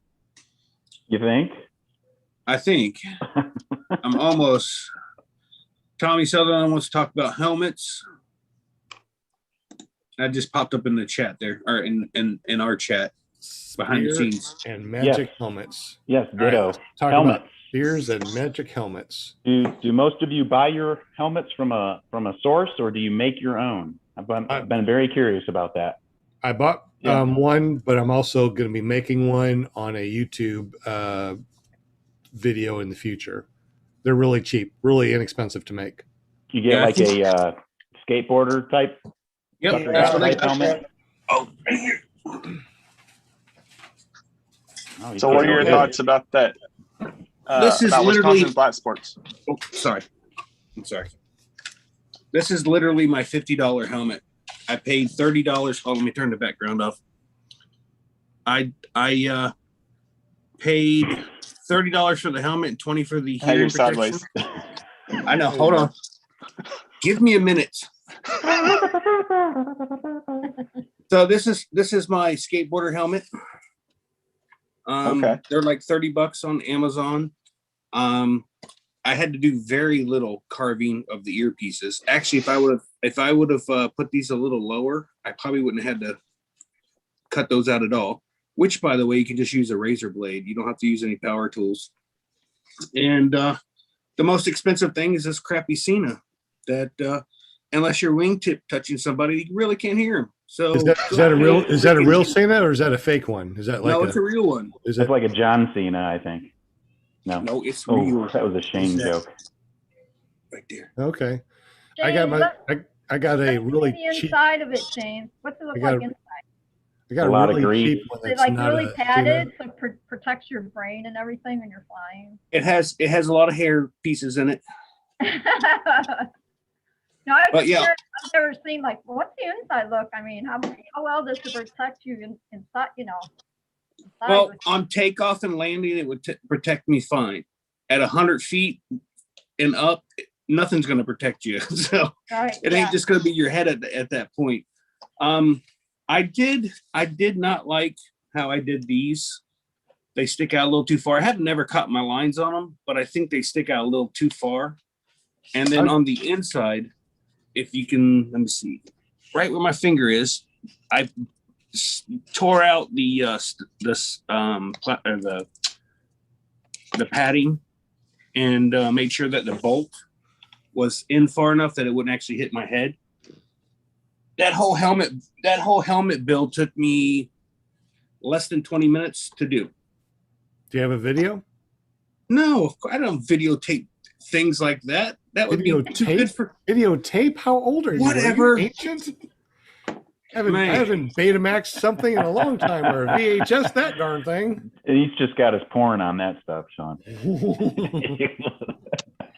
I: You think?
E: I think. I'm almost. Tommy Sutherland wants to talk about helmets. That just popped up in the chat there, or in our chat behind the scenes.
A: And magic helmets.
I: Yes, ditto.
A: Right, talk
I: helmets.
A: about spears and magic helmets.
I: Do most of you buy your helmets from a source, or do you make your own? I've been very curious about that.
A: I bought one, but I'm also going to be making one on a YouTube video in the future. They're really cheap, really inexpensive to make.
I: You get like a skateboarder type.
E: Yep.
I: Type helmet.
E: Oh, right here.
M: So what are your thoughts about that?
E: This is
M: about
E: literally
M: Wisconsin Flat Sports.
E: Oh, sorry. I'm sorry. This is literally my $50 helmet. I paid $30. Oh, let me turn the background off. I paid $30 for the helmet and $20 for the hearing protection.
M: Sideways.
E: I know. Hold on. Give me a minute. So this is my skateboarder helmet.
M: Okay.
E: They're like $30 on Amazon. I had to do very little carving of the earpieces. Actually, if I would have put these a little lower, I probably wouldn't have had to cut those out at all. Which, by the way, you can just use a razor blade. You don't have to use any power tools. And the most expensive thing is this crappy Cena that unless your wingtip touching somebody, you really can't hear him. So
A: is that a real Cena, or is that a fake one? Is that like
E: no? It's a real one.
A: Is
I: It's
A: it
I: like a John Cena, I think. No,
E: it's real.
I: That was a Shane joke.
E: Right there.
A: Okay.
H: Shane,
A: I got a really
H: the
A: cheap.
H: inside of it, Shane. What's it look like inside?
A: I got
I: A lot
A: really
I: of grease.
A: cheap one
H: Is it
A: that's
H: like
A: not
H: really
A: a
H: padded,
A: Cena.
H: so protects your brain and everything when you're flying?
E: It has a lot of hair pieces in it.
H: No, I've
E: But
H: never seen like what's the inside look. I mean, how well does it protect you inside? You know. Inside
E: Well, on takeoff and landing, it would protect me fine. At 100 feet and up, nothing's going to protect you. So it ain't just going to be your head at that point. I did not like how I did these. They stick out a little too far. I have never cut my lines on them, but I think they stick out a little too far. And then on the inside, if you can, let me see, right where my finger is, I tore out the padding and made sure that the bolt was in far enough that it wouldn't actually hit my head. That whole helmet build took me less than 20 minutes to do.
A: Do you have a video?
E: No, I don't videotape things like that. That would be too good for
A: videotape. How old are you?
E: Whatever.
A: Are you ancient? haven't Betamax something in a long time, or VHS that darn thing.
I: He's just got his porn on that stuff, Sean.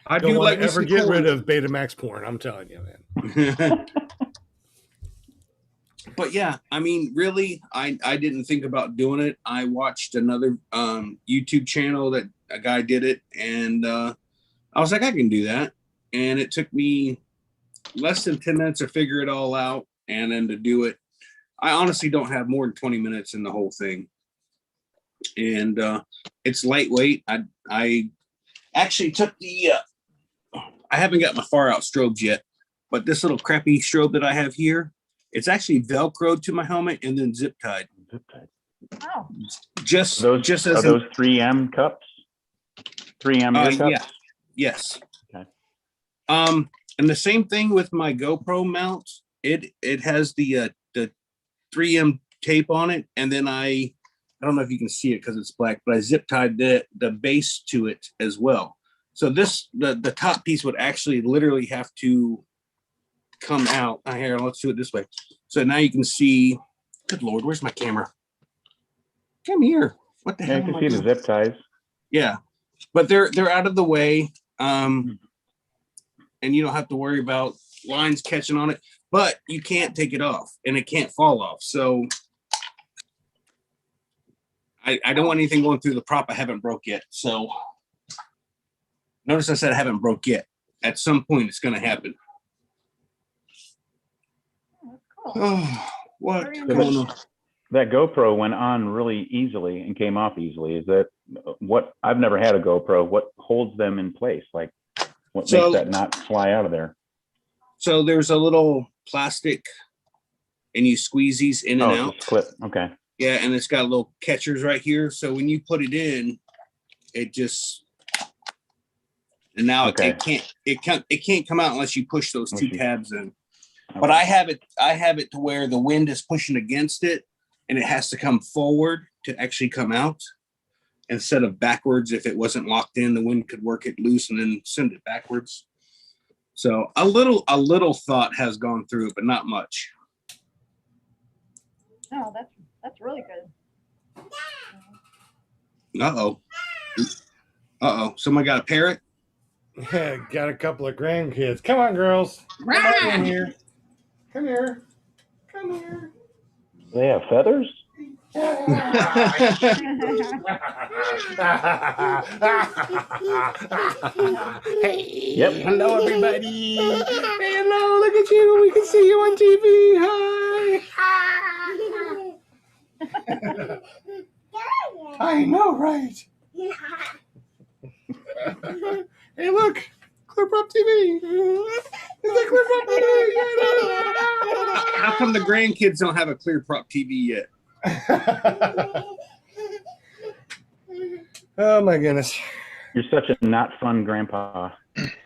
E: I
A: Don't
E: do
A: want
E: like
A: to ever
E: Mr.
A: get
E: Cole.
A: rid of Betamax porn. I'm telling you, man.
E: But yeah, I mean, really, I didn't think about doing it. I watched another YouTube channel that a guy did it, and I was like, I can do that. And it took me less than 10 minutes to figure it all out, and then to do it. I honestly don't have more than 20 minutes in the whole thing. And it's lightweight. I actually took the, I haven't got my far out strobes yet, but this little crappy strobe that I have here, it's actually Velcroed to my helmet and then zip tied.
H: Oh.
E: Just
I: those 3M cups? 3M ear cups?
E: Yeah. Yes.
I: Okay.
E: And the same thing with my GoPro mount. It has the 3M tape on it, and then I don't know if you can see it because it's black, but I zip tied the base to it as well. So the top piece would actually literally have to come out. Here, let's do it this way. So now you can see. Good Lord, where's my camera? Come here. What the hell?
I: You can see the zip ties.
E: Yeah, but they're out of the way, and you don't have to worry about lines catching on it. But you can't take it off, and it can't fall off. So I don't want anything going through the prop I haven't broke yet. So notice I said I haven't broke yet. At some point, it's going to happen. Oh, what?
I: That GoPro went on really easily and came off easily. Is that what? I've never had a GoPro. What holds them in place? Like, what makes that not fly out of there?
E: So there's a little plastic, and you squeeze these in and out.
I: Clip. Okay.
E: Yeah, and it's got little catchers right here. So when you put it in, it just, and now it can't come out unless you push those two tabs in. Okay. But I have it to where the wind is pushing against it, and it has to come forward to actually come out instead of backwards. If it wasn't locked in, the wind could work it loose and then send it backwards. So a little thought has gone through it, but not much.
H: No, that's really good.
E: Uh-oh. Someone got a parrot?
A: Yeah, got a couple of grandkids. Come on, girls. Come here. Come here. Come here.
I: They have feathers?
A: Yep. Hello, everybody. Hey, hello. Look at you. We can see you on TV. Hi. I know, right? Hey, look. clearproptv. Is that clearproptv?
E: How come the grandkids don't have a clearproptv yet?
A: Oh my goodness.
I: You're such a not fun grandpa.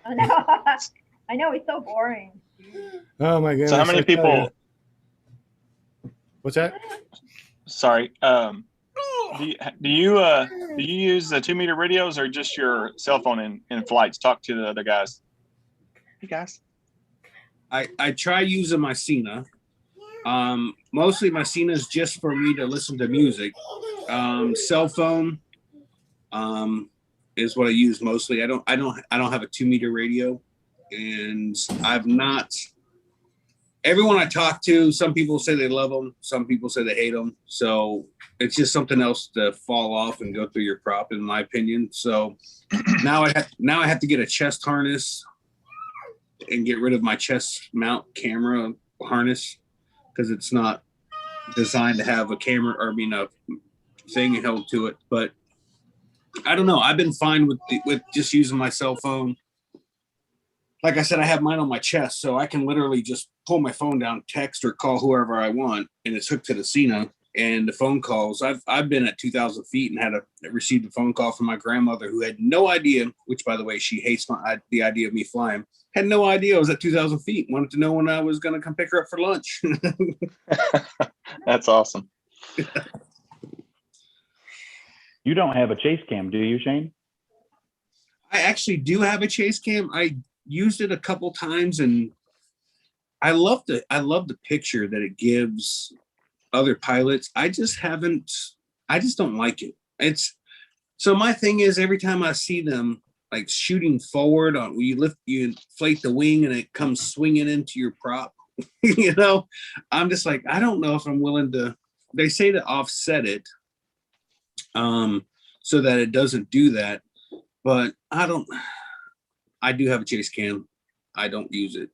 H: I know, he's so boring.
A: Oh my goodness.
M: So how many people?
A: What's that?
M: Sorry. Do you use the 2-meter radios or just your cell phone in flights? Talk to the other guys. Hey guys.
E: I try using my Cena. Mostly my Cena is just for me to listen to music. Cell phone is what I use mostly. I don't have a 2-meter radio, and I've not. Everyone I talk to, some people say they love them, some people say they hate them. So it's just something else to fall off and go through your prop, in my opinion. So now I have to get a chest harness and get rid of my chest mount camera harness, because it's not designed to have a camera, or a thing held to it. But I don't know. I've been fine with just using my cell phone. Like I said, I have mine on my chest, so I can literally just pull my phone down, text or call whoever I want, and it's hooked to the Cena. And the phone calls, I've been at 2,000 feet and received a phone call from my grandmother, who had no idea, which by the way, she hates the idea of me flying. Had no idea I was at 2,000 feet. Wanted to know when I was going to come pick her up for lunch.
M: That's awesome.
I: You don't have a chase cam, do you, Shane?
E: I actually do have a chase cam. I used it a couple times, and I love the picture that it gives other pilots. I just don't like it. So my thing is, every time I see them like shooting forward on, you inflate the wing and it comes swinging into your prop, I'm just like, I don't know if I'm willing to. They say to offset it, so that it doesn't do that, but I do have a chase cam. I don't use it.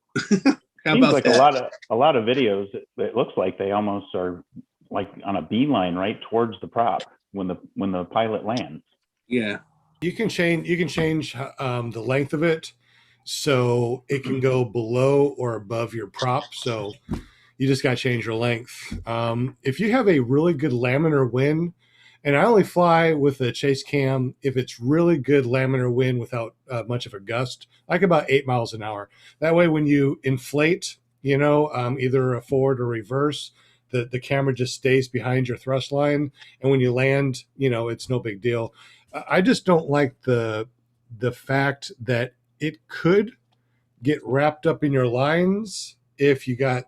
E: How
I: Seems
E: about
I: like
E: that?
I: a lot of videos. It looks like they almost are like on a beeline right towards the prop when the pilot lands.
E: Yeah.
A: You can change the length of it so it can go below or above your prop. So you just got to change your length. If you have a really good laminar wind, and I only fly with a chase cam if it's really good laminar wind without much of a gust, like about 8 miles an hour. That way, when you inflate, either a forward or reverse, the camera just stays behind your thrust line. And when you land, it's no big deal. I just don't like the fact that it could get wrapped up in your lines if you got.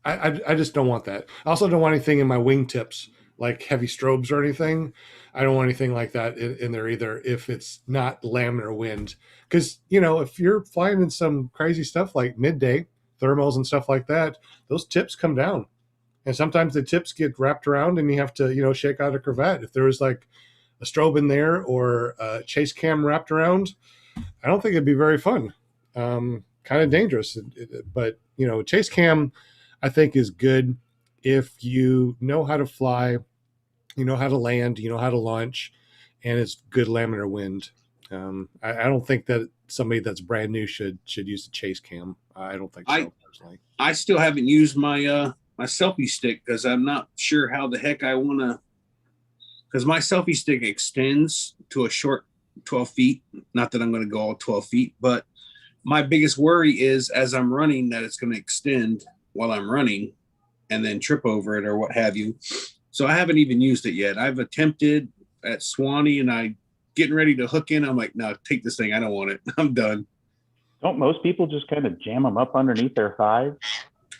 A: I just don't want that. I also don't want anything in my wingtips, like heavy strobes or anything. I don't want anything like that in there either if it's not laminar wind. Because, if you're flying in some crazy stuff like midday, thermals and stuff like that, those tips come down. And sometimes the tips get wrapped around and you have to, shake out a cravat. If there was like a strobe in there or a chase cam wrapped around, I don't think it'd be very fun. Kind of dangerous. But, chase cam, I think, is good if you know how to fly, you know how to land, you know how to launch, and it's good laminar wind. I don't think that somebody that's brand new should use a chase cam. I don't think so, personally.
E: I still haven't used my my selfie stick because I'm not sure how the heck I want to. Because my selfie stick extends to a short 12 feet. Not that I'm going to go all 12 feet, but my biggest worry is as I'm running that it's going to extend while I'm running and then trip over it or what have you. So I haven't even used it yet. I've attempted at Swanee and I getting ready to hook in. I'm like, no, take this thing. I don't want it. I'm done.
I: Don't most people just kind of jam them up underneath their thighs?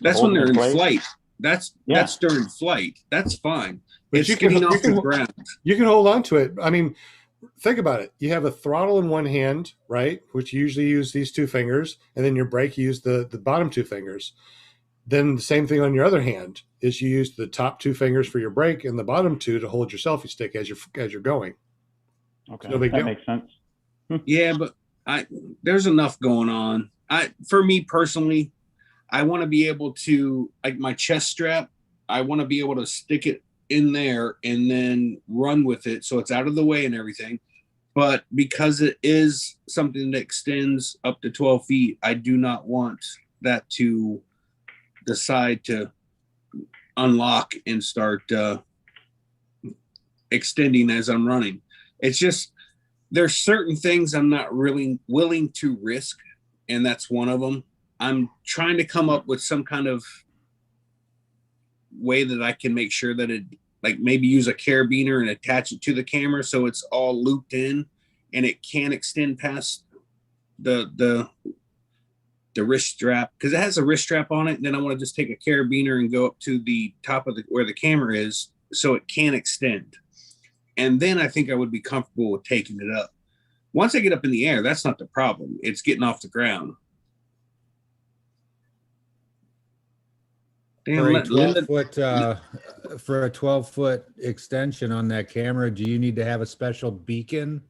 E: That's when they're in flight. That's during flight. That's fine.
A: But
E: it's getting off the ground.
A: You can hold on to it. I mean, think about it. You have a throttle in one hand, right? Which you usually use these two fingers, and then your brake, you use the bottom two fingers. Then the same thing on your other hand is you use the top two fingers for your brake and the bottom two to hold your selfie stick as you're going.
I: Okay,
A: no big
I: that
A: deal.
I: makes sense.
E: Yeah, but there's enough going on. For me personally, I want to be able to, like my chest strap, I want to be able to stick it in there and then run with it so it's out of the way and everything. But because it is something that extends up to 12 feet, I do not want that to decide to unlock and start extending as I'm running. It's just, there's certain things I'm not really willing to risk, and that's one of them. I'm trying to come up with some kind of way that I can make sure that it, like maybe use a carabiner and attach it to the camera so it's all looped in and it can extend past the wrist strap, because it has a wrist strap on it. And then I want to just take a carabiner and go up to the top of where the camera is so it can extend. And then I think I would be comfortable with taking it up. Once I get up in the air, that's not the problem. It's getting off the ground.
N: For a 12-foot extension on that camera, do you need to have a special beacon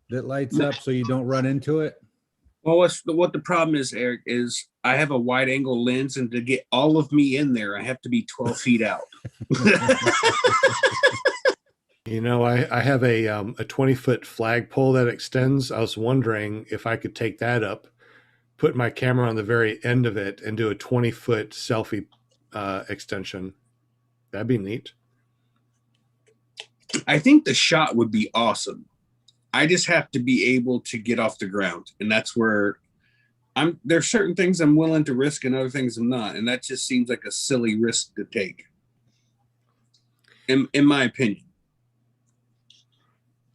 N: that lights up so you don't run into it?
E: Well, what the problem is, Eric, is I have a wide angle lens, and to get all of me in there, I have to be 12 feet out.
A: I have a 20-foot flagpole that extends. I was wondering if I could take that up, put my camera on the very end of it, and do a 20-foot selfie extension. That'd be neat.
E: I think the shot would be awesome. I just have to be able to get off the ground, and that's where there's certain things I'm willing to risk and other things I'm not, and that just seems like a silly risk to take, in my opinion.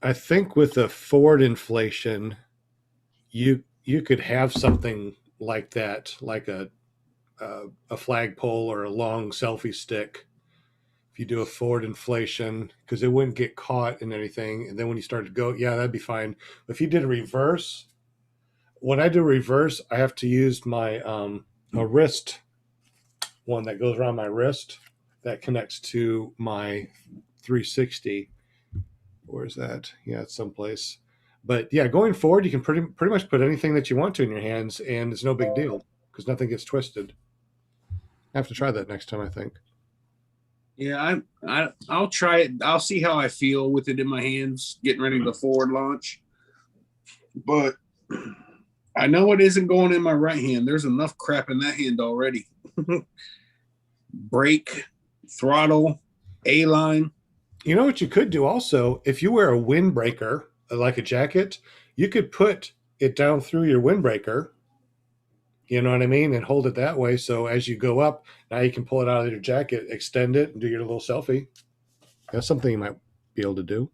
A: I think with the forward inflation, you could have something like that, like a flagpole or a long selfie stick. If you do a forward inflation, because it wouldn't get caught in anything. And then when you start to go, yeah, that'd be fine. If you did a reverse, when I do reverse, I have to use my a wrist one that goes around my wrist that connects to my 360. Where's that? Yeah, it's someplace. But yeah, going forward, you can pretty much put anything that you want to in your hands, and it's no big deal because nothing gets twisted. I have to try that next time, I think.
E: Yeah, I'll try it. I'll see how I feel with it in my hands, getting ready to forward launch. But I know it isn't going in my right hand. There's enough crap in that hand already. Brake, throttle, A-line.
A: You know what you could do also? If you wear a windbreaker, like a jacket, you could put it down through your windbreaker. You know what I mean? And hold it that way. So as you go up, now you can pull it out of your jacket, extend it, and do your little selfie. That's something you might be able to do.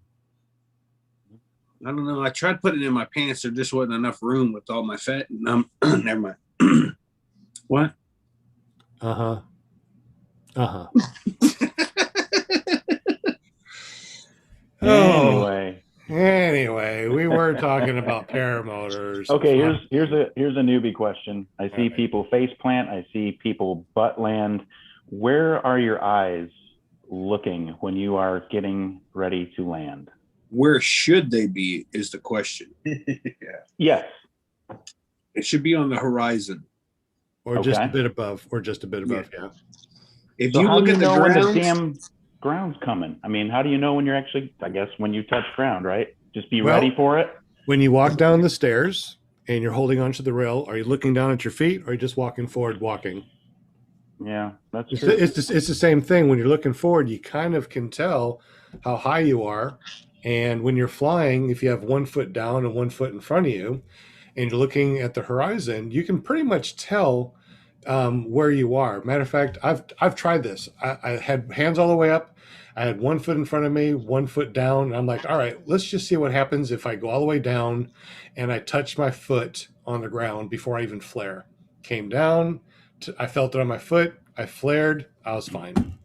E: I don't know. I tried putting it in my pants. There just wasn't enough room with all my fat. Never mind. What?
A: Uh-huh. Uh-huh. Anyway, we were talking about paramotors.
I: Okay, here's a newbie question. I see people face plant. I see people butt land. Where are your eyes looking when you are getting ready to land?
E: Where should they be is the question.
I: Yes.
E: It should be on the horizon.
A: Or just a bit above. Yeah.
E: If
I: So
E: you
I: how
E: look
I: do
E: at
I: you
E: the
I: know when the
E: ground,
I: damn ground's coming? I mean, how do you know when you're actually, I guess, when you touch ground, right? Just be
A: Well,
I: ready for it.
A: When you walk down the stairs and you're holding onto the rail, are you looking down at your feet or are you just walking forward walking?
I: Yeah, that's
A: It's
I: true.
A: the same thing. When you're looking forward, you kind of can tell how high you are. And when you're flying, if you have 1 foot down and 1 foot in front of you, and you're looking at the horizon, you can pretty much tell where you are. Matter of fact, I've tried this. I had hands all the way up. I had 1 foot in front of me, 1 foot down. And I'm like, all right, let's just see what happens if I go all the way down and I touch my foot on the ground before I even flare. Came down, I felt it on my foot. I flared. I was fine.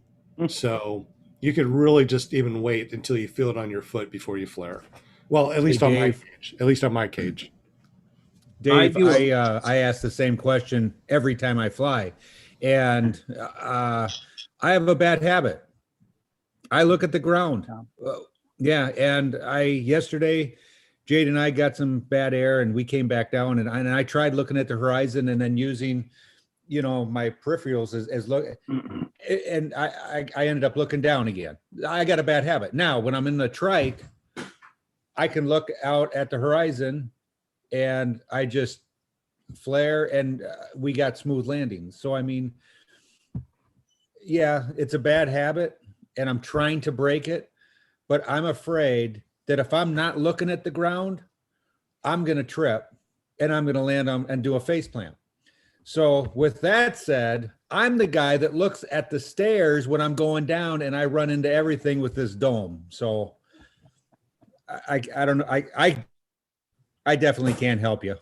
A: So you could really just even wait until you feel it on your foot before you flare. Well, at least on my cage. At least on my cage.
N: Dave, I ask the same question every time I fly, and I have a bad habit. I look at the ground. Yeah, and yesterday, Jade and I got some bad air, and we came back down, and I tried looking at the horizon, and then using, my peripherals as look, and I ended up looking down again. I got a bad habit. Now, when I'm in the trike, I can look out at the horizon, and I just flare, and we got smooth landings. So, I mean, yeah, it's a bad habit, and I'm trying to break it, but I'm afraid that if I'm not looking at the ground, I'm going to trip, and I'm going to land on and do a face plant. So with that said, I'm the guy that looks at the stairs when I'm going down, and I run into everything with this dome. So I don't know. I definitely can't help you.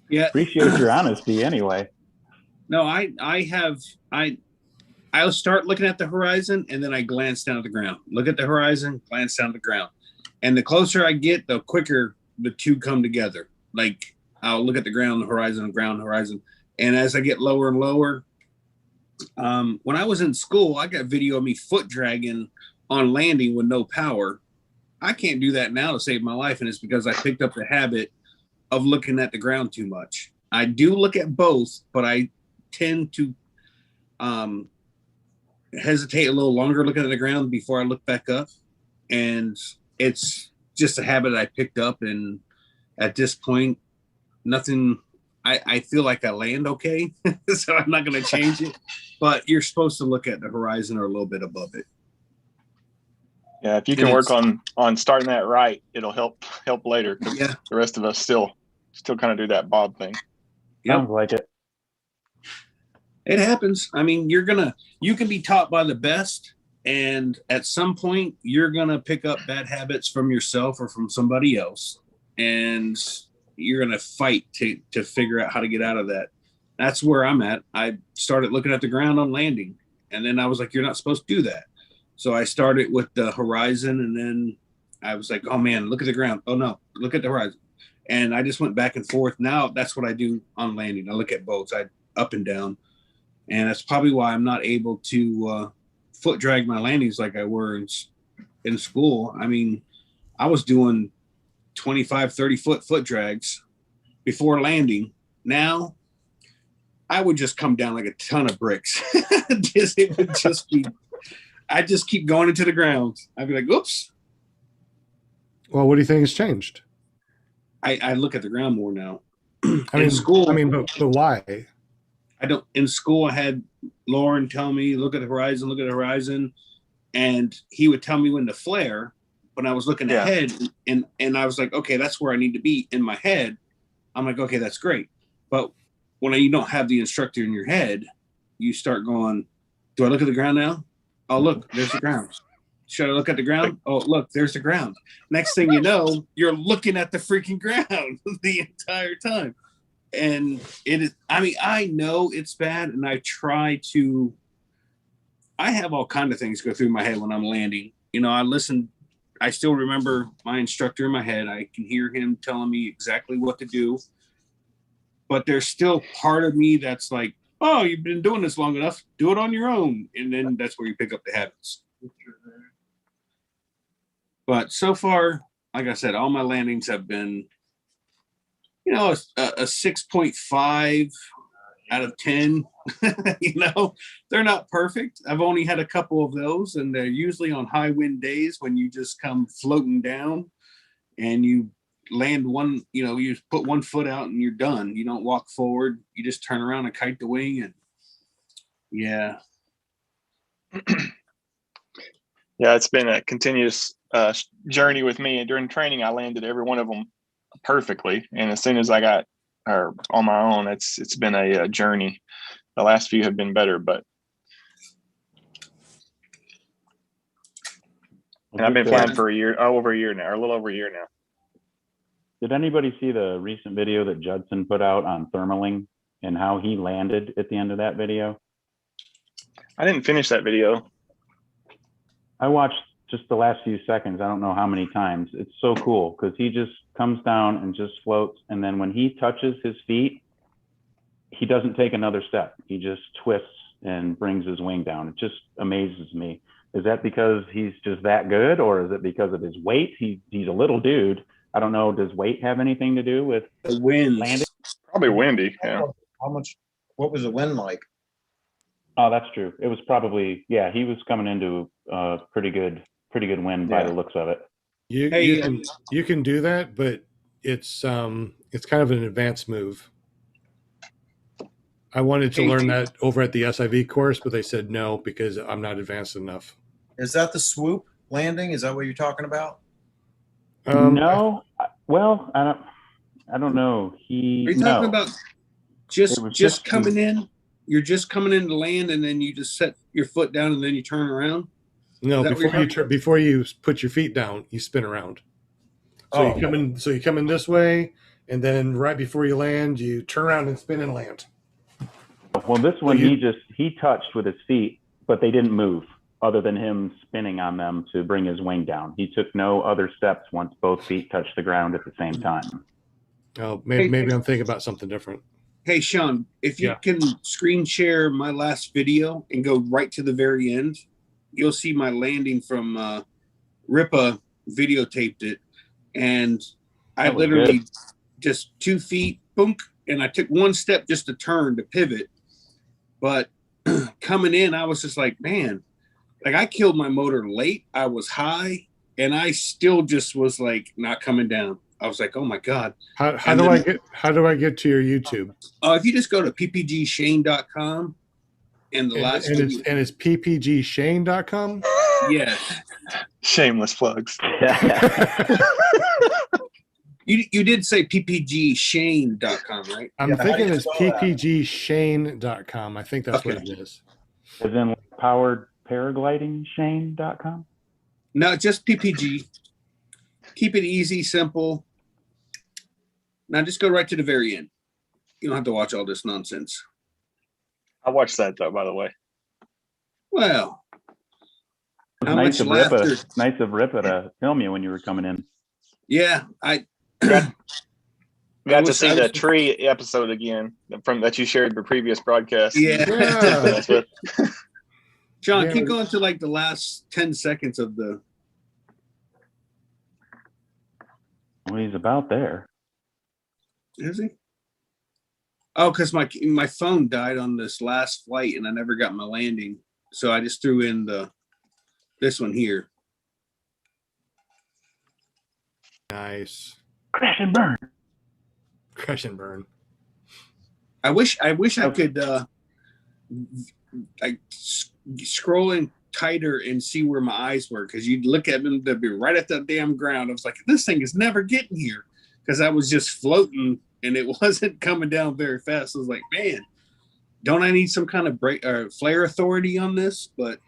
E: Yeah.
I: Appreciate your honesty anyway.
E: No, I'll start looking at the horizon, and then I glance down at the ground. Look at the horizon, glance down at the ground. And the closer I get, the quicker the two come together. Like, I'll look at the ground, the horizon, ground, horizon. And as I get lower and lower, when I was in school, I got video of me foot dragging on landing with no power. I can't do that now to save my life, and it's because I picked up the habit of looking at the ground too much. I do look at both, but I tend to hesitate a little longer looking at the ground before I look back up. And it's just a habit I picked up, and at this point, nothing. I feel like I land okay, so I'm not going to change it. But you're supposed to look at the horizon or a little bit above it.
M: Yeah, if you can work on starting that right, it'll help later. Yeah, the rest of us still kind of do that bob thing.
I: Sounds like it.
E: It happens. I mean, you can be taught by the best, and at some point you're gonna pick up bad habits from yourself or from somebody else. And you're gonna fight to figure out how to get out of that. That's where I'm at. I started looking at the ground on landing, and then I was like, you're not supposed to do that. So I started with the horizon, and then I was like, oh man, look at the ground. Oh no, look at the horizon. And I just went back and forth. Now that's what I do on landing. I look at boats, I up and down. And that's probably why I'm not able to foot drag my landings like I were in school. I mean, I was doing 25, 30 foot drags before landing. Now I would just come down like a ton of bricks. It would just be, I just keep going into the ground. I'd be like, oops.
A: Well, what do you think has changed?
E: I look at the ground more now.
A: In school, but why?
E: I don't. In school, I had Lauren tell me, look at the horizon, and he would tell me when to flare. When I was looking ahead, and I was like, okay, that's where I need to be in my head. I'm like, okay, that's great. But when you don't have the instructor in your head, you start going, do I look at the ground now? Oh, look, there's the ground. Should I look at the ground? Oh, look, there's the ground. Next thing you know, you're looking at the freaking ground the entire time. And it is, I mean, I know it's bad, and I have all kinds of things go through my head when I'm landing. You know, I still remember my instructor in my head. I can hear him telling me exactly what to do. But there's still part of me that's like, oh, you've been doing this long enough, do it on your own. And then that's where you pick up the habits. But so far, like I said, all my landings have been, you know, a 6.5 out of 10. You know, they're not perfect. I've only had a couple of those, and they're usually on high wind days when you just come floating down and you land one, you know, you put one foot out and you're done. You don't walk forward. You just turn around and kite the wing. And yeah.
M: Yeah, it's been a continuous journey with me. And during training, I landed every one of them perfectly. And as soon as I got on my own, it's been a journey. The last few have been better, but and I've been flying for over a year now, or a little over a year now.
I: Did anybody see the recent video that Judson put out on thermaling and how he landed at the end of that video?
M: I didn't finish that video.
I: I watched just the last few seconds. I don't know how many times. It's so cool because he just comes down and just floats. And then when he touches his feet, he doesn't take another step. He just twists and brings his wing down. It just amazes me. Is that because he's just that good, or is it because of his weight? He's a little dude. I don't know. Does weight have anything to do with
E: the wind?
I: Landing?
M: Probably windy. Yeah.
O: What was the wind like?
I: Oh, that's true. It was probably, yeah, he was coming into pretty good wind by the looks of it.
A: You can do that, but it's kind of an advanced move. I wanted to learn that over at the SIV course, but they said no because I'm not advanced enough.
O: Is that the swoop landing? Is that what you're talking about?
I: No. Well, I don't know.
E: Are you talking about just coming in? You're just coming in to land, and then you just set your foot down, and then you turn around.
A: No, before you put your feet down, you spin around. So you come in this way, and then right before you land, you turn around and spin and land.
I: Well, this one he touched with his feet, but they didn't move other than him spinning on them to bring his wing down. He took no other steps once both feet touched the ground at the same time.
A: Oh, maybe I'm thinking about something different.
E: Hey, Sean, if you can screen share my last video and go right to the very end, you'll see my landing from Ripa videotaped it. And I literally just 2 feet, boom, and I took one step just to turn to pivot. But coming in, I was just like, man, like I killed my motor late. I was high, and I still just was like not coming down. I was like, oh my God.
A: How do I get to your YouTube?
E: If you just go to ppgshane.com and the last video.
A: And it's ppgshane.com?
E: Yes.
M: Shameless plugs.
E: You did say ppgshane.com, right?
A: I'm thinking it's ppgshane.com. I think that's what it is.
I: As in powered paragliding shane.com?
E: No, just ppg. Keep it easy, simple. Now just go right to the very end. You don't have to watch all this nonsense.
M: I watched that though, by the way.
E: Well,
I: It
E: how
I: was
E: much
I: nice
E: laughter?
I: of Ripa to film you when you were coming in.
E: Yeah, I
M: Got to
E: was-
M: see
E: I
M: the
E: was-
M: tree episode again from that you shared your previous broadcast.
E: Yeah.
M: That's what-
E: John,
A: Yeah,
E: keep
A: but-
E: going to like the last 10 seconds of the.
I: Well, he's about there.
E: Is he? Oh, because my phone died on this last flight and I never got my landing. So I just threw in this one here.
A: Nice.
I: Crash and burn.
A: Crash and burn.
E: I wish I could like scroll in tighter and see where my eyes were, because you'd look at them, they'd be right at the damn ground. I was like, this thing is never getting here, because I was just floating and it wasn't coming down very fast. I was like, man, don't I need some kind of brake or flare authority on this? But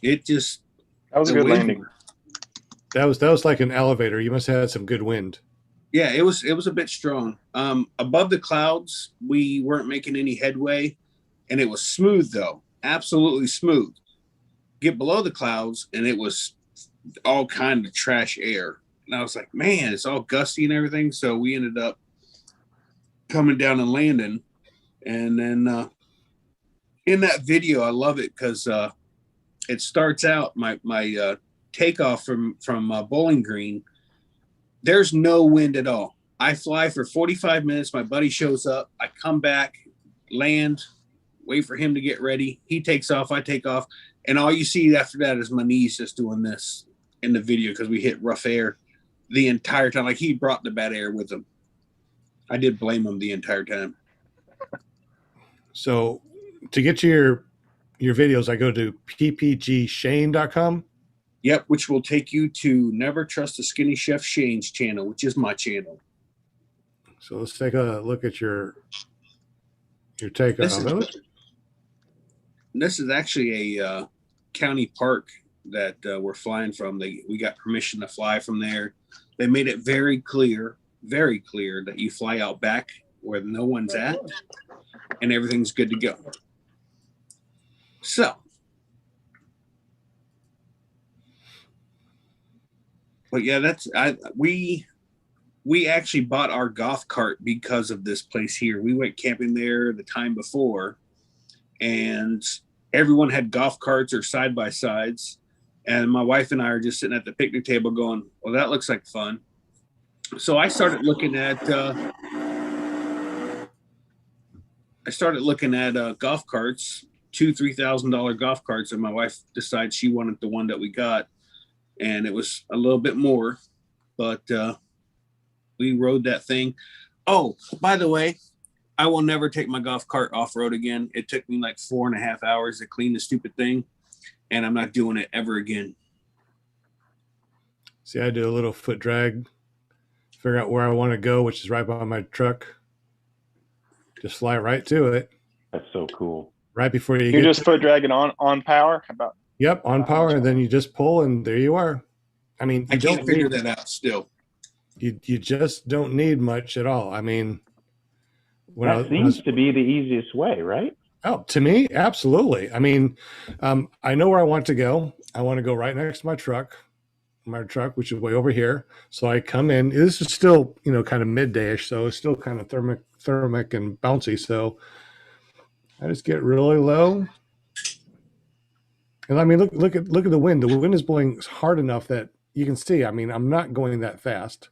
E: it just
M: That was a
E: the
M: good
E: wind-
M: landing.
A: That was like an elevator. You must have had some good wind.
E: Yeah, it was a bit strong. Above the clouds, we weren't making any headway, and it was smooth though, absolutely smooth. Get below the clouds, and it was all kind of trash air. And I was like, man, it's all gusty and everything. So we ended up coming down and landing. And then in that video, I love it because it starts out my takeoff from Bowling Green. There's no wind at all. I fly for 45 minutes. My buddy shows up. I come back, land, wait for him to get ready. He takes off. I take off. And all you see after that is my knees just doing this in the video, because we hit rough air the entire time. Like, he brought the bad air with him. I did blame him the entire time.
A: So to get your videos, I go to ppgshane.com.
E: Yep, which will take you to Never Trust a Skinny Chef Shane's channel, which is my channel.
A: So let's take a look at your takeoff.
E: This is actually a county park that we're flying from. We got permission to fly from there. They made it very clear that you fly out back where no one's at, and everything's good to go. So, but yeah, we actually bought our golf cart because of this place here. We went camping there the time before, and everyone had golf carts or side by sides. And my wife and I are just sitting at the picnic table going, well, that looks like fun. So I started looking at golf carts, $2,000-$3,000 golf carts. And my wife decided she wanted the one that we got. And it was a little bit more, but we rode that thing. Oh, by the way, I will never take my golf cart off-road again. It took me like 4.5 hours to clean the stupid thing, and I'm not doing it ever again.
A: See, I do a little foot drag, figure out where I want to go, which is right by my truck. Just fly right to it.
I: That's so cool.
A: Right before you
M: You're
A: get
M: just foot dragging on power. About
A: Yep, on power, and then you just pull, and there you are. I mean,
E: I can't figure that out still.
A: You just don't need much at all. I mean,
I: That seems to be the easiest way, right?
A: Oh, to me, absolutely. I mean, I know where I want to go. I want to go right next to my truck, which is way over here. So I come in. This is still, kind of midday-ish, so it's still kind of thermic and bouncy. So I just get really low. And I mean, look at the wind. The wind is blowing hard enough that you can see. I mean, I'm not going that fast.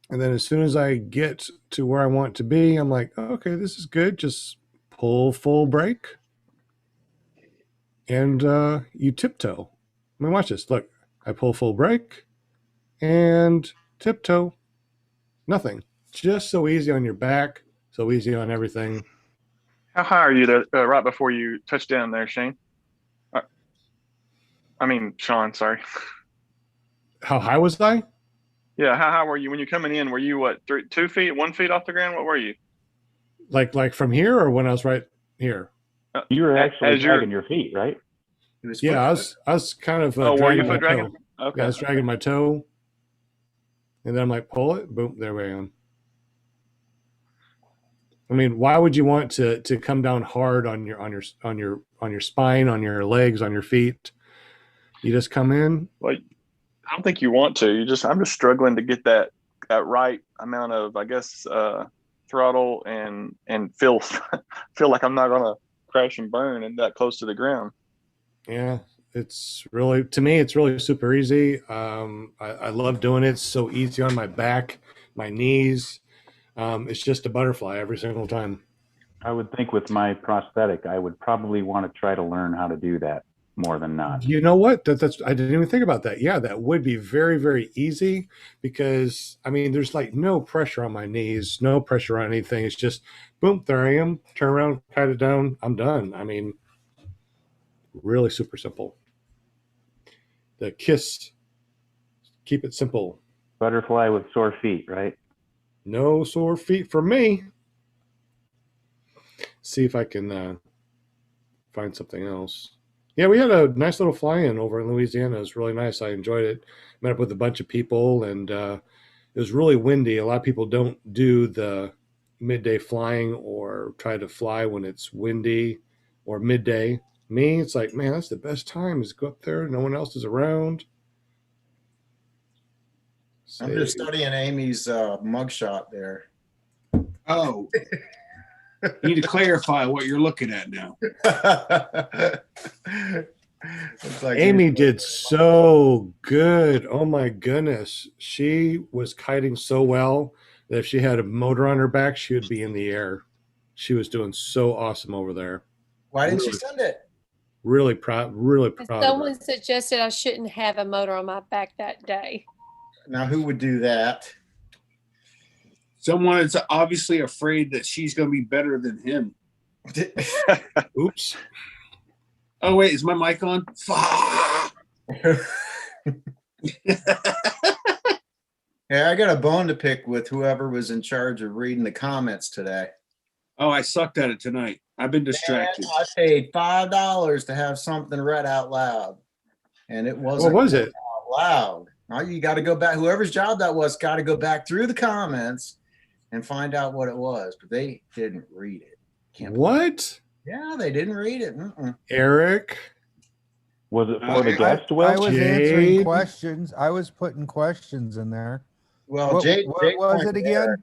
A: And then as soon as I get to where I want to be, I'm like, oh, okay, this is good. Just pull full brake. And you tiptoe. I mean, watch this. Look, I pull full brake and tiptoe. Nothing. Just so easy on your back. So easy on everything.
M: how high are you there, right before you touch down there, Shane? Sean, sorry.
A: How high was I?
M: Yeah, how high were you when you're coming in? Were you what, 2 feet, 1 feet off the ground? What were you?
A: Like from here, or when I was right here?
I: You were actually dragging your feet, right?
A: Yeah, I was kind of
M: were you
A: dragging my
M: foot dragging?
A: toe.
M: Okay.
A: Yeah, I was dragging my toe. And then I'm like, pull it, boom, there we am. I mean, why would you want to come down hard on your spine, on your legs, on your feet? You just come in.
M: Well, I don't think you want to. I'm just struggling to get that right amount of, I guess, throttle and feel like I'm not gonna crash and burn and that close to the ground.
A: Yeah, it's really, to me, it's really super easy. I love doing it. It's so easy on my back, my knees. It's just a butterfly every single time.
I: I would think with my prosthetic, I would probably want to try to learn how to do that more than not.
A: You know what? That's I didn't even think about that. Yeah, that would be very, very easy because I mean, there's like no pressure on my knees, no pressure on anything. It's just boom, there I am. Turn around, kite it down. I'm done. I mean, really super simple. The KISS, keep it simple.
I: Butterfly with sore feet, right?
A: No sore feet for me. See if I can find something else. Yeah, we had a nice little fly-in over in Louisiana. It was really nice. I enjoyed it. Met up with a bunch of people, and it was really windy. A lot of people don't do the midday flying or try to fly when it's windy or midday. Me, it's like, man, that's the best time is go up there. No one else is around.
O: I'm just studying Amy's mugshot there.
E: Oh, you need to clarify what you're looking at now.
O: Like
A: Amy did so good. Oh my goodness. She was kiting so well that if she had a motor on her back, she would be in the air. She was doing so awesome over there.
O: Why didn't she send it?
A: Really proud of her.
P: Someone suggested I shouldn't have a motor on my back that day.
O: Now, who would do that?
E: Someone is obviously afraid that she's going to be better than him.
A: Oops.
E: Oh, wait, is my mic on?
O: Hey, I got a bone to pick with whoever was in charge of reading the comments today.
E: Oh, I sucked at it tonight. I've been distracted.
O: Man, I paid $5 to have something read out loud, and it wasn't.
A: What was it?
O: Out loud. Now you got to go back. Whoever's job that was, got to go back through the comments and find out what it was. But they didn't read it.
A: What?
O: Yeah, they didn't read it.
A: Eric.
I: Was it for the guest? Well,
Q: I was answering questions. I was putting questions in there.
O: Well, Jade,
Q: what was it again?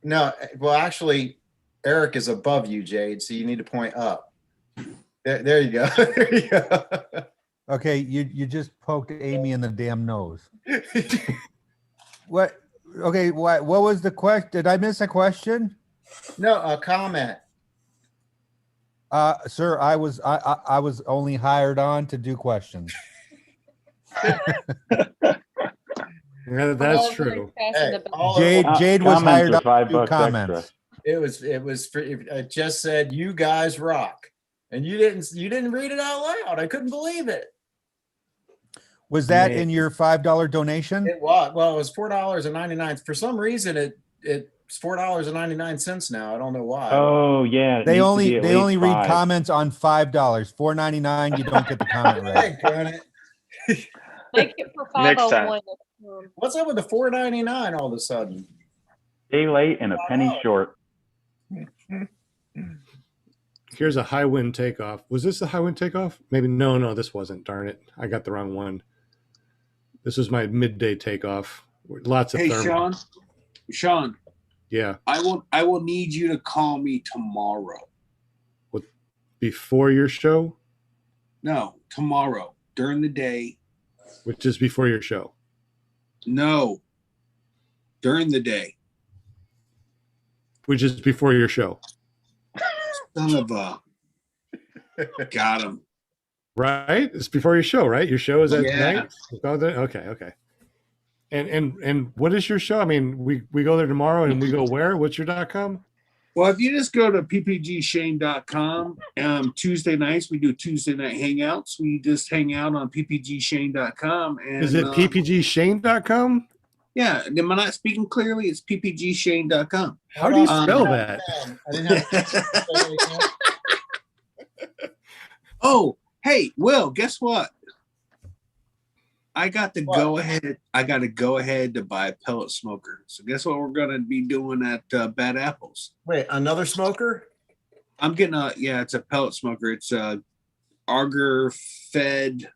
O: No, well, actually, Eric is above you, Jade, so you need to point up. There you go. There you go.
Q: Okay, you just poked Amy in the damn nose. What? Okay, what was the question? Did I miss a question?
O: No, a comment.
Q: Sir, I was only hired on to do questions.
A: Yeah, that's true.
O: Hey,
Q: Jade was hired on to do comments.
I: Extra.
O: It was I just said you guys rock, and you didn't read it out loud. I couldn't believe it.
Q: Was that in your $5 donation?
O: It was. Well, it was $4.99. For some reason, it's $4.99 now. I don't know why.
I: Oh yeah.
Q: They only read comments on $5. $4.99. You don't get the comment right.
P: Make it for
M: Next time.
P: 501.
O: What's up with the $4.99 all of a sudden?
I: Day late and a penny short.
A: Here's a high wind takeoff. Was this the high wind takeoff? Maybe no, this wasn't. Darn it. I got the wrong one. This was my midday takeoff. Lots of thermal.
E: Sean.
A: Yeah.
E: I will need you to call me tomorrow.
A: What, before your show?
E: No, tomorrow during the day.
A: Which is before your show?
E: No, during the day.
A: Which is before your show?
E: Son of a. Got him.
A: Right? It's before your show, right? Your show is at
E: Yeah.
A: night? Okay. And what is your show? I mean, we go there tomorrow and we go where? What's your .com?
E: Well, if you just go to ppgshane.com, Tuesday nights, we do Tuesday night hangouts. We just hang out on ppgshane.com. And,
A: Is it ppgshane.com?
E: Yeah. Am I not speaking clearly? It's ppgshane.com.
A: How do you spell that?
O: I didn't have
E: Oh, hey, Will, guess what? I got to go ahead. I got to go ahead to buy a pellet smoker. So guess what we're gonna be doing at Bad Apples?
O: Wait, another smoker?
E: I'm getting it's a pellet smoker. It's auger fed.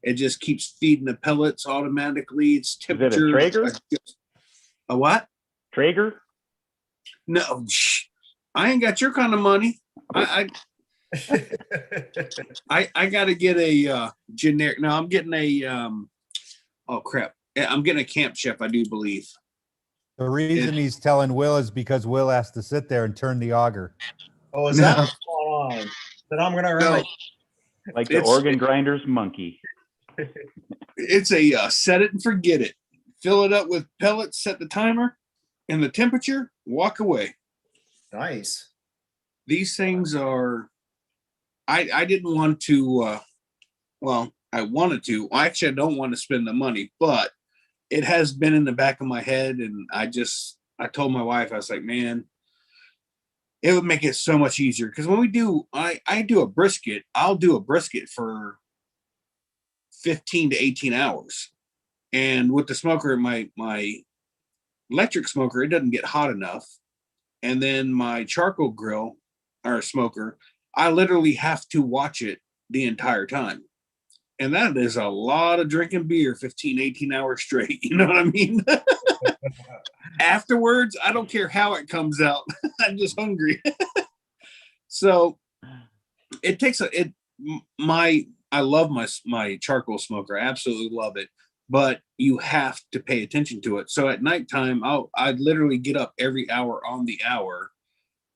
E: It just keeps feeding the pellets automatically. It's temperature.
I: Is it a Traeger?
E: A what?
I: Traeger?
E: No, I ain't got your kind of money. I got to get a generic. No, I'm getting a oh crap. I'm getting a Camp Chef, I do believe.
Q: The reason he's telling Will is because Will has to sit there and turn the auger.
O: Oh, is that what's going on? Then I'm gonna earn
I: like the organ grinder's monkey.
E: It's a set it and forget it. Fill it up with pellets, set the timer and the temperature, walk away.
O: Nice.
E: These things are, I didn't want to, I wanted to. Actually, I don't want to spend the money, but it has been in the back of my head. And I told my wife, I was like, man, it would make it so much easier. Because when we do, I do a brisket, I'll do a brisket for 15 to 18 hours. And with the smoker, my electric smoker, it doesn't get hot enough. And then my charcoal grill or smoker, I literally have to watch it the entire time. And that is a lot of drinking beer, 15, 18 hours straight. You know what I mean? Afterwards, I don't care how it comes out. I'm just hungry. So it takes I love my charcoal smoker. I absolutely love it. But you have to pay attention to it. So at nighttime, I'd literally get up every hour on the hour.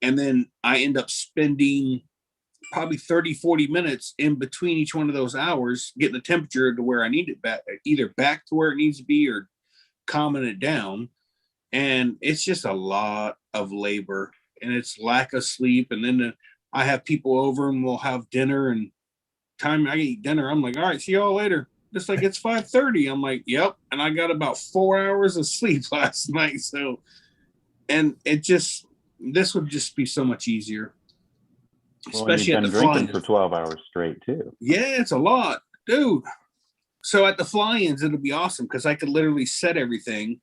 E: And then I end up spending probably 30, 40 minutes in between each one of those hours, getting the temperature to where I need it back, either back to where it needs to be or calming it down. And it's just a lot of labor and it's lack of sleep. And then I have people over and we'll have dinner, and time I eat dinner, I'm like, all right, see y'all later. It's like, it's 5:30. I'm like, yep. And I got about 4 hours of sleep last night. So, and this would just be so much easier. Especially at the
I: drinking for 12 hours straight too.
E: Yeah, it's a lot, dude. So at the fly-ins, it'll be awesome because I could literally set everything.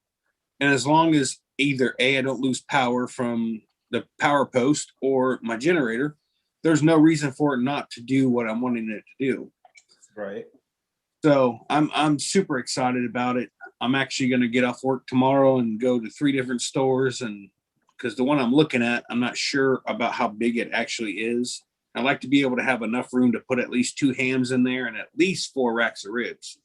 E: And as long as either I don't lose power from the power post or my generator, there's no reason for it not to do what I'm wanting it to do.
O: Right.
E: So I'm super excited about it. I'm actually going to get off work tomorrow and go to 3 different stores, and because the one I'm looking at, I'm not sure about how big it actually is. I like to be able to have enough room to put at least 2 hams in there and at least 4 racks of ribs.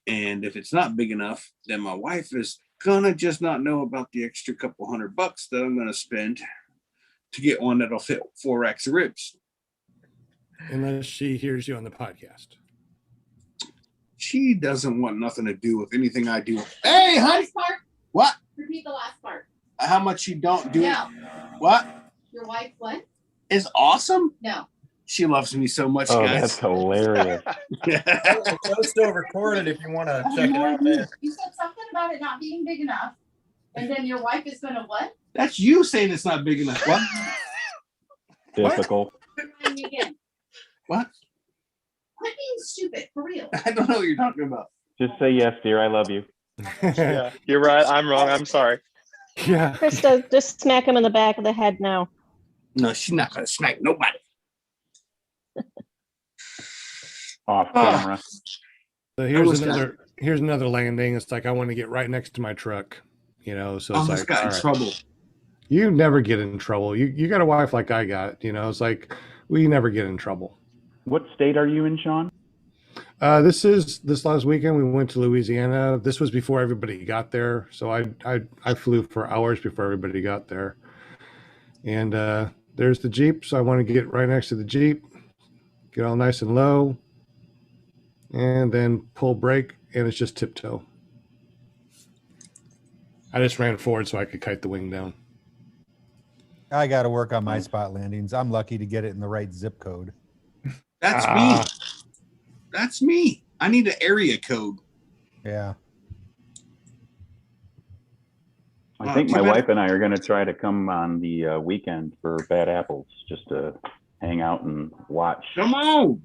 E: And if it's not big enough, then my wife is gonna just not know about the extra couple $100 that I'm gonna spend to get one that'll fit 4 racks of ribs.
A: Unless she hears you on the podcast.
E: She doesn't want nothing to do with anything I do. Hey, honey. What?
D: Repeat the last part.
E: How much you don't do?
D: No.
E: What?
D: Your wife what?
E: Is awesome?
D: No.
E: She loves me so much,
I: Oh,
E: guys.
I: that's hilarious.
O: It's still recorded if you want to check it out there.
D: You said something about it not being big enough, and then your wife is gonna what?
E: That's you saying it's not big enough. What?
I: Typical.
D: Remind me again.
E: What?
D: Quit being stupid, for real.
E: I don't know what you're talking about.
I: Just say yes, dear. I love you.
M: Yeah, you're right. I'm wrong. I'm sorry.
A: Yeah.
C: Krista, just smack him in the back of the head now.
E: No, she's not gonna smack nobody.
I: Off camera.
A: So here's another landing. It's like I want to get right next to my truck, you know. So it's
E: Almost
A: like,
E: got in
A: all right.
E: trouble.
A: You never get in trouble. You got a wife like I got, you know. It's like we never get in trouble.
I: What state are you in, Sean?
A: This last weekend we went to Louisiana. This was before everybody got there, so I flew for hours before everybody got there. And there's the Jeep, so I want to get right next to the Jeep, get all nice and low, and then pull brake, and it's just tiptoe. I just ran forward so I could kite the wing down.
Q: I got to work on my spot landings. I'm lucky to get it in the right zip code.
E: That's me. That's me. I need an area code.
Q: Yeah.
I: I think my wife and I are going to try to come on the weekend for Bad Apples just to hang out and watch.
E: Come on.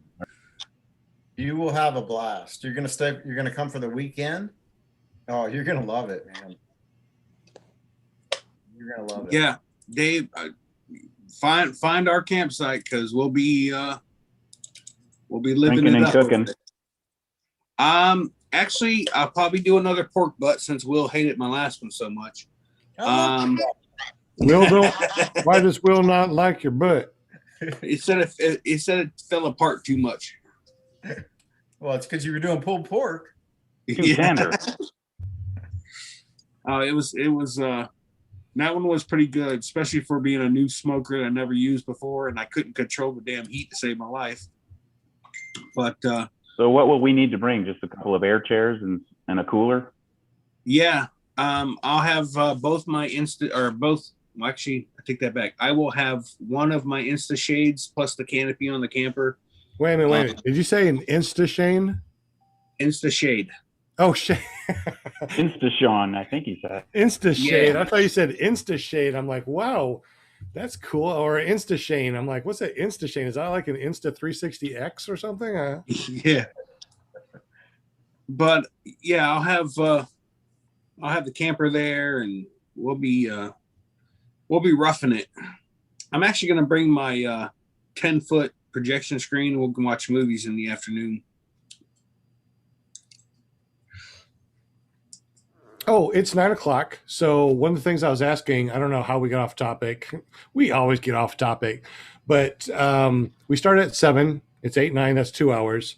O: You will have a blast. You're gonna stay. You're gonna come for the weekend. Oh, you're gonna love it, man. You're gonna love it.
E: Yeah, Dave, find our campsite because we'll be living
I: Drinking
E: it
I: and
E: up.
I: cooking.
E: Actually, I'll probably do another pork butt since Will hated my last one so much.
A: Will don't. Why does Will not like your butt?
E: He said it fell apart too much.
O: Well, it's because you were doing pulled pork.
I: Too tender.
E: It was that one was pretty good, especially for being a new smoker that I never used before, and I couldn't control the damn heat to save my life. But
I: so what will we need to bring? Just a couple of air chairs and a cooler?
E: yeah, I'll have both my actually, I take that back. I will have one of my Insta shades plus the canopy on the camper.
A: Wait a minute. Did you say an Insta Shane?
E: Insta shade.
A: Oh, shade.
I: Insta Sean, I think he said.
A: Insta Shade.
E: Yeah.
A: I thought you said Insta Shade. I'm like, wow, that's cool. Or Insta Shane. I'm like, what's that Insta Shane? Is that like an Insta 360X or something?
E: Yeah. But yeah, I'll have the camper there, and we'll be roughing it. I'm actually going to bring my 10-foot projection screen. We'll watch movies in the afternoon.
A: Oh, it's 9 o'clock. So one of the things I was asking, I don't know how we got off topic. We always get off topic, but we started at 7. It's 8, 9. That's 2 hours.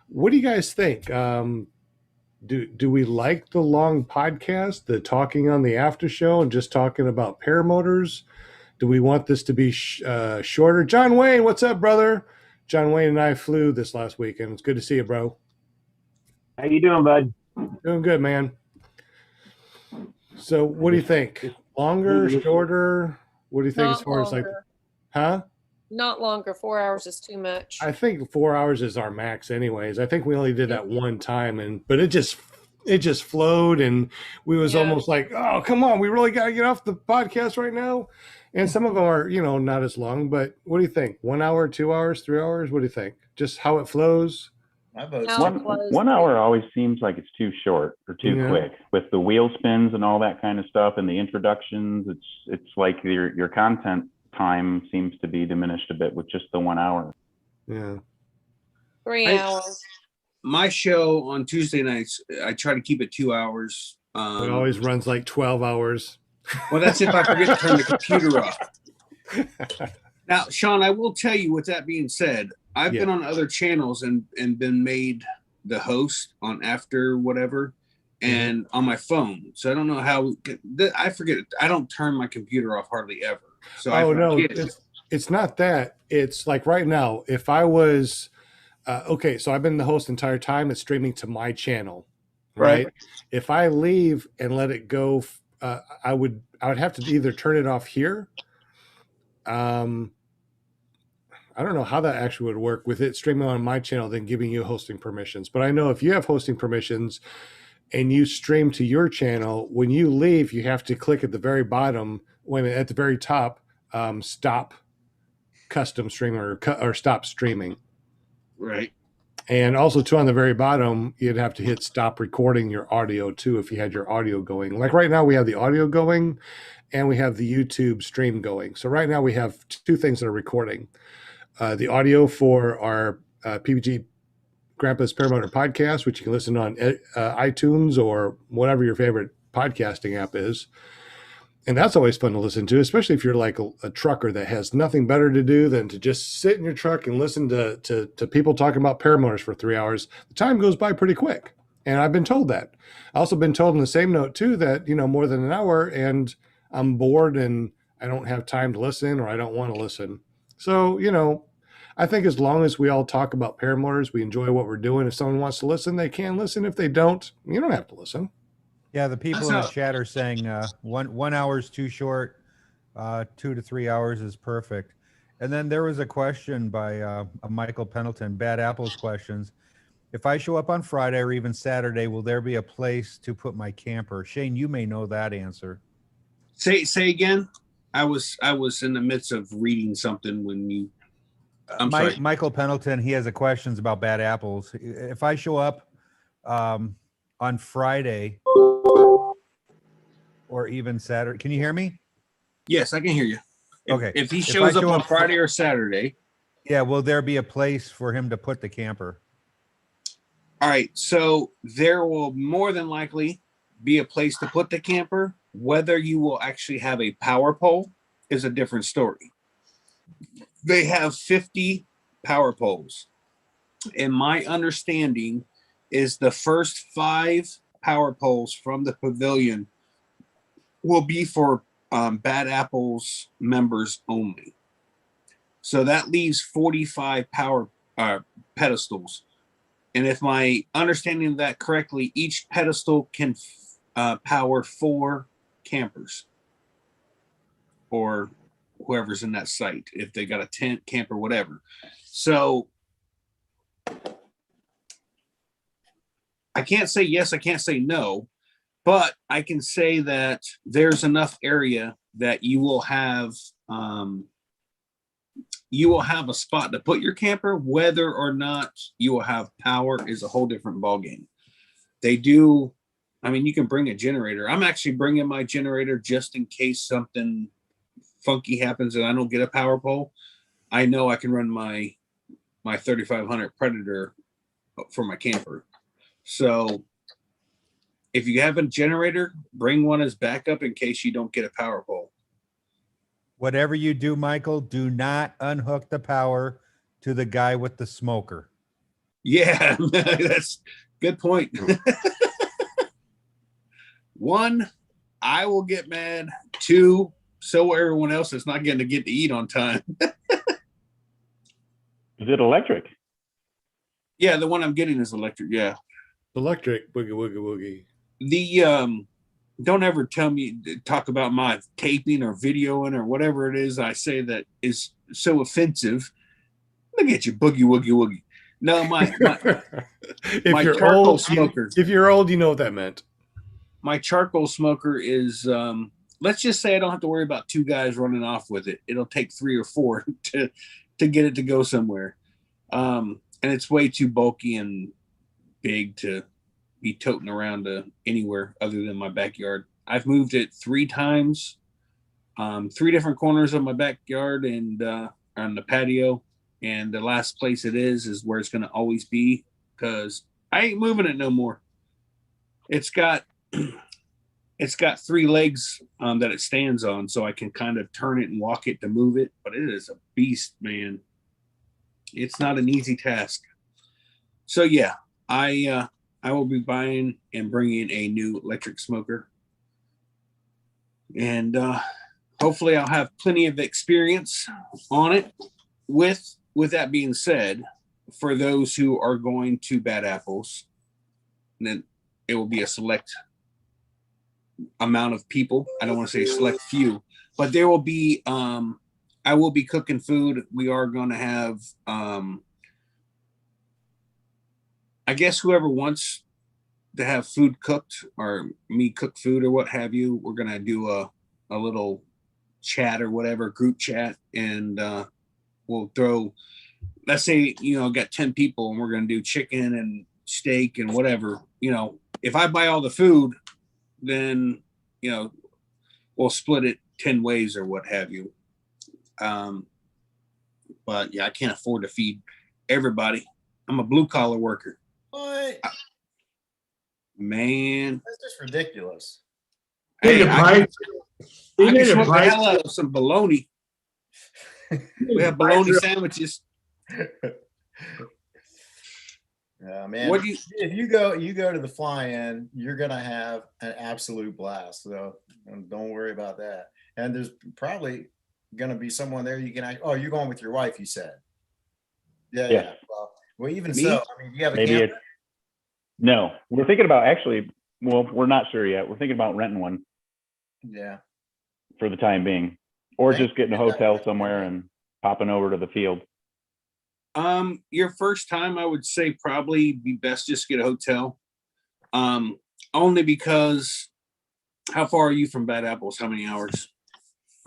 A: What do you guys think? Do we like the long podcast, the talking on the after show and just talking about paramotors? Do we want this to be shorter? John Wayne, what's up, brother? John Wayne and I flew this last weekend. It's good to see you, bro.
L: How you doing, bud?
A: Doing good, man. So what do you think? Longer, shorter? What do you think
P: Not
A: as far as like,
P: longer.
A: huh?
P: Not longer. 4 hours is too much.
A: I think 4 hours is our max anyways. I think we only did that one time but it just flowed and we was almost like, oh, come on, we really got to get off the podcast right now. And some of them are, not as long, but what do you think? 1 hour, 2 hours, 3 hours? What do you think? Just how it flows?
I: One hour always seems like it's too short or too quick with the wheel spins and all that kind of stuff and the introductions. It's like your content time seems to be diminished a bit with just the 1 hour.
A: Yeah.
P: 3 hours.
E: My show on Tuesday nights, I try to keep it 2 hours.
A: It always runs like 12 hours.
E: Well, that's if I forget to turn the computer off. Now, Sean, I will tell you, with that being said, I've been on other channels and been made the host on After whatever and on my phone. So I don't know how I forget. I don't turn my computer off hardly ever. So
A: no, it's not that. It's like right now, if I was okay, so I've been the host the entire time. It's streaming to my channel, right? If I leave and let it go, I would have to either turn it off here. I don't know how that actually would work with it streaming on my channel, then giving you hosting permissions. But I know if you have hosting permissions and you stream to your channel, when you leave, you have to click at the very bottom, at the very top, stop custom streaming or stop streaming.
E: Right.
A: And also too, on the very bottom, you'd have to hit stop recording your audio too, if you had your audio going. Like right now we have the audio going and we have the YouTube stream going. So right now we have two things that are recording. The audio for our PPG Grandpa's Paramotor podcast, which you can listen on iTunes or whatever your favorite podcasting app is. And that's always fun to listen to, especially if you're like a trucker that has nothing better to do than to just sit in your truck and listen to people talking about paramotors for 3 hours. The time goes by pretty quick. And I've been told that. I've also been told in the same note too that, more than an hour and I'm bored and I don't have time to listen or I don't want to listen. So, I think as long as we all talk about paramotors, we enjoy what we're doing. If someone wants to listen, they can listen. If they don't, you don't have to listen.
Q: Yeah, the people in the chat are saying 1 hour is too short, 2 to 3 hours is perfect. And then there was a question by Michael Pendleton, Bad Apples questions. If I show up on Friday or even Saturday, will there be a place to put my camper? Shane, you may know that answer.
E: Say again. I was in the midst of reading something when you. I'm sorry.
Q: Michael Pendleton, he has a questions about bad apples. If I show up on Friday or even Saturday, can you hear me?
E: Yes, I can hear you.
Q: Okay.
E: If he
Q: If
E: shows
Q: I
E: up
Q: show
E: on
Q: up-
E: Friday or Saturday.
Q: Yeah, will there be a place for him to put the camper?
E: All right. So there will more than likely be a place to put the camper. Whether you will actually have a power pole is a different story. They have 50 power poles. And my understanding is the first 5 power poles from the pavilion will be for Bad Apples members only. So that leaves 45 power pedestals. And if my understanding of that correctly, each pedestal can power 4 campers or whoever's in that site, if they got a tent, camper, whatever. So I can't say yes, I can't say no, but I can say that there's enough area that you will have a spot to put your camper. Whether or not you will have power is a whole different ballgame. They do, I mean, you can bring a generator. I'm actually bringing my generator just in case something funky happens and I don't get a power pole. I know I can run my 3500 Predator for my camper. So if you have a generator, bring one as backup in case you don't get a power pole.
Q: Whatever you do, Michael, do not unhook the power to the guy with the smoker.
E: Yeah, that's good point. 1, I will get mad. 2, so everyone else is not getting to get to eat on time.
I: Is it electric?
E: Yeah, the one I'm getting is electric. Yeah,
A: electric. Boogie woogie woogie.
E: The don't ever talk about my taping or videoing or whatever it is I say that is so offensive. Look at you, boogie woogie woogie. No, my
A: if you're
E: charcoal
A: old,
E: smoker.
A: If you're old, you know what that meant.
E: My charcoal smoker is let's just say I don't have to worry about 2 guys running off with it. It'll take 3 or 4 to get it to go somewhere. And it's way too bulky and big to be toting around to anywhere other than my backyard. I've moved it 3 times, 3 different corners of my backyard and on the patio. And the last place it is where it's going to always be because I ain't moving it no more. It's got 3 legs that it stands on, so I can kind of turn it and walk it to move it. But it is a beast, man. It's not an easy task. So yeah, I will be buying and bringing a new electric smoker, and hopefully I'll have plenty of experience on it. With that being said, for those who are going to Bad Apples, then it will be a select amount of people. I don't want to say select few, but there will be I will be cooking food. We are going to have I guess whoever wants to have food cooked or me cook food or what have you, we're going to do a little chat or whatever, group chat, and we'll throw, let's say, got 10 people and we're going to do chicken and steak and whatever. If I buy all the food, then, we'll split it 10 ways or what have you. But yeah, I can't afford to feed everybody. I'm a blue collar worker.
O: What?
E: Man.
O: That's just ridiculous.
E: Hey, I can smoke the hell out of some bologna. We have bologna sandwiches.
O: Yeah, man. If you go to the fly-in, you're gonna have an absolute blast. So don't worry about that. And there's probably gonna be someone there you can. Oh, you're going with your wife, you said. Yeah. Well, even so, I mean, you have a camper?
I: No, we're thinking about we're not sure yet. We're thinking about renting one.
O: Yeah.
I: For the time being, or just getting a hotel somewhere and popping over to the field.
E: Your first time, I would say probably be best just get a hotel. Only because how far are you from Bad Apples? How many hours?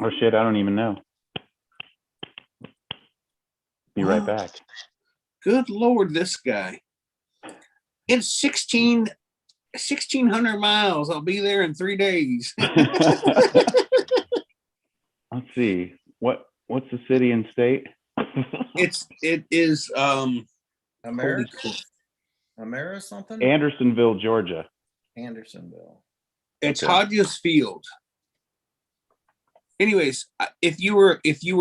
I: Oh shit, I don't even know. Be right back.
E: Good Lord, this guy. It's 1,600 miles. I'll be there in 3 days.
I: Let's see. What's the city and state?
E: It is
O: America? America something?
I: Andersonville, Georgia.
O: Andersonville.
E: It's
I: Okay.
E: Hodges Field. Anyways, if you were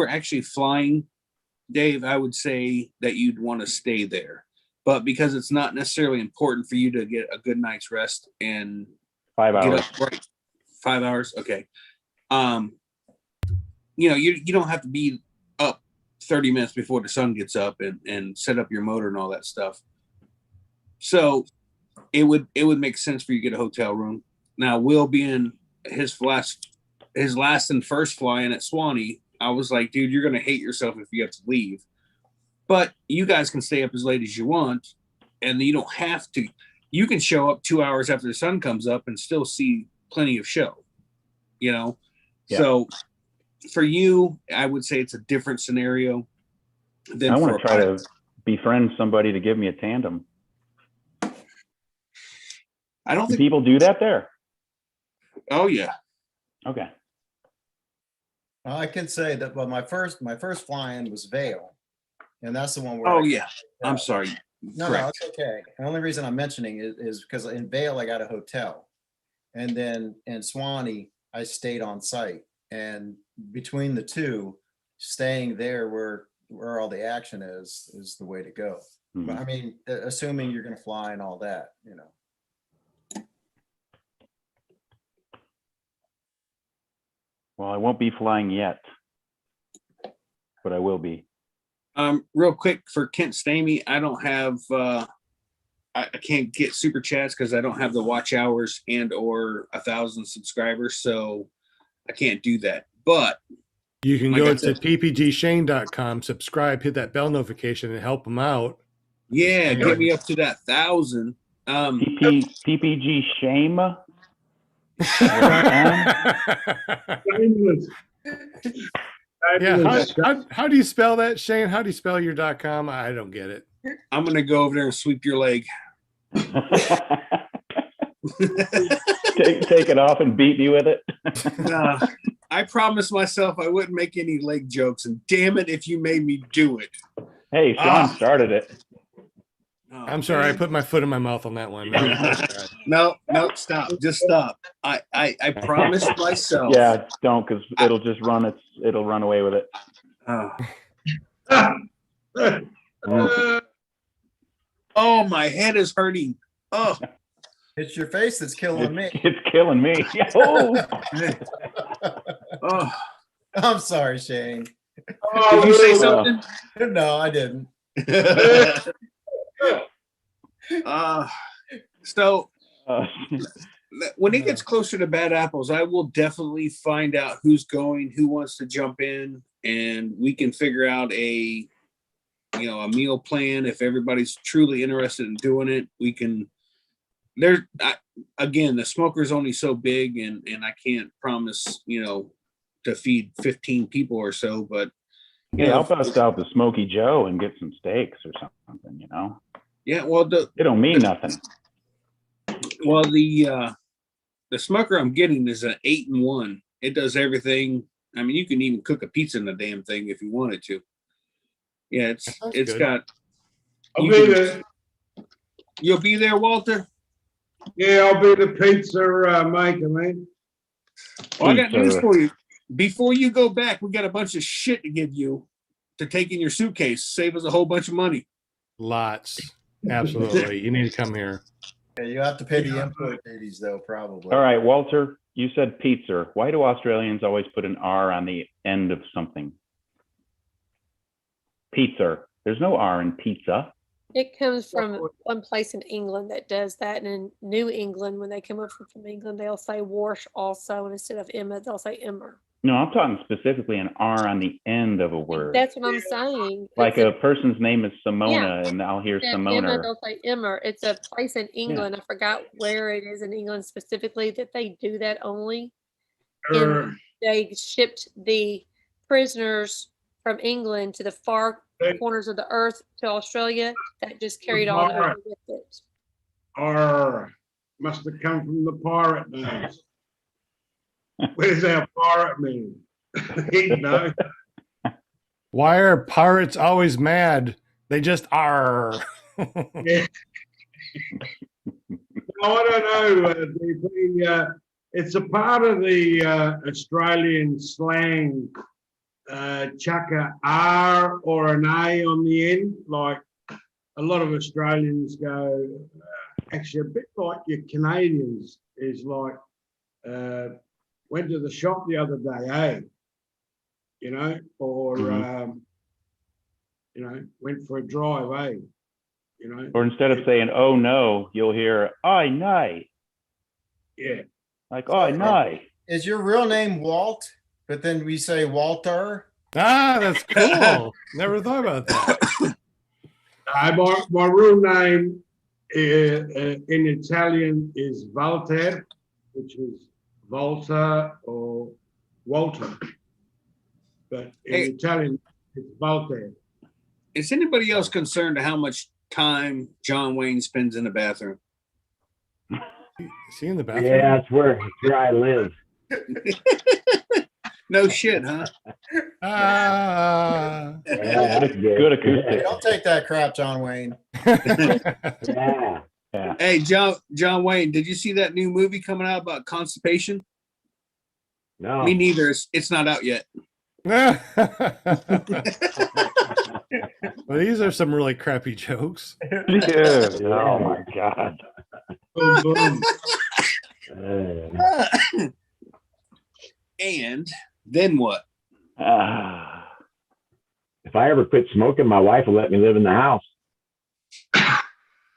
E: actually flying, Dave, I would say that you'd want to stay there. But because it's not necessarily important for you to get a good night's rest and
I: 5
E: get
I: hours.
E: up right, 5 hours, okay. You don't have to be up 30 minutes before the sun gets up and set up your motor and all that stuff. So it would make sense for you to get a hotel room. Now, Will being his last and first fly-in at Swanee, I was like, dude, you're gonna hate yourself if you have to leave. But you guys can stay up as late as you want, and you don't have to. You can show up 2 hours after the sun comes up and still see plenty of show. Yeah. So for you, I would say it's a different scenario than
I: I
E: for
I: want to try to befriend somebody to give me a tandem.
E: I don't
I: Do
E: think
I: people do that there.
E: Oh yeah.
I: Okay.
O: I can say that. Well, my first fly-in was Vail, and that's the one where.
E: Oh yeah. I'm sorry.
O: No, it's okay. The only reason I'm mentioning it is because in Vail I got a hotel, and then in Swanee I stayed on site, and between the two, staying there where all the action is the way to go.
I: Mm-hmm.
O: But I mean, assuming you're going to fly and all that,
I: Well, I won't be flying yet, but I will be.
E: Real quick for Kent Stamey, I don't have I can't get super chats because I don't have the watch hours and or 1,000 subscribers, so I can't do that. But
A: you can go to ppgshane.com, subscribe, hit that bell notification, and help them out.
E: Yeah, get me up to that 1,000.
I: PPG shame.
A: Yeah, how do you spell that, Shane? How do you spell your .com? I don't get it.
E: I'm gonna go over there and sweep your leg.
I: take it off and beat me with it.
E: I promised myself I wouldn't make any leg jokes, and damn it if you made me do it.
I: Hey, Sean started it.
A: I'm sorry, I put my foot in my mouth on that one.
E: No, stop. Just stop. I promised myself.
I: Yeah, don't, because it'll just it'll run away with it.
E: Oh, my head is hurting. Oh,
O: it's your face that's killing me.
I: It's killing me. Oh.
E: Oh.
O: I'm sorry, Shane.
E: Did you say something?
O: No, I didn't.
E: So when it gets closer to Bad Apples, I will definitely find out who's going, who wants to jump in, and we can figure out a meal plan. If everybody's truly interested in doing it, we can. Again, the smoker's only so big, and I can't promise to feed 15 people or so, but
I: I'll bust out the Smoky Joe and get some steaks or something,
E: Yeah, well,
I: it don't mean nothing.
E: Well, the smoker I'm getting is an 8-in-1. It does everything. I mean, you can even cook a pizza in the damn thing if you wanted to. Yeah, it's
R: good.
E: got.
R: I'll be there.
E: You'll be there, Walter?
R: Yeah, I'll be the pizza maker, man.
E: Well, I got news for you. Before you go back, we got a bunch of shit to give you to take in your suitcase. Save us a whole bunch of money.
A: Lots. Absolutely. You need to come here.
O: Yeah, you have to pay the import duties, though, probably.
I: All right, Walter, you said pizza. Why do Australians always put an R on the end of something? Pizza. There's no R in pizza.
P: It comes from one place in England that does that. And in New England, when they come over from England, they'll say wash also. And instead of Emma, they'll say Emmer.
I: No, I'm talking specifically an R on the end of a word.
P: That's what I'm saying.
I: Like a person's name is Simona, and I'll hear Simona.
P: Emma, they'll say Emmer. It's a place in England. I forgot where it is in England specifically that they do that only. And they shipped the prisoners from England to the far corners of the earth to Australia. That just carried on over with it.
R: Or must have come from the pirate days. What does our pirate mean? You know?
A: Why are pirates always mad? They just are.
R: Yeah. No, I don't know. It's a part of the Australian slang. Chuck a R or an A on the end. Like a lot of Australians go, actually a bit like your Canadians is like, went to the shop the other day, eh? You know, or, you know, went for a drive, eh? You know,
I: or instead of saying, oh no, you'll hear, I night.
R: Yeah.
I: Like, oh, night.
O: Is your real name Walt? But then we say Walter.
A: Ah, that's cool. Never thought about that.
R: My real name in Italian is Walter, which is Volta or Walter. But in Italian, it's Walter.
E: Is anybody else concerned how much time John Wayne spends in the bathroom?
A: Is he in the bathroom?
S: Yeah, it's where I live.
E: No shit, huh?
S: Yeah, that's
I: good acoustic.
O: Hey, don't take that crap, John Wayne.
S: Yeah.
E: Hey, John Wayne, did you see that new movie coming out about constipation?
S: No.
E: Me neither. It's not out yet.
A: Well, these are some really crappy jokes.
S: Yeah. Oh my God.
E: And then what?
S: If I ever quit smoking, my wife will let me live in the house.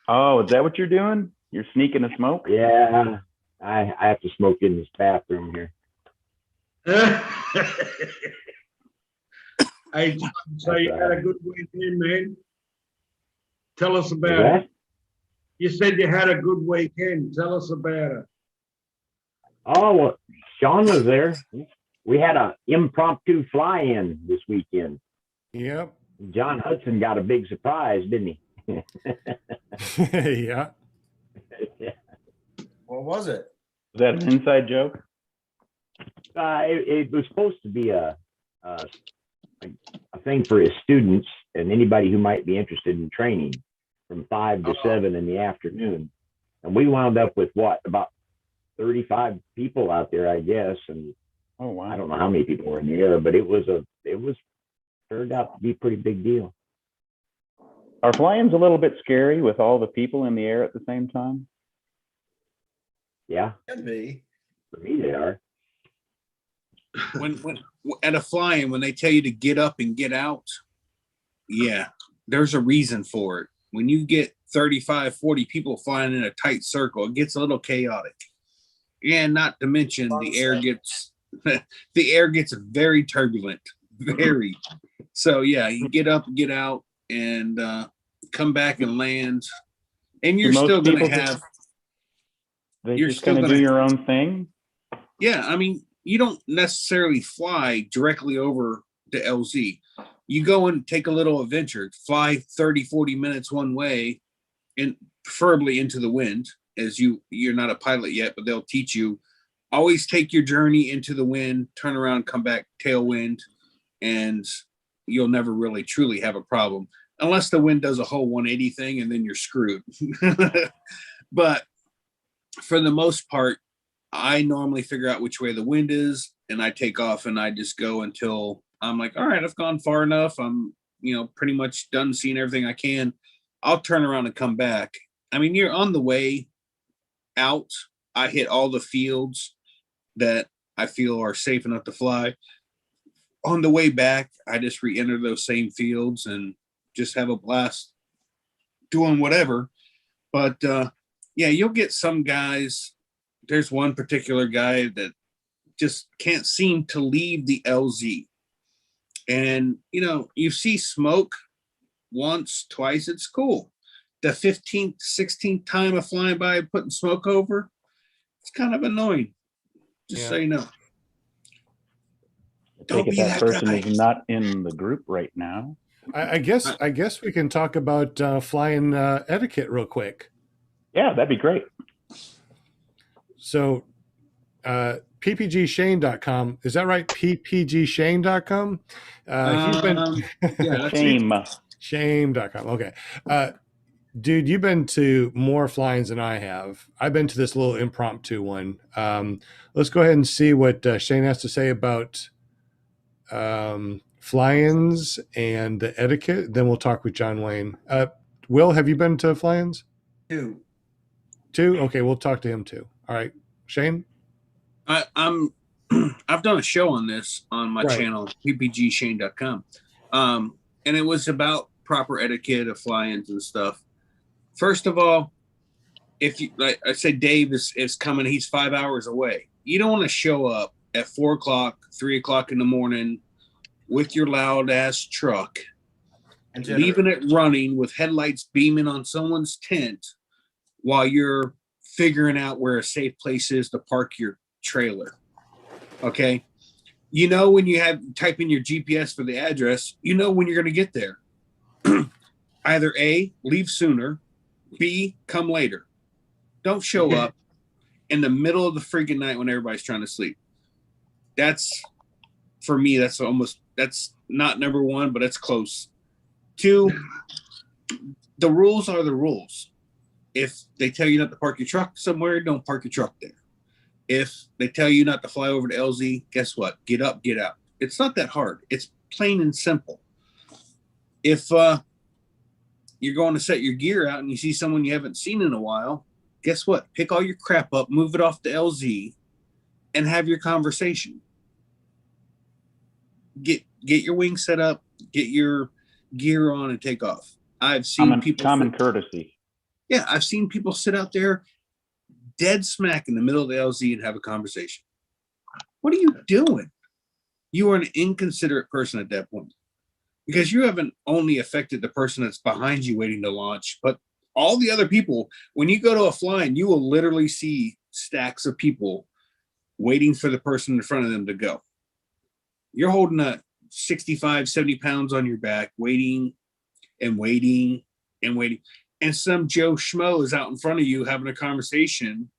I: Oh, is that what you're doing? You're sneaking a smoke?
S: Yeah, I have to smoke in this bathroom here.
R: Hey, so you had a good weekend, man. Tell us about
S: What?
R: it. You said you had a good weekend. Tell us about it.
S: Oh, well, Sean was there. We had an impromptu fly-in this weekend.
A: Yep.
S: John Hudson got a big surprise, didn't he?
A: Yeah.
O: What was it?
I: Is that an inside joke?
S: It was supposed to be a thing for his students and anybody who might be interested in training from 5 to 7 in the afternoon. And we wound up with what, about 35 people out there, I guess. And
I: oh wow,
S: I don't know how many people were in the air, but it turned out to be a pretty big deal.
I: Are flying's a little bit scary with all the people in the air at the same time?
S: Yeah.
O: Could be.
S: For me, they are.
E: When at a fly-in, when they tell you to get up and get out, yeah, there's a reason for it. When you get 35, 40 people flying in a tight circle, it gets a little chaotic. And not to mention the air gets very turbulent. Very. So yeah, you get up, get out, and come back and land. And you're still gonna have
I: you're just gonna do your own thing.
E: Yeah, I mean, you don't necessarily fly directly over to LZ. You go and take a little adventure, fly 30, 40 minutes one way, and preferably into the wind, as you're not a pilot yet, but they'll teach you. Always take your journey into the wind, turn around, come back tailwind, and you'll never really truly have a problem. Unless the wind does a whole 180 thing, and then you're screwed. But for the most part, I normally figure out which way the wind is, and I take off, and I just go until I'm like, all right, I've gone far enough. I'm, pretty much done seeing everything I can. I'll turn around and come back. I mean, you're on the way out. I hit all the fields that I feel are safe enough to fly. On the way back, I just re-enter those same fields and just have a blast doing whatever. But yeah, you'll get some guys. There's one particular guy that just can't seem to leave the LZ. And, you see smoke once, twice, it's cool. The 15th, 16th time of flying by putting smoke over, it's kind of annoying. Just so you know.
I: Don't be that person guy. Is not in the group right now.
A: I guess we can talk about flying etiquette real quick.
I: Yeah, that'd be great.
A: So, ppgshane.com, is that right? ppgshane.com. He's been shame.com. Okay. Dude, you've been to more fly-ins than I have. I've been to this little impromptu one. Let's go ahead and see what Shane has to say about fly-ins and the etiquette. Then we'll talk with John Wayne. Will, have you been to fly-ins?
E: Two.
A: Okay, we'll talk to him too. All right, Shane.
E: I've done a show on this on my channel, ppgshane.com. And it was about proper etiquette of fly-ins and stuff. First of all, if you, like I said, Dave is coming, he's 5 hours away. You don't want to show up at 4 o'clock, 3 o'clock in the morning with your loud ass truck and leaving it running with headlights beaming on someone's tent while you're figuring out where a safe place is to park your trailer. Okay. You know, when you type in your GPS for the address, you know when you're going to get there. Either A, leave sooner, B, come later. Don't show up in the middle of the freaking night when everybody's trying to sleep. That's, for me, that's not number one, but it's close. 2, the rules are the rules. If they tell you not to park your truck somewhere, don't park your truck there. If they tell you not to fly over to LZ, guess what? Get up, get out. It's not that hard. It's plain and simple. If you're going to set your gear out and you see someone you haven't seen in a while, guess what? Pick all your crap up, move it off to LZ, and have your conversation. Get your wings set up, get your gear on, and take off. I've seen
I: common courtesy.
E: Yeah, I've seen people sit out there dead smack in the middle of the LZ and have a conversation. What are you doing? You are an inconsiderate person at that point, because you haven't only affected the person that's behind you waiting to launch, but all the other people. When you go to a flying, you will literally see stacks of people waiting for the person in front of them to go. You're holding a 65, 70 pounds on your back, waiting and waiting and waiting. And some Joe Schmo is out in front of you having a conversation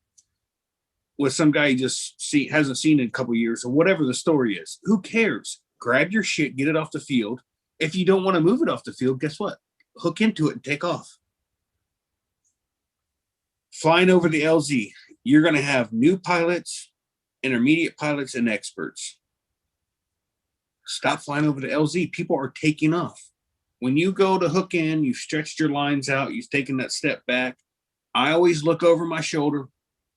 E: with some guy you just hasn't seen in a couple of years, or whatever the story is. Who cares? Grab your shit, get it off the field. If you don't want to move it off the field, guess what? Hook into it and take off. Flying over the LZ, you're going to have new pilots, intermediate pilots, and experts. Stop flying over the LZ. People are taking off. When you go to hook in, you've stretched your lines out, you've taken that step back. I always look over my shoulder,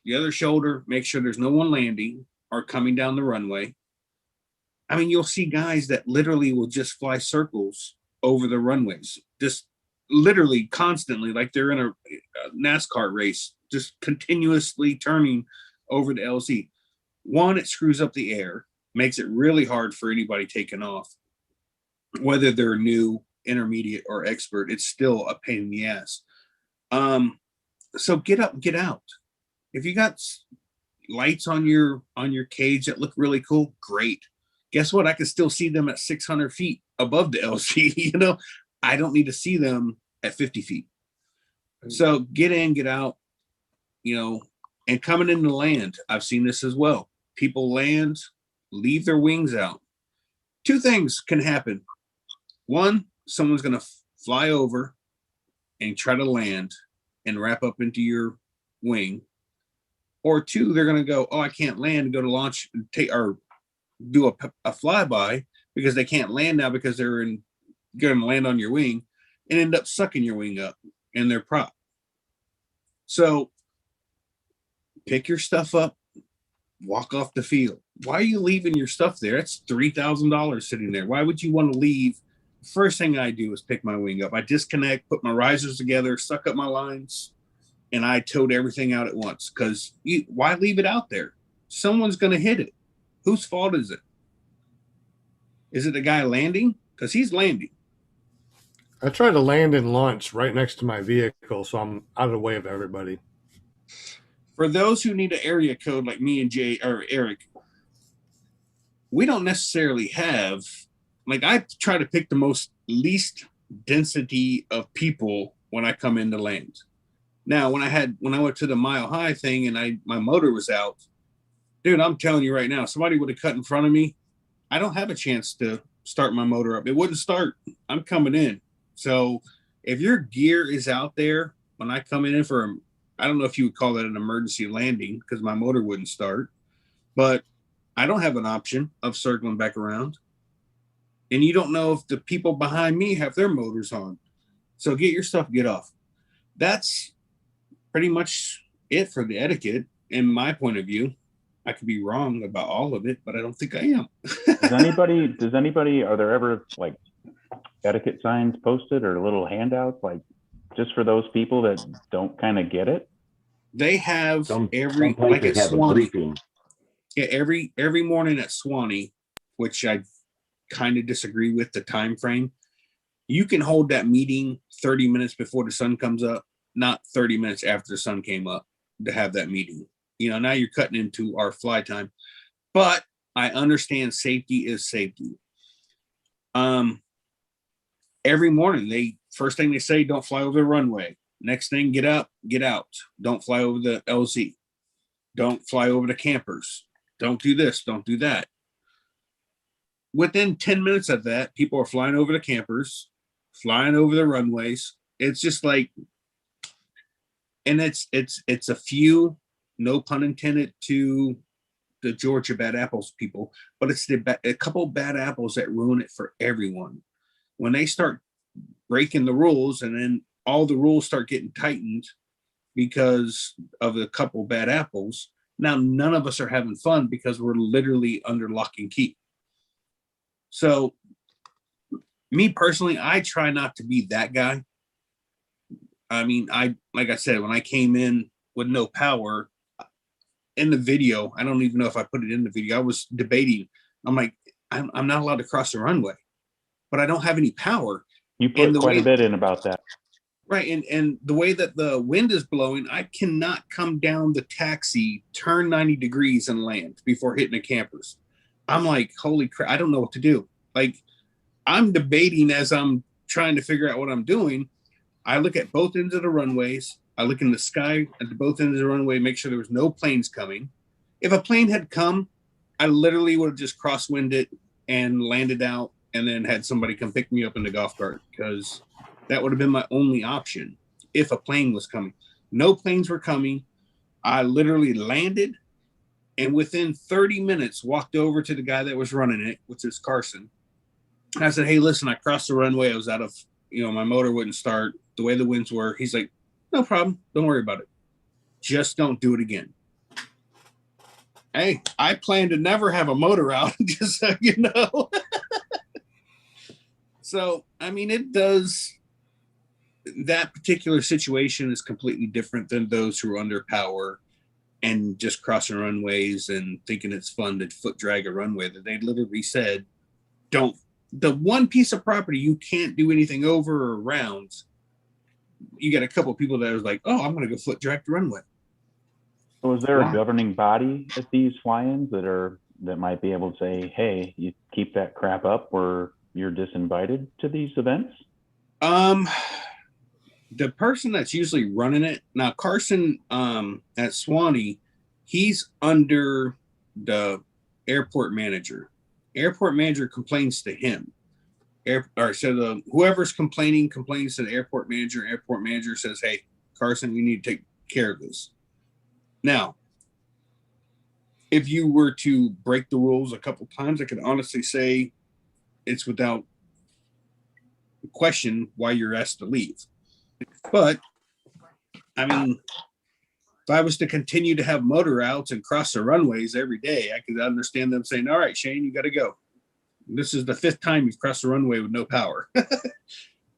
E: the other shoulder, make sure there's no one landing or coming down the runway. I mean, you'll see guys that literally will just fly circles over the runways, just literally constantly, like they're in a NASCAR race, just continuously turning over the LZ. One, it screws up the air, makes it really hard for anybody taking off. Whether they're new, intermediate, or expert, it's still a pain in the ass. So get up, get out. If you got lights on your cage that look really cool, great. Guess what? I can still see them at 600 feet above the LZ. You know, I don't need to see them at 50 feet. So get in, get out, you know, and coming into land. I've seen this as well. People land, leave their wings out. 2 things can happen. 1, someone's going to fly over and try to land and wrap up into your wing. Or 2, they're going to go, oh, I can't land, and go to launch and take or do a flyby because they can't land now because they're going to land on your wing and end up sucking your wing up in their prop. So pick your stuff up, walk off the field. Why are you leaving your stuff there? It's $3,000 sitting there. Why would you want to leave? First thing I do is pick my wing up. I disconnect, put my risers together, suck up my lines, and I towed everything out at once. Because why leave it out there? Someone's going to hit it. Whose fault is it? Is it the guy landing? Because he's landing.
A: I try to land and launch right next to my vehicle, so I'm out of the way of everybody.
E: For those who need an area code like me and Jay or Eric, we don't necessarily have, like, I try to pick the most least density of people when I come into land. Now, when I went to the Mile High thing and my motor was out, dude, I'm telling you right now, somebody would have cut in front of me. I don't have a chance to start my motor up. It wouldn't start. I'm coming in. So if your gear is out there when I come in for I don't know if you would call that an emergency landing because my motor wouldn't start, but I don't have an option of circling back around. And you don't know if the people behind me have their motors on. So get your stuff, get off. That's pretty much it for the etiquette in my point of view. I could be wrong about all of it, but I don't think I am.
I: Does anybody, are there ever like etiquette signs posted or little handouts, like just for those people that don't kind of get it?
E: They have
S: some
E: like
S: places
E: at
S: have a
E: Swanee.
S: briefing.
E: Yeah, every morning at Swanee, which I kind of disagree with the time frame. You can hold that meeting 30 minutes before the sun comes up, not 30 minutes after the sun came up to have that meeting. You know, now you're cutting into our fly time, but I understand safety is safety. Every morning, first thing they say, don't fly over the runway. Next thing, get up, get out. Don't fly over the LZ. Don't fly over the campers. Don't do this, don't do that. Within 10 minutes of that, people are flying over the campers, flying over the runways. It's just like, and it's a few, no pun intended to the Georgia bad apples people, but it's a couple bad apples that ruin it for everyone. When they start breaking the rules and then all the rules start getting tightened because of a couple bad apples, now none of us are having fun because we're literally under lock and key. So me personally, I try not to be that guy. I mean, like I said, when I came in with no power in the video, I don't even know if I put it in the video. I was debating. I'm like, I'm not allowed to cross the runway, but I don't have any power.
I: You put quite a bit in about that.
E: Right. And the way that the wind is blowing, I cannot come down the taxi, turn 90 degrees and land before hitting the campers. I'm like, holy crap, I don't know what to do. Like, I'm debating as I'm trying to figure out what I'm doing. I look at both ends of the runways. I look in the sky at both ends of the runway, make sure there was no planes coming. If a plane had come, I literally would have just crosswinded and landed out and then had somebody come pick me up in the golf cart, because that would have been my only option if a plane was coming. No planes were coming. I literally landed and within 30 minutes walked over to the guy that was running it, which is Carson. And I said, hey, listen, I crossed the runway. I was out of, my motor wouldn't start the way the winds were. He's like, no problem. Don't worry about it. Just don't do it again. Hey, I plan to never have a motor out, just so you know. So, I mean, it does. That particular situation is completely different than those who are under power and just crossing runways and thinking it's fun to foot drag a runway that they literally said, don't. The one piece of property you can't do anything over or around, you got a couple of people that was like, oh, I'm going to go foot drag the runway.
I: So is there a governing body at these fly-ins that might be able to say, hey, you keep that crap up or you're disinvited to these events?
E: The person that's usually running it now, Carson at Swanee, he's under the airport manager. Airport manager complains to him. Whoever's complaining complains to the airport manager. Airport manager says, hey, Carson, you need to take care of this. Now, if you were to break the rules a couple times, I could honestly say it's without question why you're asked to leave. But, I mean, if I was to continue to have motor outs and cross the runways every day, I could understand them saying, all right, Shane, you got to go. This is the 5th time you've crossed the runway with no power.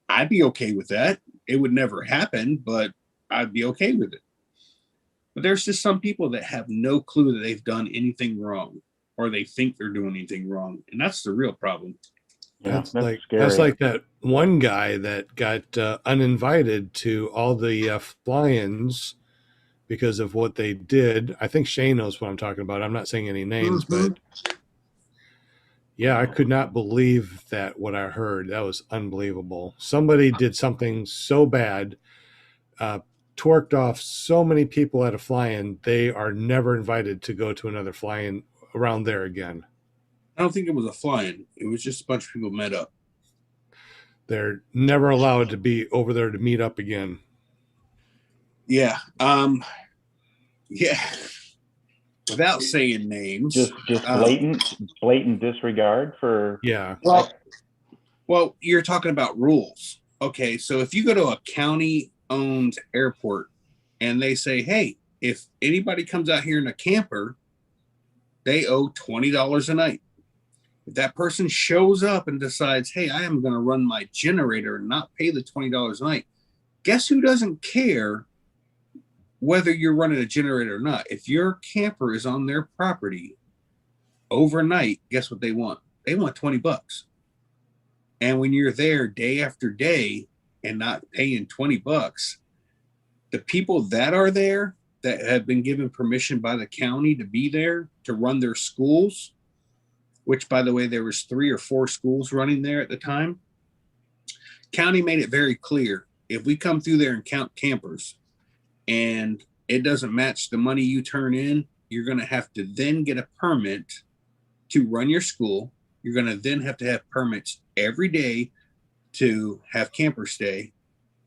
E: I'd be okay with that. It would never happen, but I'd be okay with it. But there's just some people that have no clue that they've done anything wrong or they think they're doing anything wrong. And that's the real problem.
I: Yeah,
A: that's like that one guy that got uninvited to all the fly-ins because of what they did. I think Shane knows what I'm talking about. I'm not saying any names, but Yeah, I could not believe that what I heard. That was unbelievable. Somebody did something so bad, torqued off so many people at a fly-in, they are never invited to go to another fly-in around there again.
E: I don't think it was a fly-in. It was just a bunch of people met up.
A: They're never allowed to be over there to meet up again.
E: Yeah. Yeah. Without saying names.
I: Just blatant disregard for.
A: Yeah.
E: Well, you're talking about rules. Okay, so if you go to a county-owned airport and they say, hey, if anybody comes out here in a camper, they owe $20 a night. If that person shows up and decides, hey, I am going to run my generator and not pay the $20 a night, guess who doesn't care whether you're running a generator or not? If your camper is on their property overnight, guess what they want? They want $20. And when you're there day after day and not paying $20, the people that are there that have been given permission by the county to be there to run their schools, which, by the way, there was 3 or 4 schools running there at the time. County made it very clear. If we come through there and count campers and it doesn't match the money you turn in, you're going to have to then get a permit to run your school. You're going to then have to have permits every day to have camper stay,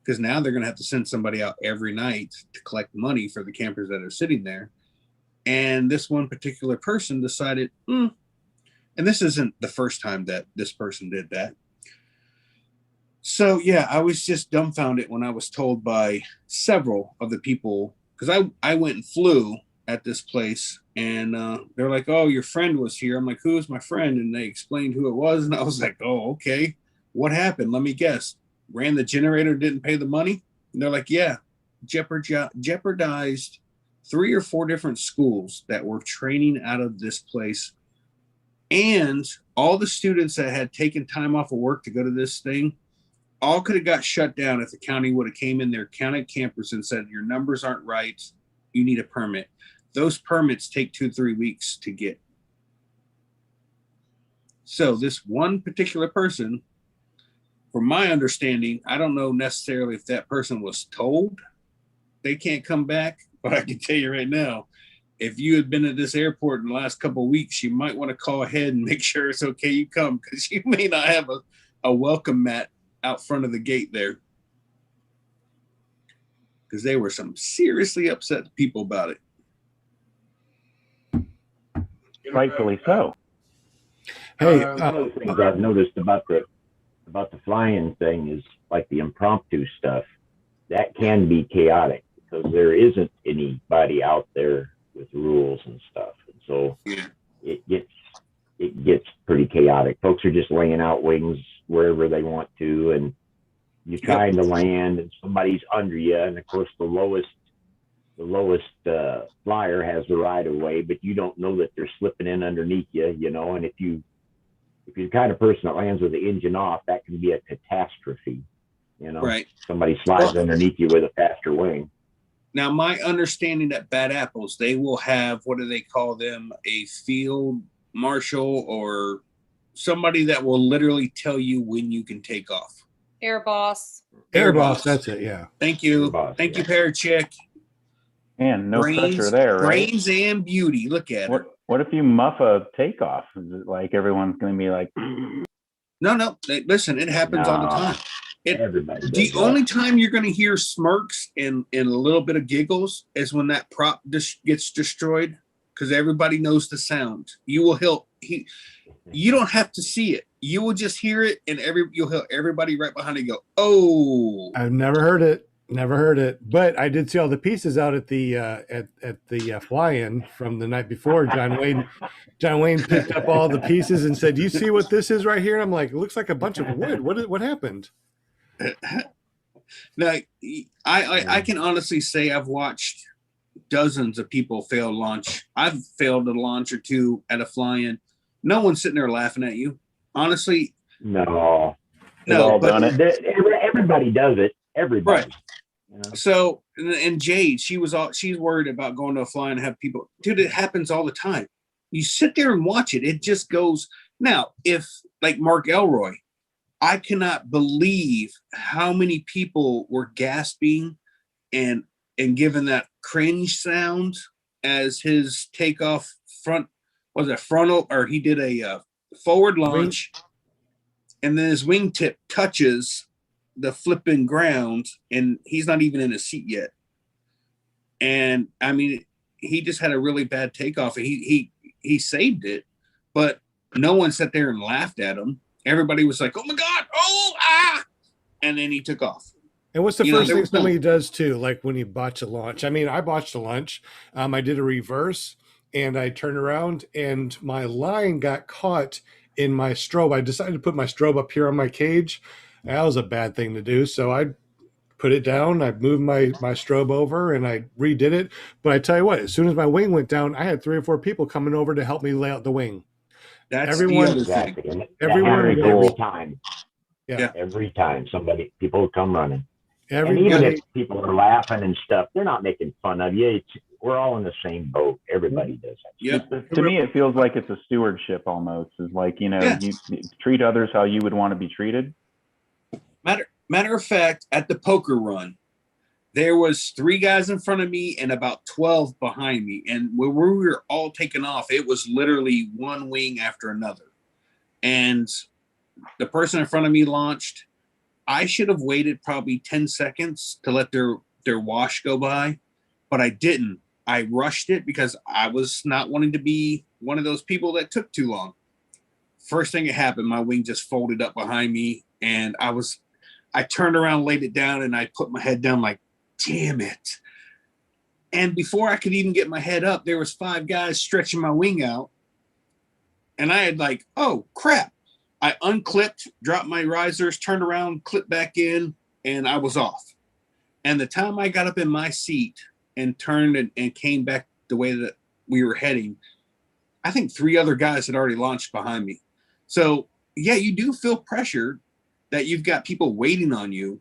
E: because now they're going to have to send somebody out every night to collect money for the campers that are sitting there. And this one particular person decided, and this isn't the first time that this person did that. So yeah, I was just dumbfounded when I was told by several of the people, because I went and flew at this place, and they're like, oh, your friend was here. I'm like, who is my friend? And they explained who it was, and I was like, oh, okay. What happened? Let me guess. Ran the generator, didn't pay the money? And they're like, yeah, jeopardized 3 or 4 different schools that were training out of this place. And all the students that had taken time off of work to go to this thing, all could have got shut down if the county would have came in there, counted campers, and said, your numbers aren't right, you need a permit. Those permits take 2-3 weeks to get. So this one particular person, from my understanding, I don't know necessarily if that person was told they can't come back, but I can tell you right now, if you had been at this airport in the last couple of weeks, you might want to call ahead and make sure it's okay you come, because you may not have a welcome mat out front of the gate there. Because there were some seriously upset people about it.
I: Rightfully so.
A: Hey,
S: one of the things I've noticed about the flying thing is like the impromptu stuff. That can be chaotic because there isn't anybody out there with rules and stuff, and so it gets pretty chaotic. Folks are just laying out wings wherever they want to, and you're trying to land, and somebody's under you, and of course the lowest flyer has the right of way, but you don't know that they're slipping in underneath you, you know. And if you're the kind of person that lands with the engine off, that can be a catastrophe, you know.
E: Right.
S: Somebody slides underneath you with a faster wing.
E: Now, my understanding at Bad Apples, they will have, what do they call them, a field marshal or somebody that will literally tell you when you can take off.
P: Air boss.
A: Air boss, that's it, yeah.
E: Thank you. Thank you, Parachick.
I: And no pressure there, right?
E: Brains and beauty. Look at it.
I: What if you muff a takeoff? Is it like everyone's going to be like...
E: No. Listen, it happens all the time. The only time you're going to hear smirks and a little bit of giggles is when that prop gets destroyed, because everybody knows the sound. You will you don't have to see it. You will just hear it, and you'll hear everybody right behind you go, "Oh!"
A: I've never heard it. Never heard it, but I did see all the pieces out at the fly-in from the night before. John Wayne picked up all the pieces and said, "Do you see what this is right here?" And I'm like, "It looks like a bunch of wood. What happened?"
E: Now, I can honestly say I've watched dozens of people fail launch. I've failed a launch or two at a fly-in. No one's sitting there laughing at you. Honestly,
S: no,
E: but
S: everybody does it. Everybody.
E: Right. You know? So, and Jade, she's worried about going to a fly and have people. Dude, it happens all the time. You sit there and watch it. It just goes. Now, if like Mark Elroy, I cannot believe how many people were gasping and giving that cringe sound as his takeoff frontal, or he did a forward launch, and then his wingtip touches the flipping ground, and he's not even in a seat yet. And I mean, he just had a really bad takeoff, and he saved it, but no one sat there and laughed at him. Everybody was like, "Oh my God! Oh ah!" And then he took off.
A: And what's the first thing somebody does too? Like when you botch a launch. I mean, I botched a launch. I did a reverse, and I turned around, and my line got caught in my strobe. I decided to put my strobe up here on my cage. That was a bad thing to do. So I put it down. I moved my strobe over, and I redid it. But I tell you what, as soon as my wing went down, I had 3 or 4 people coming over to help me lay out the wing.
E: That's
A: everyone.
S: Exactly.
A: Everyone
S: Every time.
A: Yeah.
S: Every time people come running. And
A: Everybody,
S: even if people are laughing and stuff, they're not making fun of you. We're all in the same boat. Everybody does that.
E: Yep.
I: To me, it feels like it's a stewardship almost. It's like, you treat others how you would want to be treated.
E: Matter of fact, at the poker run, there was 3 guys in front of me and about 12 behind me. And when we were all taking off, it was literally one wing after another. And the person in front of me launched. I should have waited probably 10 seconds to let their wash go by, but I didn't. I rushed it because I was not wanting to be one of those people that took too long. First thing that happened, my wing just folded up behind me, and I turned around, laid it down, and I put my head down like, damn it. And before I could even get my head up, there was 5 guys stretching my wing out. And I had like, oh crap. I unclipped, dropped my risers, turned around, clipped back in, and I was off. And the time I got up in my seat and turned and came back the way that we were heading, I think 3 other guys had already launched behind me. So yeah, you do feel pressured that you've got people waiting on you.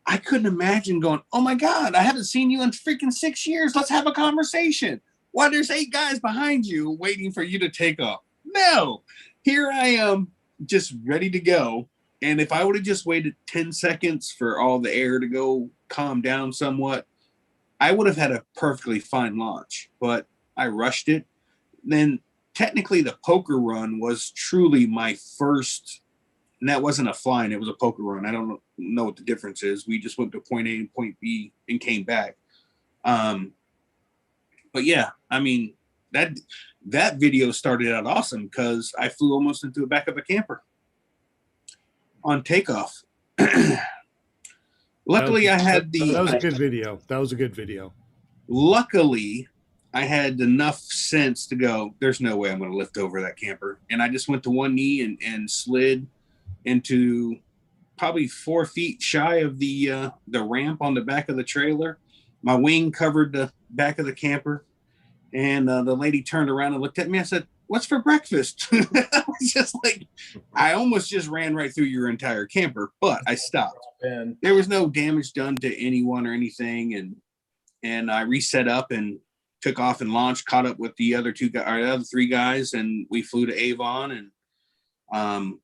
E: I couldn't imagine going, oh my God, I haven't seen you in freaking 6 years. Let's have a conversation. Why, there's 8 guys behind you waiting for you to take off. No, here I am just ready to go. And if I would have just waited 10 seconds for all the air to go calm down somewhat, I would have had a perfectly fine launch, but I rushed it. Then technically the poker run was truly my first, and that wasn't a flying, it was a poker run. I don't know what the difference is. We just went to point A and point B and came back. But yeah, I mean, that video started out awesome because I flew almost into the back of a camper on takeoff. Luckily, that was a good video.
A: That was a good video.
E: Luckily, I had enough sense to go, there's no way I'm going to lift over that camper. And I just went to one knee and slid into probably 4 feet shy of the ramp on the back of the trailer. My wing covered the back of the camper. And the lady turned around and looked at me. I said, "What's for breakfast?" I was just like, I almost just ran right through your entire camper, but I stopped. And there was no damage done to anyone or anything. And I reset up and took off and launched, caught up with the other 3 guys, and we flew to Avon and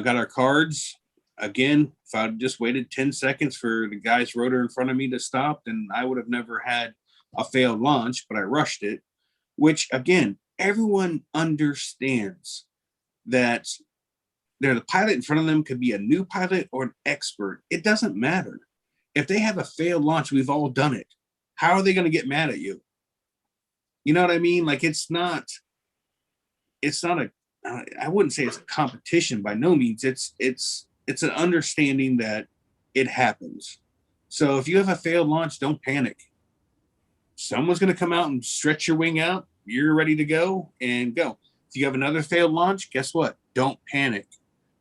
E: got our cards. Again, if I'd just waited 10 seconds for the guy's rotor in front of me to stop, then I would have never had a failed launch, but I rushed it, which again, everyone understands that the pilot in front of them could be a new pilot or an expert. It doesn't matter. If they have a failed launch, we've all done it. How are they going to get mad at you? You know what I mean? Like it's not I wouldn't say it's a competition by no means. It's an understanding that it happens. So if you have a failed launch, don't panic. Someone's going to come out and stretch your wing out. You're ready to go and go. If you have another failed launch, guess what? Don't panic.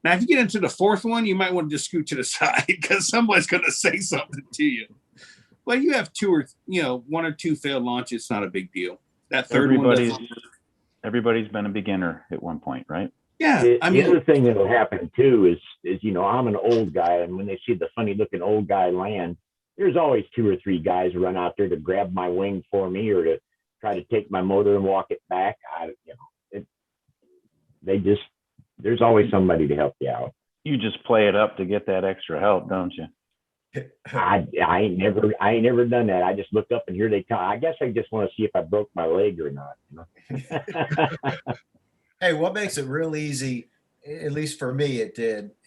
E: Now, if you get into the 4th one, you might want to just scoot to the side because someone's going to say something to you. Well, you have 1 or 2 failed launches. It's not a big deal. That 3rd one.
I: Everybody's been a beginner at one point, right?
E: Yeah.
S: The other thing that'll happen too is I'm an old guy, and when they see the funny looking old guy land, there's always 2 or 3 guys who run out there to grab my wing for me or to try to take my motor and walk it back. there's always somebody to help you out.
I: You just play it up to get that extra help, don't you?
S: I ain't never done that. I just look up and here they come. I guess I just want to see if I broke my leg or not.
O: Hey, what makes it real easy, at least for me,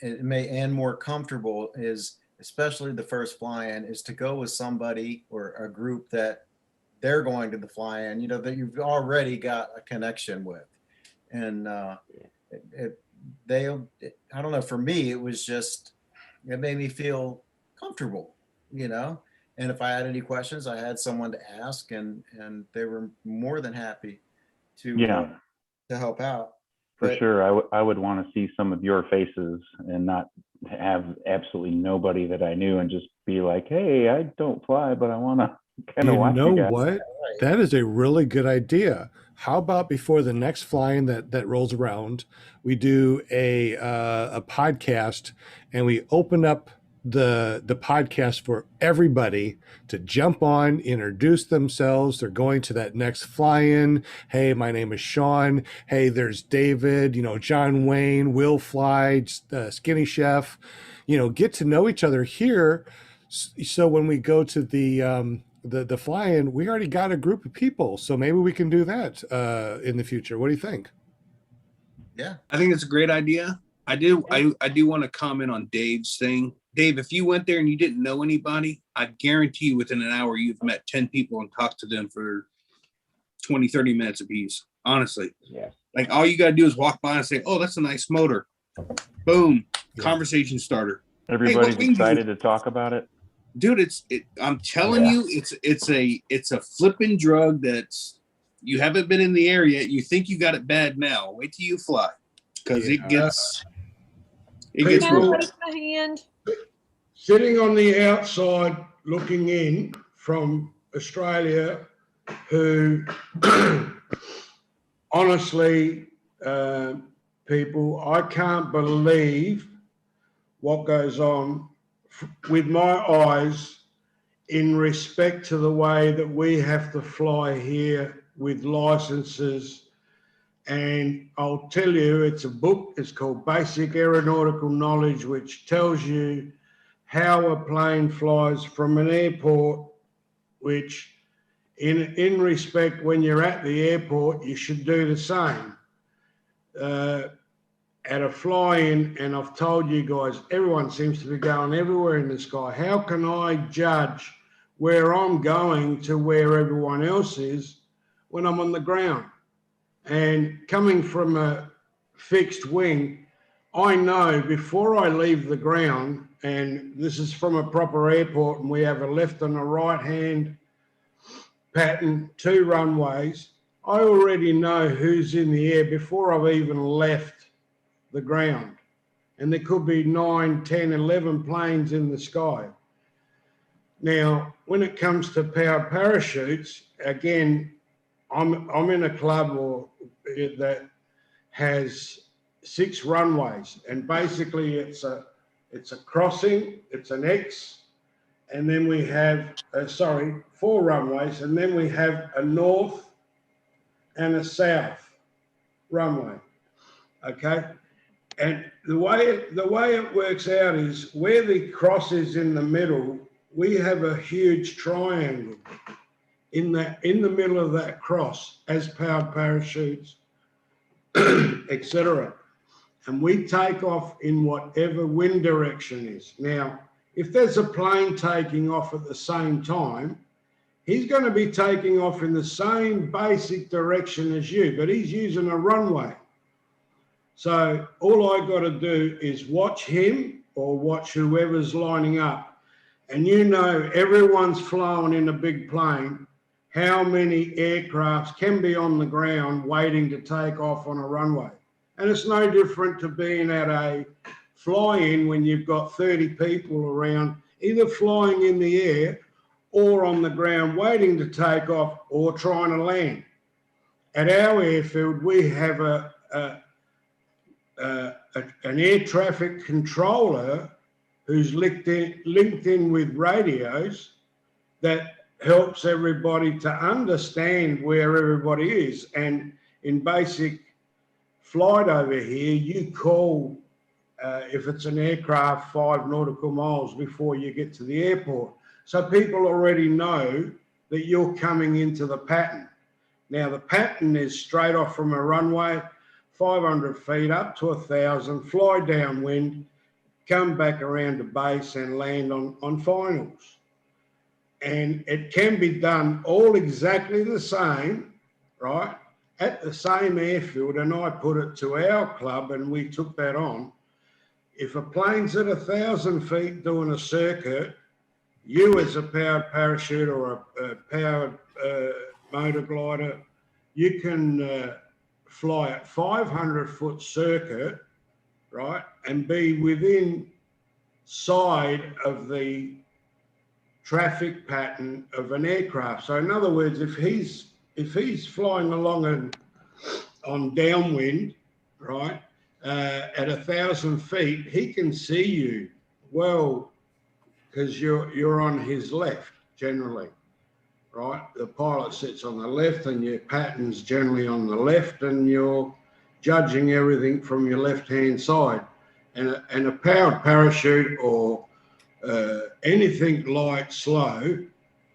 O: and more comfortable is, especially the first fly-in, is to go with somebody or a group that they're going to the fly-in, that you've already got a connection with. And I don't know, for me, it made me feel comfortable, and if I had any questions, I had someone to ask, and they were more than happy to help out.
I: For sure. I would want to see some of your faces and not have absolutely nobody that I knew and just be like, hey, I don't fly, but I want to kind of watch you guys.
A: You know what? That is a really good idea. How about before the next fly-in that rolls around, we do a podcast, and we open up the podcast for everybody to jump on, introduce themselves. They're going to that next fly-in. Hey, my name is Sean. Hey, there's David, John Wayne, Will Fly, Skinny Chef, get to know each other here. So when we go to the fly-in, we already got a group of people. So maybe we can do that in the future. What do you think?
E: Yeah, I think it's a great idea. I do want to comment on Dave's thing. Dave, if you went there and you didn't know anybody, I guarantee you within an hour you've met 10 people and talked to them for 20, 30 minutes apiece. Honestly.
S: Yeah.
E: Like all you got to do is walk by and say, oh, that's a nice motor. Boom. Yeah. Conversation starter.
I: Everybody's excited to talk about it.
E: Dude, I'm telling you, it's a flipping drug that's, you haven't been in the air yet. You think you got it bad now. Wait till you fly. Because it gets
H: real. Raise my hand.
R: Sitting on the outside looking in from Australia, who honestly, people, I can't believe what goes on with my eyes in respect to the way that we have to fly here with licenses. And I'll tell you, it's a book, it's called Basic Aeronautical Knowledge, which tells you how a plane flies from an airport, which in respect, when you're at the airport, you should do the same. At a fly-in, and I've told you guys, everyone seems to be going everywhere in the sky. How can I judge where I'm going to where everyone else is when I'm on the ground? And coming from a fixed wing, I know before I leave the ground, and this is from a proper airport, and we have a left and a right hand pattern, 2 runways, I already know who's in the air before I've even left the ground. And there could be 9, 10, 11 planes in the sky. Now, when it comes to powered parachutes, again, I'm in a club that has 6 runways, and basically it's a crossing, it's an X, and then we have 4 runways, and then we have a north and a south runway. Okay, and the way it works out is where the cross is in the middle, we have a huge triangle in the middle of that cross as powered parachutes, etc. And we take off in whatever wind direction is. Now, if there's a plane taking off at the same time, he's going to be taking off in the same basic direction as you, but he's using a runway. So all I got to do is watch him or watch whoever's lining up. And everyone's flown in a big plane. How many aircrafts can be on the ground waiting to take off on a runway? And it's no different to being at a fly-in when you've got 30 people around, either flying in the air or on the ground waiting to take off or trying to land. At our airfield, we have an air traffic controller who's linked in with radios that helps everybody to understand where everybody is. And in basic flight over here, you call, if it's an aircraft, 5 nautical miles before you get to the airport. So people already know that you're coming into the pattern. Now, the pattern is straight off from a runway, 500 feet up to 1,000, fly downwind, come back around to base and land on finals. And it can be done all exactly the same, right, at the same airfield. And I put it to our club and we took that on. If a plane's at 1,000 feet doing a circuit, you as a powered parachute or a powered motor glider, you can fly at 500-foot circuit, right, and be within side of the traffic pattern of an aircraft. So in other words, if he's flying along on downwind, right, at 1,000 feet, he can see you well because you're on his left generally, right? The pilot sits on the left and your pattern's generally on the left and you're judging everything from your left-hand side. And a powered parachute or anything light slow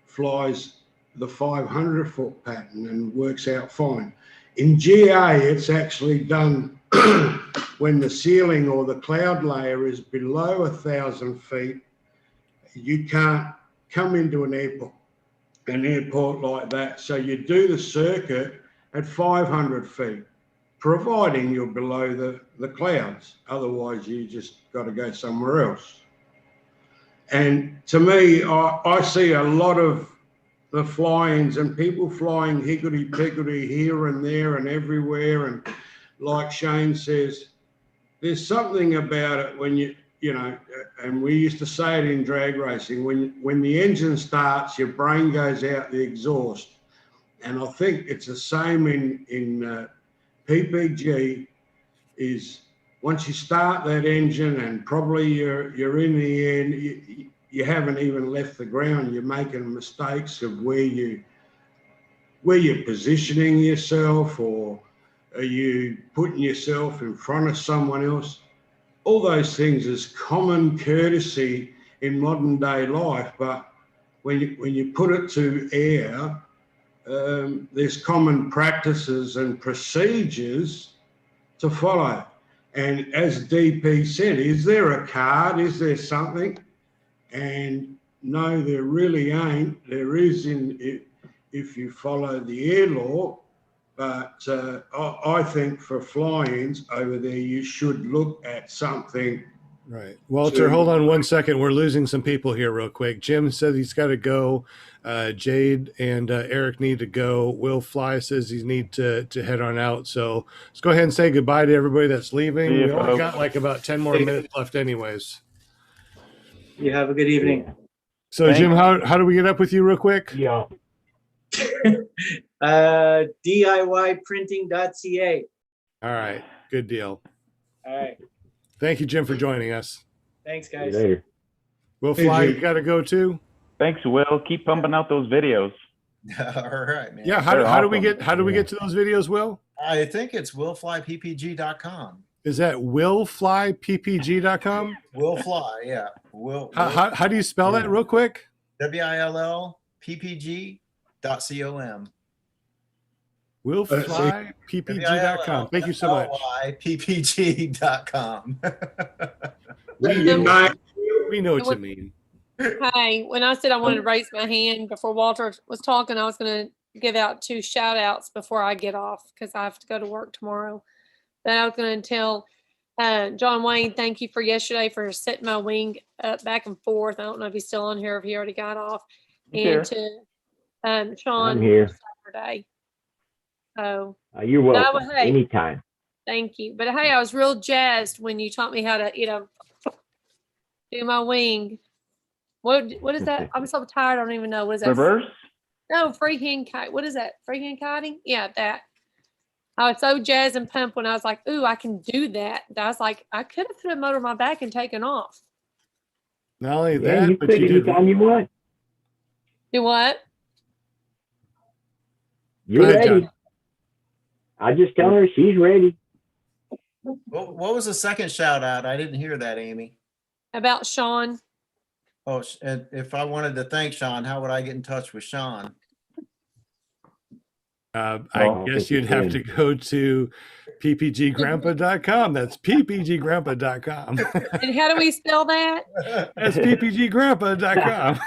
R: flies the 500-foot pattern and works out fine. In GA, it's actually done when the ceiling or the cloud layer is below 1,000 feet. You can't come into an airport like that. So you do the circuit at 500 feet, providing you're below the clouds. Otherwise, you just got to go somewhere else. And to me, I see a lot of the fly-ins and people flying higgledy-piggledy here and there and everywhere. And like Shane says, there's something about it when you know, and we used to say it in drag racing, when the engine starts, your brain goes out the exhaust. And I think it's the same in PPG, is once you start that engine and probably you're in the end, you haven't even left the ground. You're making mistakes of where you're positioning yourself, or are you putting yourself in front of someone else? All those things is common courtesy in modern day life, but when you put it to air, there's common practices and procedures to follow. And as DP said, is there a card? Is there something? And no, there really ain't. There is if you follow the air law. But I think for fly-ins over there, you should look at something.
A: Right. Walter, hold on 1 second. We're losing some people here real quick. Jim says he's got to go. Jade and Eric need to go. Will Fly says he need to head on out. So let's go ahead and say goodbye to everybody that's leaving. We only got like about 10 more minutes left anyways.
K: You have a good evening.
A: So thanks. Jim, how do we get up with you real quick?
O: Yeah.
K: DIYprinting.ca.
A: All right. Good deal.
K: All right.
A: Thank you, Jim, for joining us.
K: Thanks, guys.
S: Later.
A: Will Fly, you got to go too?
I: Thanks, Will. Keep pumping out those videos.
O: All right, man.
A: Yeah. How do we get to those videos, Will?
O: I think it's willflyppg.com.
A: Is that willflyppg.com?
O: Will Fly, yeah.
A: How do you spell that real quick?
O: WILLPPG.com.
A: Willflyppg.com. Thank you so much.
O: PPG.com.
A: We know what you mean.
P: Hi, when I said I wanted to raise my hand before Walter was talking, I was going to give out 2 shout outs before I get off because I have to go to work tomorrow. Then I was going to tell John Wayne, thank you for yesterday for setting my wing up back and forth. I don't know if he's still on here, if he already got off. And to Sean,
S: I'm here.
P: Saturday. So
S: you're welcome.
P: Hey,
S: anytime.
P: Thank you. But hey, I was real jazzed when you taught me how to, do my wing. What is that? I'm so tired. I don't even know. What is that?
I: Reverse?
P: No, freehand kite. What is that? Freehand kiting? Yeah, that. I was so jazzed and pumped when I was like, ooh, I can do that. I was like, I could have put a motor on my back and taken off.
A: Not only that, but you did.
S: Anytime you want.
P: Do what?
S: You're ready. I just tell her she's ready.
O: What was the second shout out? I didn't hear that, Amy.
P: About Sean.
O: Oh, and if I wanted to thank Sean, how would I get in touch with Sean?
A: I guess you'd have to go to ppggrandpa.com. That's ppggrandpa.com.
P: And how do we spell that?
A: That's ppggrandpa.com.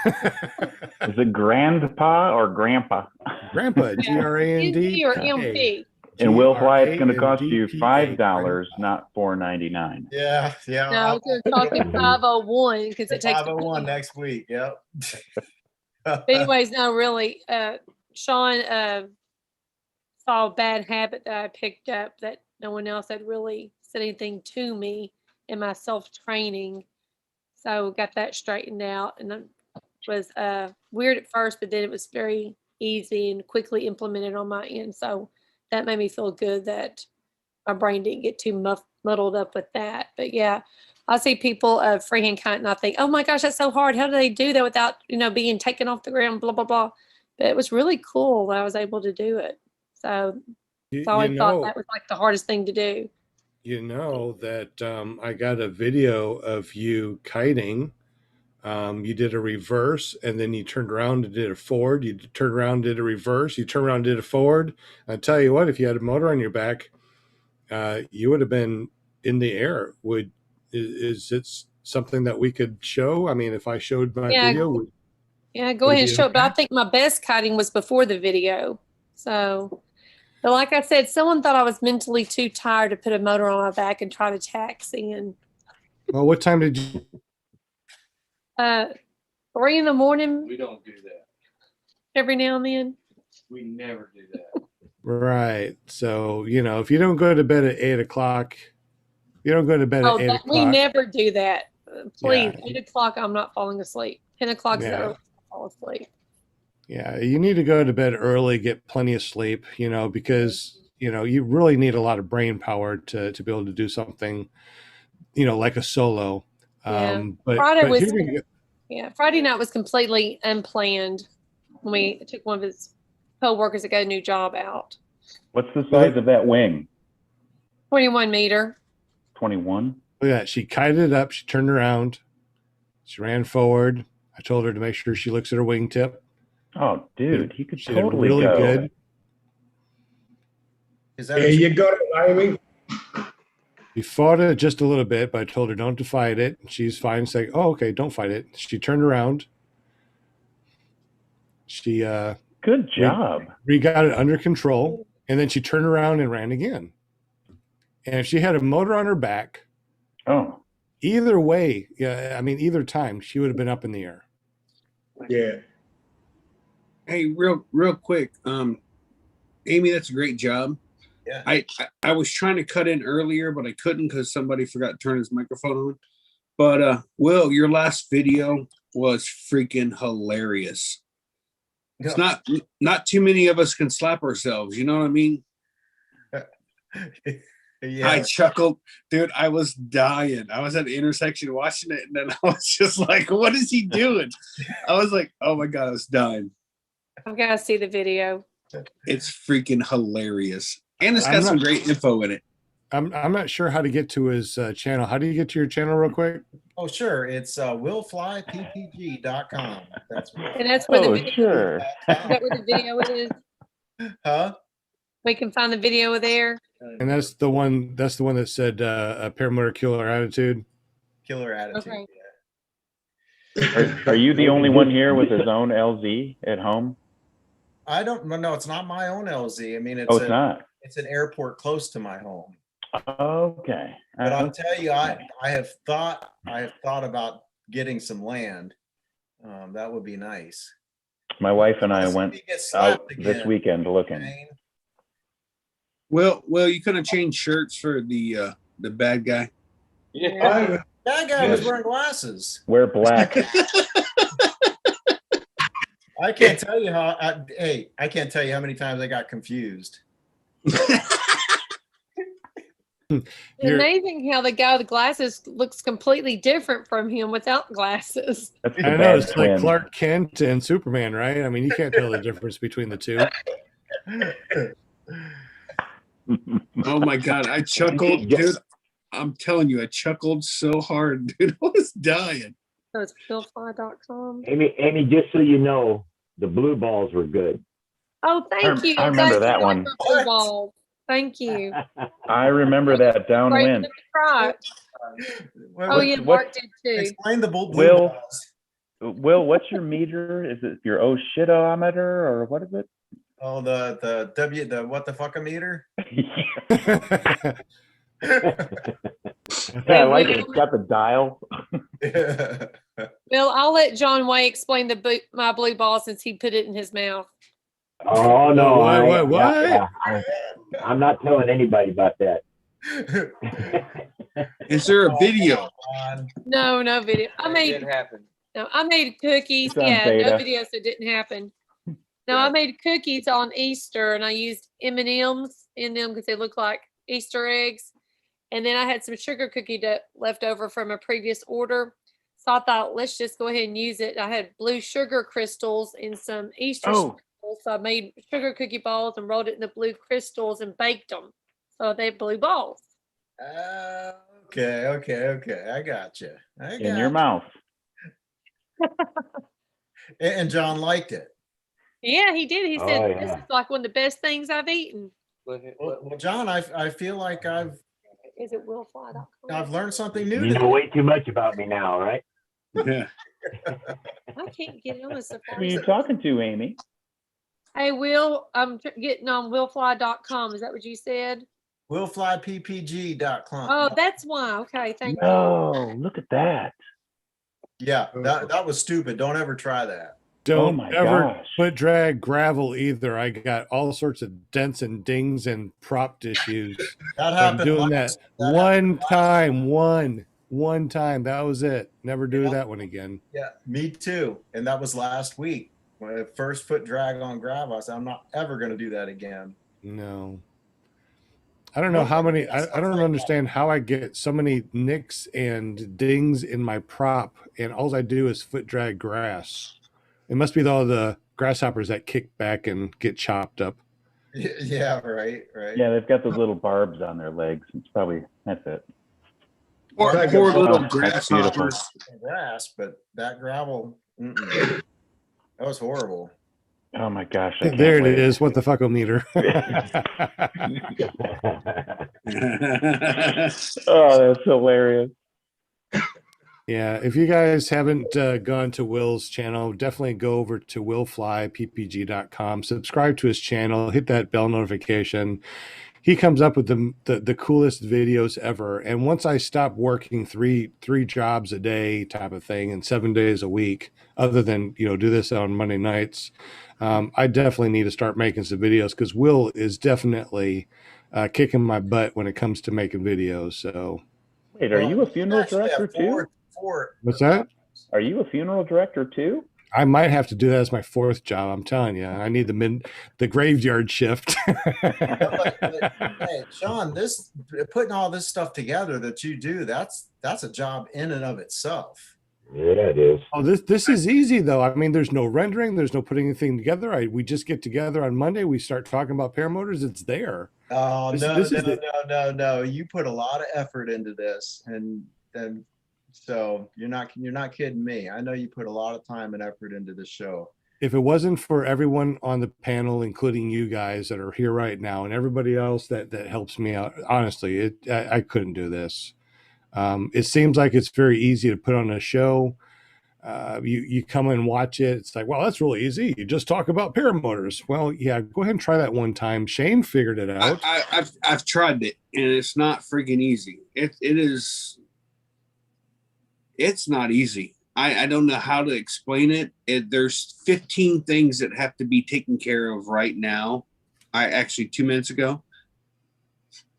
I: Is it grandpa or grandpa?
A: Grandpa, G-R-A-N-D.
P: Or MP.
I: And Will Fly, it's going to cost you $5, not $4.99.
O: Yeah.
P: No, it's going to cost me $5.01 because it takes.
O: $5.01 next week. Yep.
P: But anyways, no, really, Sean saw a bad habit that I picked up that no one else had really said anything to me in my self-training. So got that straightened out, and it was weird at first, but then it was very easy and quickly implemented on my end. So that made me feel good that my brain didn't get too muddled up with that. But yeah, I see people freehand kite and I think, oh my gosh, that's so hard. How do they do that without, being taken off the ground, blah, blah, blah. But it was really cool that I was able to do it. So I always thought that was like the hardest thing to do.
A: You know that I got a video of you kiting. You did a reverse, and then you turned around and did a forward. You turned around and did a reverse. You turned around and did a forward. I tell you what, if you had a motor on your back, you would have been in the air. Is it something that we could show? I mean, if I showed my video.
P: Yeah, go ahead and show it. But I think my best kiting was before the video. So, but like I said, someone thought I was mentally too tired to put a motor on my back and try to taxi. And
A: well, what time did you?
P: 3 in the morning.
T: We don't do that.
P: Every now and then.
T: We never do that.
A: Right. So, if you don't go to bed at 8 o'clock, you don't go to bed at 8 o'clock.
P: We never do that. Please, 8 o'clock, I'm not falling asleep. 10 o'clock is the earliest I fall asleep.
A: Yeah, you need to go to bed early, get plenty of sleep, because, you really need a lot of brain power to be able to do something, like a solo.
P: Friday night was completely unplanned when we took one of his co-workers that got a new job out.
I: What's the size of that wing?
P: 21 meter.
I: 21?
A: Look at that. She kited it up. She turned around. She ran forward. I told her to make sure she looks at her wingtip.
I: Oh, dude, he could
A: she did
I: totally
A: really
I: go.
A: good.
R: You got it, Amy.
A: We fought it just a little bit, but I told her don't fight it. She's fine. It's like, oh, okay, don't fight it. She turned around. She
I: good job.
A: We got it under control, and then she turned around and ran again. And if she had a motor on her back, either way, either time, she would have been up in the air.
R: Yeah.
E: Hey, real quick, Amy, that's a great job. Yeah. I was trying to cut in earlier, but I couldn't because somebody forgot to turn his microphone on. But Will, your last video was freaking hilarious. Yeah. It's not too many of us can slap ourselves, you know what I mean? Yeah. I chuckled, dude. I was dying. I was at the intersection watching it, and then I was just like, "What is he doing?" I was like, "Oh my god," I was dying.
P: I've got to see the video.
E: It's freaking hilarious. And it's got some great info in it.
A: I'm not sure how to get to his channel. How do you get to your channel real quick?
O: Oh, sure. It's willflyppg.com. That's
P: and that's where the video,
I: sure.
P: Is that where the video is?
O: Huh?
P: We can find the video there.
A: And that's the one that said a Paramotor Killer Attitude.
O: Killer Attitude.
P: Okay.
O: Yeah.
I: Are you the only one here with his own LZ at home?
O: I don't know. It's not my own LZ. I mean, it's
I: not.
O: It's an airport close to my home.
I: Okay.
O: But I'll tell you, I have thought about getting some land. That would be nice.
I: My wife and I went out this weekend looking.
E: Well, you couldn't change shirts for the bad guy.
O: Yeah, bad guy was wearing glasses.
I: Wear black.
O: I can't tell you how. I can't tell you how many times I got confused.
P: Amazing how the guy with the glasses looks completely different from him without glasses.
A: I know, it's like Clark Kent and Superman, right? I mean, you can't tell the difference between the two.
E: Oh my god, I chuckled, dude. I'm telling you, I chuckled so hard, dude. I was dying.
P: So it's billfly.com.
S: Amy, just so you know, the blue balls were good.
P: Oh, thank you.
I: I remember
P: That's
I: that one.
P: my blue ball. Thank you.
I: I remember that
P: Right
I: downwind.
P: to the crotch. Oh, yeah,
I: what-
P: Mark did too.
O: Explain the blue
I: Will,
O: balls.
I: Will, what's your meter? Is it your oh shitometer or what is it?
O: Oh, the what the fuck a meter?
I: Yeah, I like it. It's got the dial.
P: Well, I'll let John Way explain my blue ball since he put it in his mouth.
S: Oh no!
A: What?
S: I'm not telling anybody about that.
E: Is there a video?
P: No video. I made cookies.
I: It's on
P: Yeah, no
I: beta.
P: video, so it didn't happen. No, I made cookies on Easter, and I used M&Ms in them because they look like Easter eggs. And then I had some sugar cookie dough left over from a previous order. So I thought, let's just go ahead and use it. I had blue sugar crystals and some Easter sprinkles. So I made sugar cookie balls and rolled it in the blue crystals and baked them. So they blue balls.
O: Okay. I got you.
I: In your mouth.
O: And John liked it.
P: Yeah, he did. He said,
S: yeah.
P: this is like one of the best things I've eaten.
O: Well, John, I feel like
P: Is it willfly.com?
O: I've learned something new.
S: You know way too much about me now, right?
E: Yeah.
P: I can't get on this.
I: Who are you talking to, Amy?
P: Hey, Will, I'm getting on willfly.com. Is that what you said?
O: Willflyppg.com.
P: Oh, that's why. Okay, thank you.
I: Oh, look at that.
O: Yeah, that was stupid. Don't ever try that.
A: Don't
I: my
A: ever
I: gosh.
A: put drag gravel either. I got all sorts of dents and dings and prop issues.
O: That
A: from
O: happened
A: doing
O: last-
A: that one time. One time. That was it. Never do that one again.
O: Yeah, me too. And that was last week. When I first foot drag on gravel, I said, I'm not ever going to do that again.
A: No. I don't know how many, I don't understand how I get so many nicks and dings in my prop, and all I do is foot drag grass. It must be all the grasshoppers that kick back and get chopped up.
O: Yeah, right.
I: Yeah, they've got those little barbs on their legs. It's probably, that's it.
E: Poor
O: That's
E: little
I: beautiful.
E: grasshoppers.
O: Grass, but that gravel, that was horrible.
I: Oh my gosh. I can't
A: There it
I: wait.
A: is. What the fuck-o-meter.
I: Oh, that's hilarious.
A: Yeah, if you guys haven't gone to Will's channel, definitely go over to willflyppg.com, subscribe to his channel, hit that bell notification. He comes up with the coolest videos ever. And once I stop working three jobs a day type of thing and 7 days a week, other than, do this on Monday nights, I definitely need to start making some videos because Will is definitely kicking my butt when it comes to making videos. So,
I: Wait, are you a funeral director too?
A: what's that?
I: Are you a funeral director too?
A: I might have to do that as my fourth job. I'm telling you, I need the graveyard shift.
O: Hey, Sean, putting all this stuff together that you do, that's a job in and of itself.
S: Yeah, it is.
A: Oh, this is easy though. I mean, there's no rendering, there's no putting anything together. We just get together on Monday. We start talking about paramotors. It's there.
O: Oh,
A: This is
O: no. You put a lot of effort into this, and so you're not kidding me. I know you put a lot of time and effort into this show.
A: If it wasn't for everyone on the panel, including you guys that are here right now, and everybody else that helps me out, honestly, I couldn't do this. It seems like it's very easy to put on a show. You come and watch it. It's like, well, that's really easy. You just talk about paramotors. Well, yeah, go ahead and try that one time. Shane figured it out.
E: I've tried it, and it's not freaking easy. It's not easy. I don't know how to explain it. There's 15 things that have to be taken care of right now. Actually 2 minutes ago,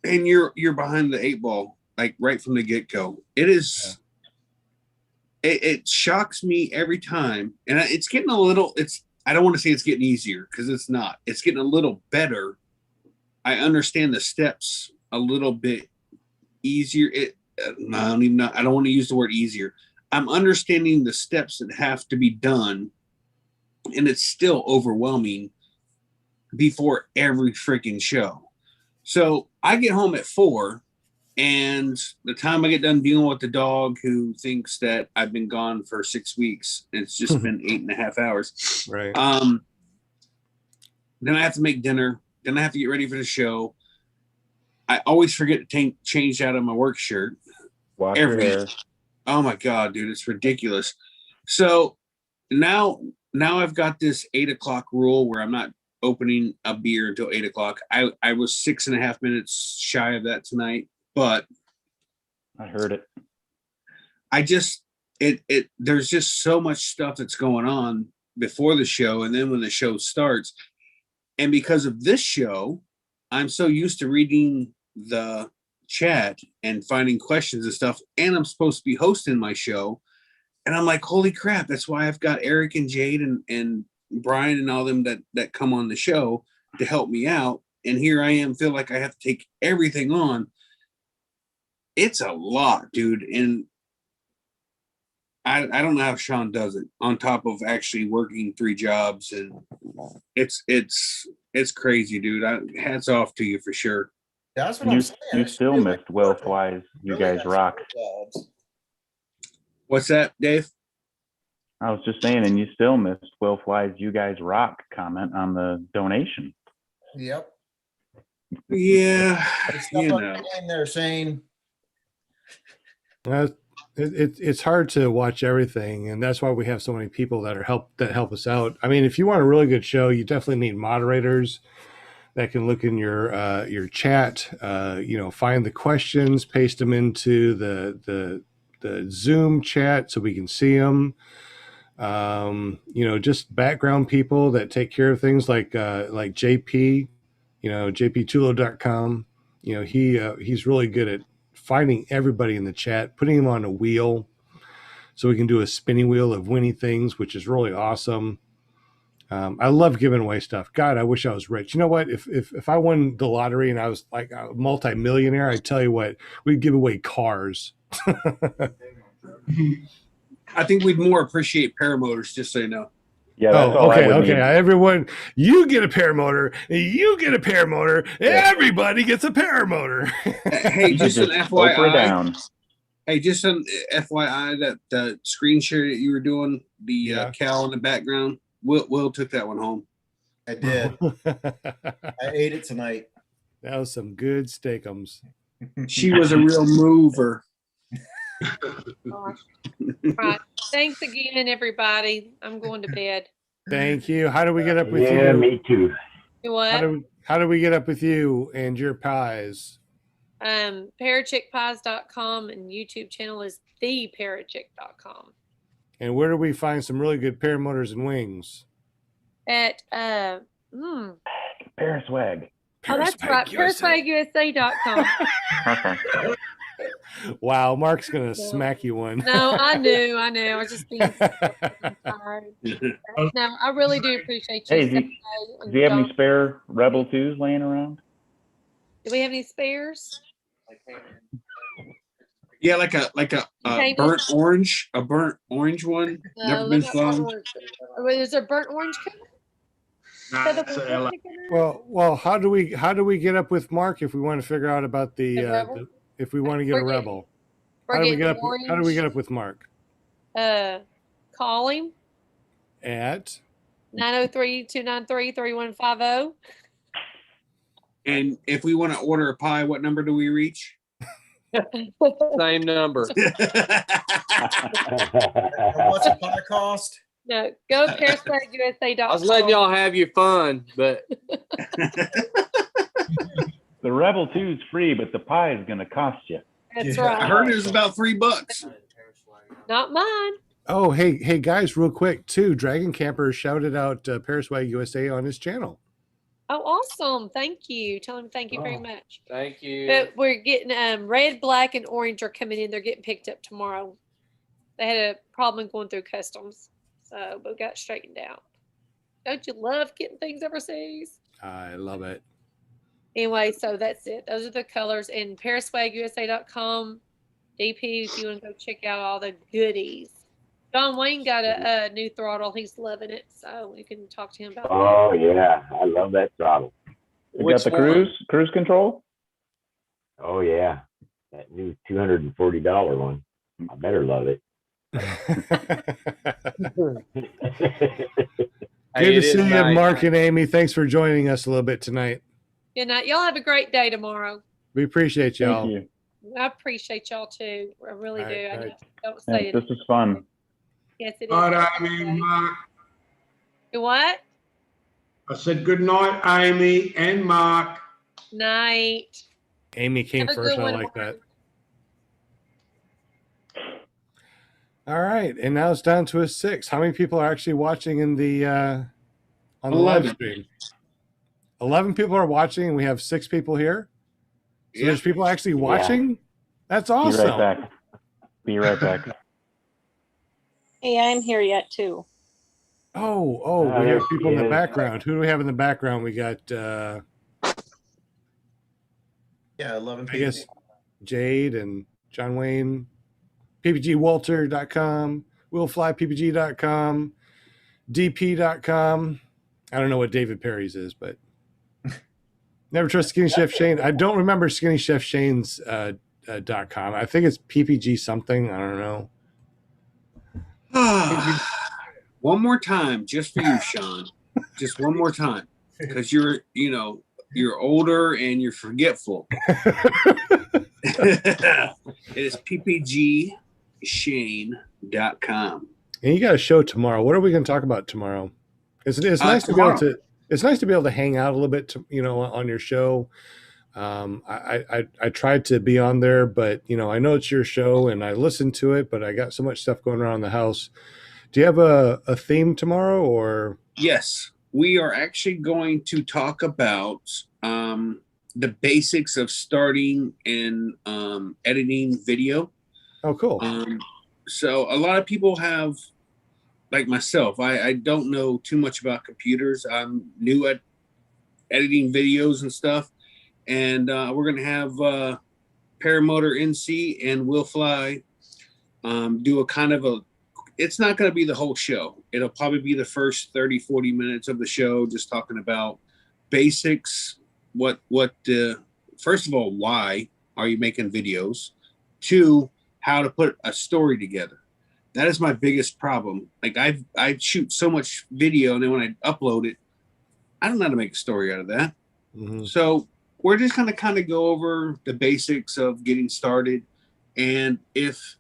E: and you're behind the 8 ball, like right from the get-go. It is. Yeah. It shocks me every time, and it's getting a little. I don't want to say it's getting easier because it's not. It's getting a little better. I understand the steps a little bit easier. I don't want to use the word easier. I'm understanding the steps that have to be done, and it's still overwhelming before every freaking show. So I get home at 4, And the time I get done dealing with the dog who thinks that I've been gone for 6 weeks, it's just been 8.5 hours.
A: Right.
E: Then I have to make dinner. Then I have to get ready for the show. I always forget to change out of my work shirt.
I: Wash your hair.
E: Oh my God, dude, it's ridiculous. So now I've got this 8 o'clock rule where I'm not opening a beer until 8 o'clock. I was 6.5 minutes shy of that tonight, but
I: I heard it.
E: There's just so much stuff that's going on before the show, and then when the show starts. And because of this show, I'm so used to reading the chat and finding questions and stuff, and I'm supposed to be hosting my show. And I'm like, holy crap, that's why I've got Eric and Jade and Brian and all them that come on the show to help me out. And here I am, feel like I have to take everything on. It's a lot, dude. And I don't know how Sean does it on top of actually working 3 jobs. And it's crazy, dude. Hats off to you for sure.
O: That's what I'm saying.
I: You still missed Will Fly's You Guys Rock.
E: What's that, Dave?
I: I was just saying, and you still missed Will Fly's You Guys Rock comment on the donation.
O: Yep.
E: Yeah.
O: You know. They're saying.
A: It's hard to watch everything, and that's why we have so many people that help us out. I mean, if you want a really good show, you definitely need moderators that can look in your chat, find the questions, paste them into the Zoom chat so we can see them. Just background people that take care of things like JP, jptulo.com. He's really good at finding everybody in the chat, putting them on a wheel so we can do a spinning wheel of winning things, which is really awesome. I love giving away stuff. God, I wish I was rich. You know what? If I won the lottery and I was like a multi-millionaire, I tell you what, we'd give away cars.
E: I think we'd more appreciate paramotors, just so you know.
I: Yeah, that's all I would need.
A: Everyone, you get a paramotor, you get a paramotor, everybody gets a paramotor.
E: Hey, just an FYI. Hey, just an FYI that the screen share that you were doing, the cow in the background, Will took that one home.
O: I did. I ate it tonight.
A: That was some good steakums.
E: She was a real mover.
P: All right. Thanks again, everybody. I'm going to bed.
A: Thank you. How do we get up with you?
S: Yeah, me too.
P: You what?
A: How do we get up with you and your pies?
P: Parachickpies.com, and YouTube channel is theparachick.com.
A: And where do we find some really good paramotors and wings?
P: At
I: Paraswag.
P: Oh, that's right. Paraswagusa.com.
I: Okay.
A: Wow, Mark's gonna smack you one.
P: No, I knew. I was just being tired. No, I really do appreciate you.
I: Hey, do you have any spare Rebel 2s laying around?
P: Do we have any spares?
E: Yeah, like a burnt orange, one. Never been found.
P: Is there burnt orange color?
A: Well, how do we get up with Mark if we want to figure out about if we want to get a Rebel? How do we get up with Mark?
P: Call him
A: at
P: 903-293-3150.
E: And if we want to order a pie, what number do we reach?
K: Same number.
O: What's a pie cost?
P: No, go paraswagusa.com.
K: I was letting y'all have your fun, but
I: the Rebel 2 is free, but the pie is going to cost you.
P: That's right.
E: I heard it was about $3.
P: Not mine.
A: Oh, hey guys, real quick too. Dragon Camper shouted out Paraswag USA on his channel.
P: Oh, awesome. Thank you. Tell him thank you very much.
K: Thank you.
P: But we're getting red, black, and orange are coming in. They're getting picked up tomorrow. They had a problem going through customs, so we got straightened out. Don't you love getting things overseas?
A: I love it.
P: Anyway, so that's it. Those are the colors. And paraswagusa.com. DP, if you want to go check out all the goodies. John Wayne got a new throttle. He's loving it, so we can talk to him about
S: Oh, yeah. I love that throttle.
I: You got the cruise control?
S: Oh, yeah. That new $240 one. I better love it.
A: Good to see you, Mark and Amy. Thanks for joining us a little bit tonight.
P: Good night. Y'all have a great day tomorrow.
A: We appreciate y'all.
I: Thank you.
P: I appreciate y'all too. I really do. I just don't
I: Yeah,
P: say it.
I: this is fun.
P: Yes, it is.
R: All right, Amy, Mark.
P: What?
R: I said good night, Amy and Mark.
P: Night.
A: Amy came
P: Have a
A: first.
P: good
A: I
P: one,
A: like that. All right, and now it's down to a 6. How many people are actually watching in the on the live
E: 11.
A: stream? 11 people are watching, and we have 6 people here. So there's people actually watching. That's awesome.
I: Be right back. Be right back.
C: Hey, I'm here yet too.
A: Oh, we
S: there
A: have people
S: she
A: in the
S: is.
A: background. Who do we have in the background? We got
O: Yeah, 11
A: I
O: people.
A: guess Jade and John Wayne, ppgwalter.com, willflyppg.com, dp.com. I don't know what David Perry's is, but never trust Skinny Chef Shane. I don't remember Skinny Chef Shane's .com. I think it's ppg something. I don't know.
E: One more time, just for you, Sean. Just one more time, because you're older and you're forgetful. It is ppgshane.com.
A: And you got a show tomorrow. What are we going to talk about tomorrow? It's nice to be able to. It's nice to be able to hang out a little bit, on your show. I tried to be on there, but I know it's your show and I listened to it, but I got so much stuff going on in the house. Do you have a theme tomorrow, or?
E: Yes, we are actually going to talk about the basics of starting and editing video.
A: Oh, cool.
E: So a lot of people have, like myself, I don't know too much about computers. I'm new at editing videos and stuff. And we're going to have Paramotor NC and Will Fly do a kind of a, it's not going to be the whole show. It'll probably be the first 30, 40 minutes of the show, just talking about basics. First of all, why are you making videos? 2, how to put a story together. That is my biggest problem. Like I shoot so much video, and then when I upload it, I don't know how to make a story out of that.
A: Mm-hmm.
E: So we're just going to kind of go over the basics of getting started. And if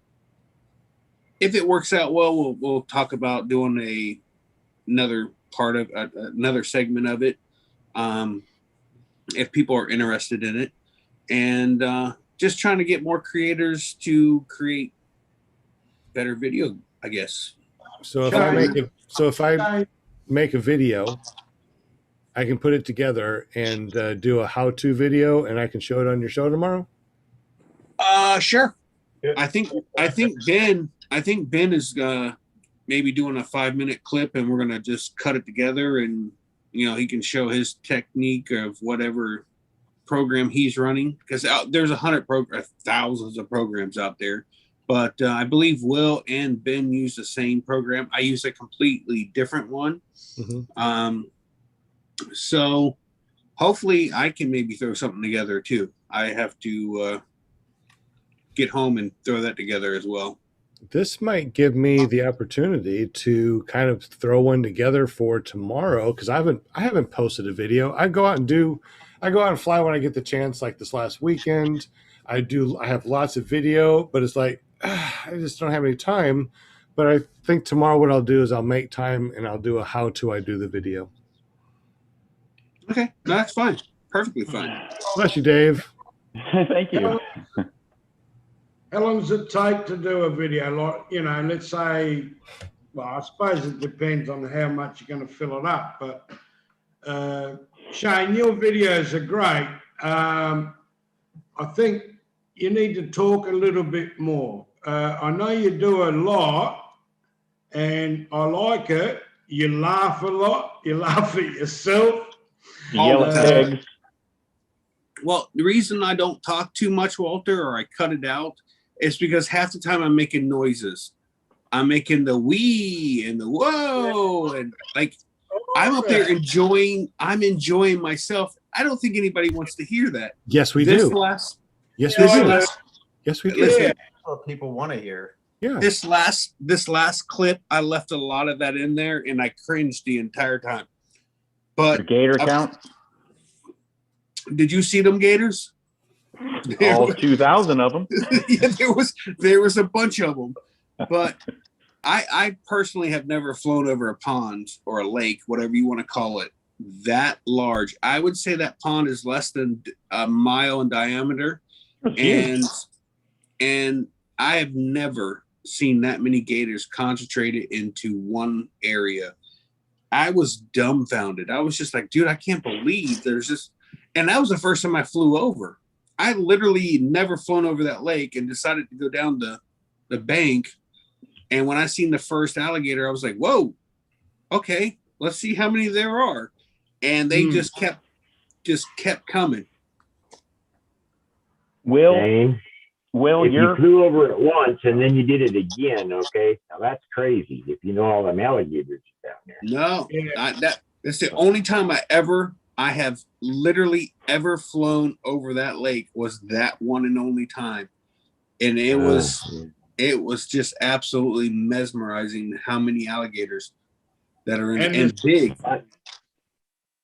E: it works out well, we'll talk about doing another part of another segment of it. If people are interested in it, and just trying to get more creators to create better video, I guess.
A: So if I make a video, I can put it together and do a how-to video, and I can show it on your show tomorrow.
E: Sure. I think Ben is maybe doing a 5-minute clip, and we're gonna just cut it together, and he can show his technique of whatever program he's running, because there's thousands of programs out there. But I believe Will and Ben use the same program. I use a completely different one.
A: Mm-hmm.
E: So hopefully I can maybe throw something together too. I have to get home and throw that together as well.
A: This might give me the opportunity to kind of throw one together for tomorrow, because I haven't posted a video. I go out and fly when I get the chance, like this last weekend. I have lots of video, but it's like I just don't have any time. But I think tomorrow what I'll do is I'll make time and I'll do a how to I do the video.
E: Okay, no, that's fine. Perfectly fine.
A: Bless you, Dave.
I: Thank you.
R: How long does it take to do a video? Like, let's say, well, I suppose it depends on how much you're going to fill it up. But Shane, your videos are great. I think you need to talk a little bit more. I know you do a lot, and I like it. You laugh a lot. You laugh at yourself.
I: Yell at pigs.
E: Well, the reason I don't talk too much, Walter, or I cut it out, is because half the time I'm making noises. I'm making the wee and the whoa, and like I'm up there enjoying myself. I don't think anybody wants to hear that.
A: Yes, we do. Yes, we do. Yes, we do.
E: Listen,
O: That's what people want to hear.
A: Yeah.
E: this last clip, I left a lot of that in there, and I cringed the entire time. But
I: Your gator count?
E: Did you see them gators?
I: All 2,000 of them.
E: Yeah, there was a bunch of them. But I personally have never flown over a pond or a lake, whatever you want to call it, that large. I would say that pond is less than a mile in diameter, and I have never seen that many gators concentrated into one area. I was dumbfounded. I was just like, dude, I can't believe there's this. And that was the first time I flew over. I literally never flown over that lake and decided to go down the bank. And when I seen the first alligator, I was like, whoa, okay, let's see how many there are. And they just kept coming.
S: Will, if
I: you're...
S: you flew over it once and then you did it again, okay, now that's crazy. If you know all them alligators down there.
E: No, that's the only time I have literally ever flown over that lake was that one and only time. And it was just absolutely mesmerizing how many alligators that are in and big.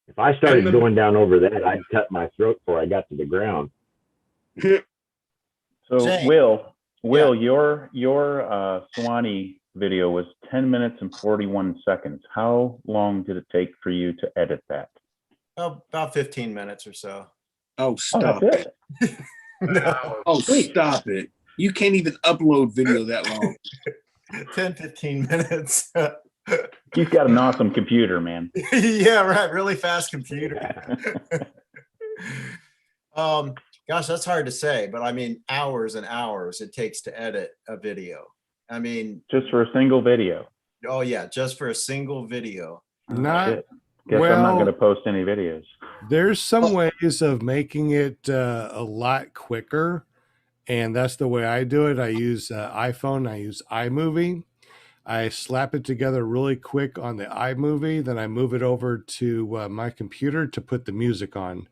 S: If I started going down over that, I'd cut my throat before I got to the ground.
I: So
S: Jay.
I: Will, your Swanee video was 10 minutes and 41 seconds. How long did it take for you to edit that?
O: Oh, about 15 minutes or so.
E: Oh, stop it.
O: No.
E: Oh, stop it. You can't even upload video that long.
O: 10, 15 minutes.
I: You've got an awesome computer, man.
O: Yeah, right. Really fast computer. Gosh, that's hard to say, but I mean, hours and hours it takes to edit a video. I mean,
I: just for a single video.
O: Oh yeah, just for a single video.
A: Not
I: Guess I'm not going to post any videos.
A: There's some ways of making it a lot quicker, and that's the way I do it. I use iPhone. I use iMovie. I slap it together really quick on the iMovie. Then I move it over to my computer to put the music on.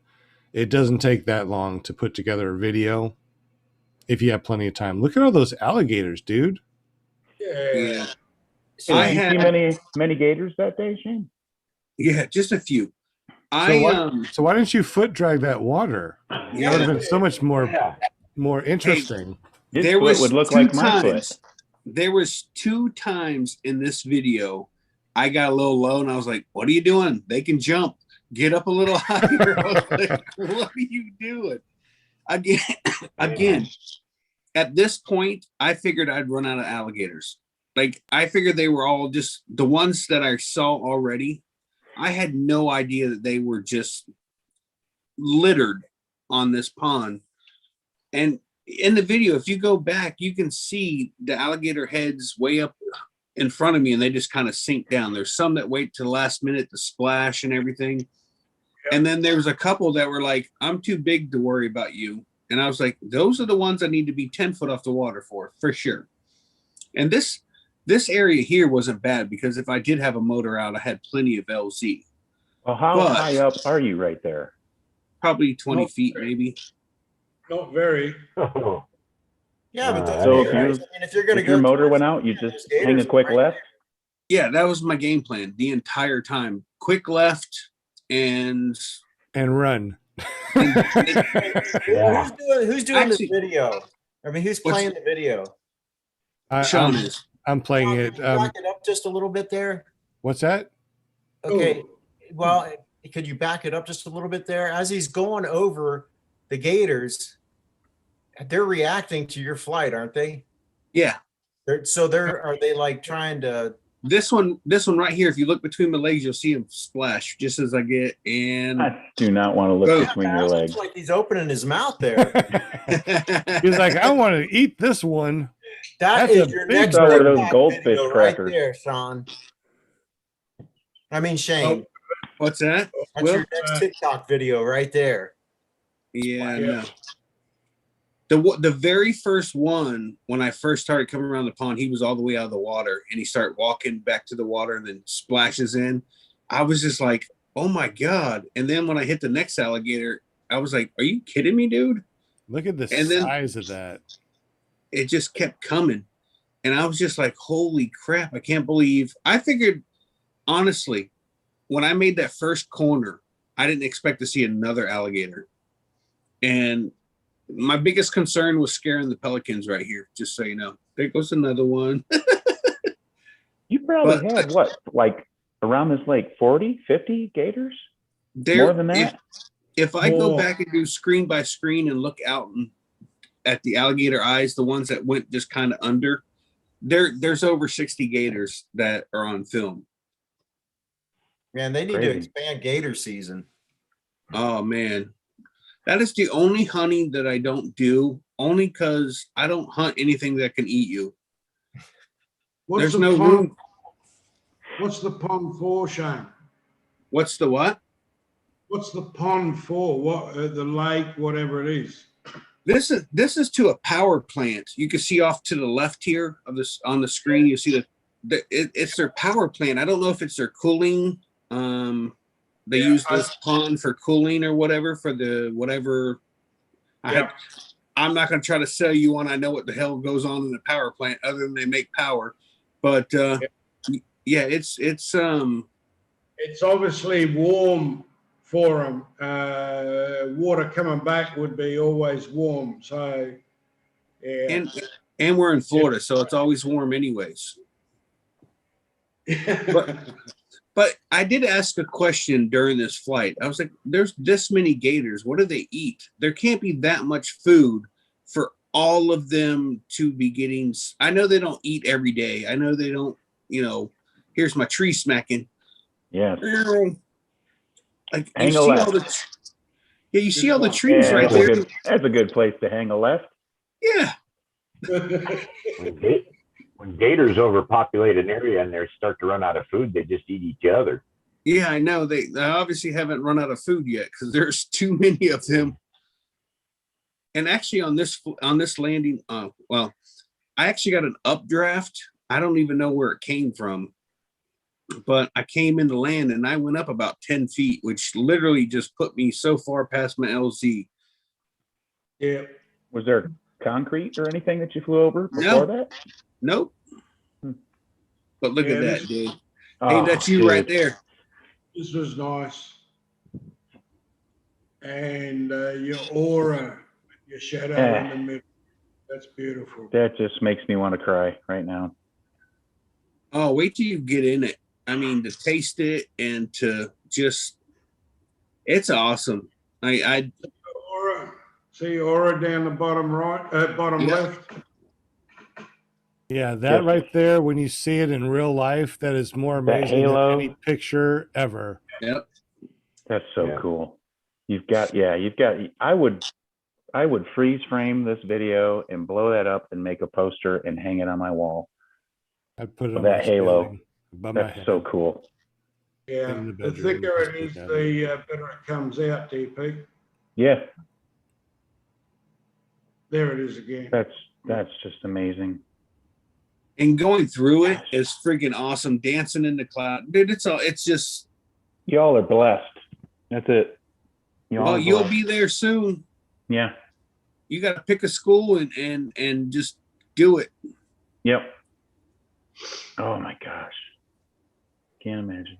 A: It doesn't take that long to put together a video if you have plenty of time. Look at all those alligators, dude.
E: Yeah.
I: So did you see many gators that day, Shane?
E: Yeah, just a few.
A: So why didn't you foot drag that water? That would have been so much more interesting.
I: Hey,
E: there was
I: would look
E: two
I: like my
E: times.
I: foot.
E: There was 2 times in this video I got a little low and I was like, what are you doing? They can jump. Get up a little higher. I was like, what are you doing? Again, at this point, I figured I'd run out of alligators. Like, I figured they were all just the ones that I saw already. I had no idea that they were just littered on this pond. And in the video, if you go back, you can see the alligator heads way up in front of me and they just kind of sink down. There's some that wait to the last minute to splash and everything. And then there was a couple that were like, I'm too big to worry about you. And I was like, those are the ones I need to be 10 foot off the water for sure. And this area here wasn't bad because if I did have a motor out, I had plenty of LZ.
I: Well, how high up are you right there?
E: Probably 20 feet, maybe.
R: Not very.
O: Yeah, but
I: So
O: if you're going to
I: if your motor went out, you just hang a quick left?
E: Yeah, that was my game plan the entire time. Quick left and
A: run.
O: Who's doing this video? I mean, who's playing the video?
E: Sean is.
A: I'm playing it.
O: Back it up just a little bit there.
A: What's that?
O: Okay. Well, could you back it up just a little bit there? As he's going over the gators, they're reacting to your flight, aren't they?
E: Yeah.
O: Are they like trying to?
E: This one right here, if you look between my legs, you'll see him splash just as I get in.
I: I do not want to look between your legs.
O: Looks like he's opening his mouth there.
A: He's like, I want to eat this one.
O: That's your next
I: those goldfish crackers
O: right there, Sean. I mean, Shane.
E: What's that?
O: That's your next TikTok video right there.
E: Yeah. No. The very first one, when I first started coming around the pond, he was all the way out of the water and he started walking back to the water and then splashes in. I was just like, oh my God. And then when I hit the next alligator, I was like, are you kidding me, dude?
A: Look at the
E: size
A: of that.
E: it just kept coming. And I was just like, holy crap, I can't believe. I figured, honestly, when I made that first corner, I didn't expect to see another alligator. And my biggest concern was scaring the pelicans right here, just so you know. There goes another one.
I: You probably had what, like around this lake, 40, 50 gators? More than that?
E: If I go back and do screen by screen and look out at the alligator eyes, the ones that went just kind of under, there's over 60 gators that are on film.
O: Man, they need to expand gator season.
E: Oh man, that is the only hunting that I don't do, only because I don't hunt anything that can eat you. There's no room.
R: What's the pond for, Shane?
E: What's the what?
R: What's the pond for? What the lake, whatever it is?
E: This is to a power plant. You can see off to the left here of this on the screen. You see it's their power plant. I don't know if it's their cooling. They use this pond for cooling or whatever for the whatever. I'm not going to try to sell you one. I know what the hell goes on in the power plant other than they make power, but yeah, it's
R: obviously warm for them. Water coming back would be always warm. So yeah,
E: and we're in Florida, so it's always warm anyways. But I did ask a question during this flight. I was like, there's this many gators. What do they eat? There can't be that much food for all of them to be getting. I know they don't eat every day. I know they don't, here's my tree smacking.
I: Yeah.
E: Like
I: hang
E: you
I: a
E: see
I: left.
E: all the you see all the trees right there.
I: That's a good place to hang a left.
E: Yeah.
S: When gators overpopulate an area and they start to run out of food, they just eat each other.
E: Yeah, I know. They obviously haven't run out of food yet because there's too many of them. And actually on this landing, well, I actually got an updraft. I don't even know where it came from. But I came into land and I went up about 10 feet, which literally just put me so far past my LZ.
R: Yeah.
I: Was there concrete or anything that you flew over before that?
E: Nope. But look at that, dude.
I: Oh,
E: hey, that's you right there.
R: This was nice. And your aura, your shadow in the middle. That's beautiful.
I: That just makes me want to cry right now.
E: Oh, wait till you get in it. I mean, to taste it and to just, it's awesome. I
R: see aura down the bottom right, bottom left.
A: Yeah, that right there, when you see it in real life, that is more amazing than any picture ever.
E: Yep.
I: That's so cool. I would freeze frame this video and blow that up and make a poster and hang it on my wall.
A: I'd put it on
I: that halo.
A: above my
I: That's
A: head.
I: so cool.
R: Yeah, the thicker it is, the better it comes out, DP.
I: Yeah.
R: There it is again.
I: That's just amazing.
E: And going through it is freaking awesome. Dancing in the cloud, dude. It's just.
I: Y'all are blessed. That's it.
E: You'll be there soon.
I: Yeah.
E: You got to pick a school and just do it.
I: Yep. Oh my gosh. Can't imagine.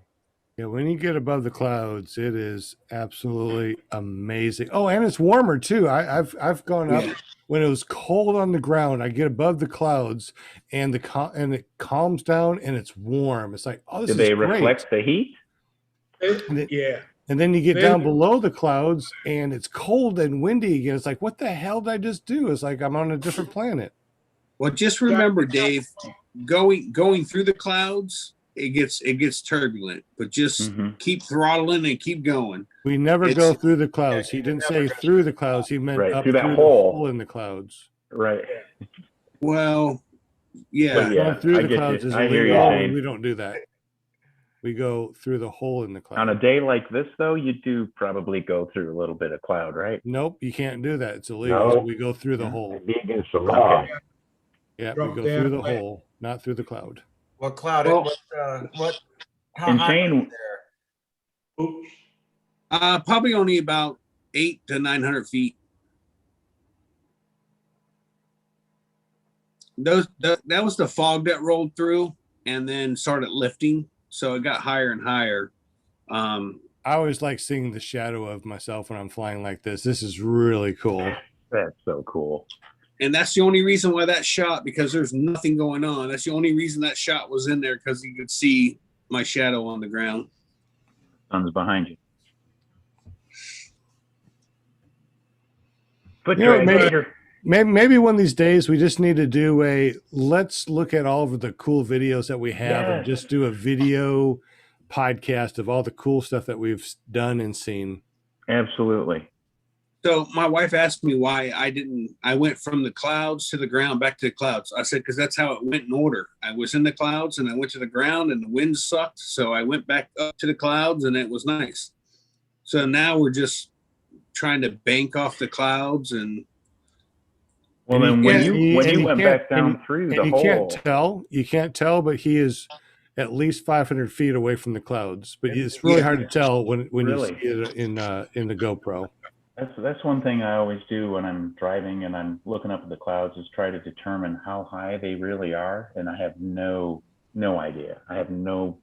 A: Yeah, when you get above the clouds, it is absolutely amazing. Oh, and it's warmer too. I've gone up when it was cold on the ground. I get above the clouds, and it calms down, and it's warm. It's like, oh, this is great.
I: Do they reflect the heat?
R: Yeah.
A: And then you get down below the clouds, and it's cold and windy again. It's like, what the hell did I just do? It's like I'm on a different planet.
E: Well, just remember, Dave, going through the clouds, it gets turbulent, but just keep throttling and keep going.
A: We never go through the clouds. He didn't say through the clouds. He meant up
I: through that
A: the
I: hole.
A: hole in the clouds.
I: Right.
E: Well, yeah.
A: Going through the clouds is
I: I hear you,
A: illegal.
I: Shane.
A: We don't do that. We go through the hole in the cloud.
I: On a day like this, though, you do probably go through a little bit of cloud, right?
A: Nope, you can't do that. It's illegal.
S: No.
A: So we go through the hole.
S: It'd be against the law.
I: Okay.
A: Yeah,
R: Drop
A: we go through the
R: down.
A: hole, not through the cloud.
O: What cloud? How
I: And
O: high
I: Shane-
O: is there?
R: Oops.
E: Probably only about 800 to 900 feet. that was the fog that rolled through and then started lifting, so it got higher and higher.
A: I always like seeing the shadow of myself when I'm flying like this. This is really cool.
I: That's so cool.
E: And that's the only reason why that shot, because there's nothing going on. That's the only reason that shot was in there, because you could see my shadow on the ground.
I: Sun's behind you. Foot
A: You know,
I: drag.
A: maybe one of these days we just need to do let's look at all of the cool videos that we have and just do a video podcast of all the cool stuff that we've done and seen.
I: Absolutely.
E: So my wife asked me why I went from the clouds to the ground, back to the clouds. I said, because that's how it went in order. I was in the clouds and I went to the ground and the wind sucked. So I went back up to the clouds and it was nice. So now we're just trying to bank off the clouds. And
I: well, then when you went back down through the hole,
A: you can't tell, but he is at least 500 feet away from the clouds. But it's really hard to tell when you see it in the GoPro.
I: That's one thing I always do when I'm driving and I'm looking up at the clouds, is try to determine how high they really are, and I have no idea. I have no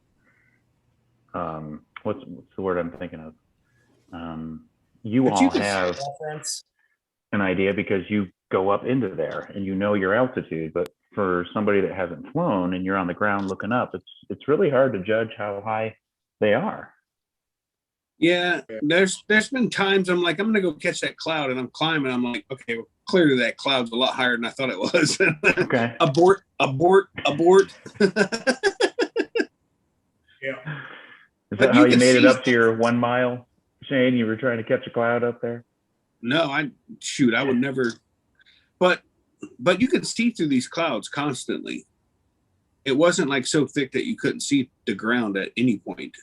I: what's the word I'm thinking of? You all have an idea because you go up into there and you know your altitude, but for somebody that hasn't flown and you're on the ground looking up, it's really hard to judge how high they are.
E: yeah, there's been times I'm like, I'm gonna go catch that cloud, and I'm climbing. I'm like, okay, well, clearly that cloud's a lot higher than I thought it was.
I: Okay.
E: abort.
R: Yeah.
I: Is that how you made it up to your 1 mile, Shane? You were trying to catch a cloud up there?
E: No, I would never. But you could see through these clouds constantly. It wasn't like so thick that you couldn't see the ground at any point.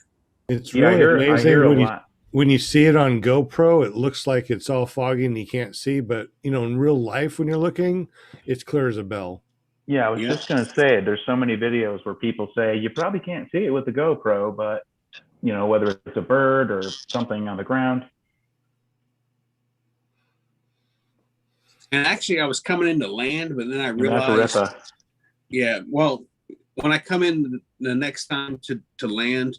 A: It's really amazing when you see it on GoPro. It looks like it's all foggy and you can't see, but in real life, when you're looking, it's clear as a bell.
I: Yeah, I was just going to say, there's so many videos where people say you probably can't see it with the GoPro, but whether it's a bird or something on the ground.
E: And actually, I was coming into land, but then I realized, yeah, well, when I come in the next time to land,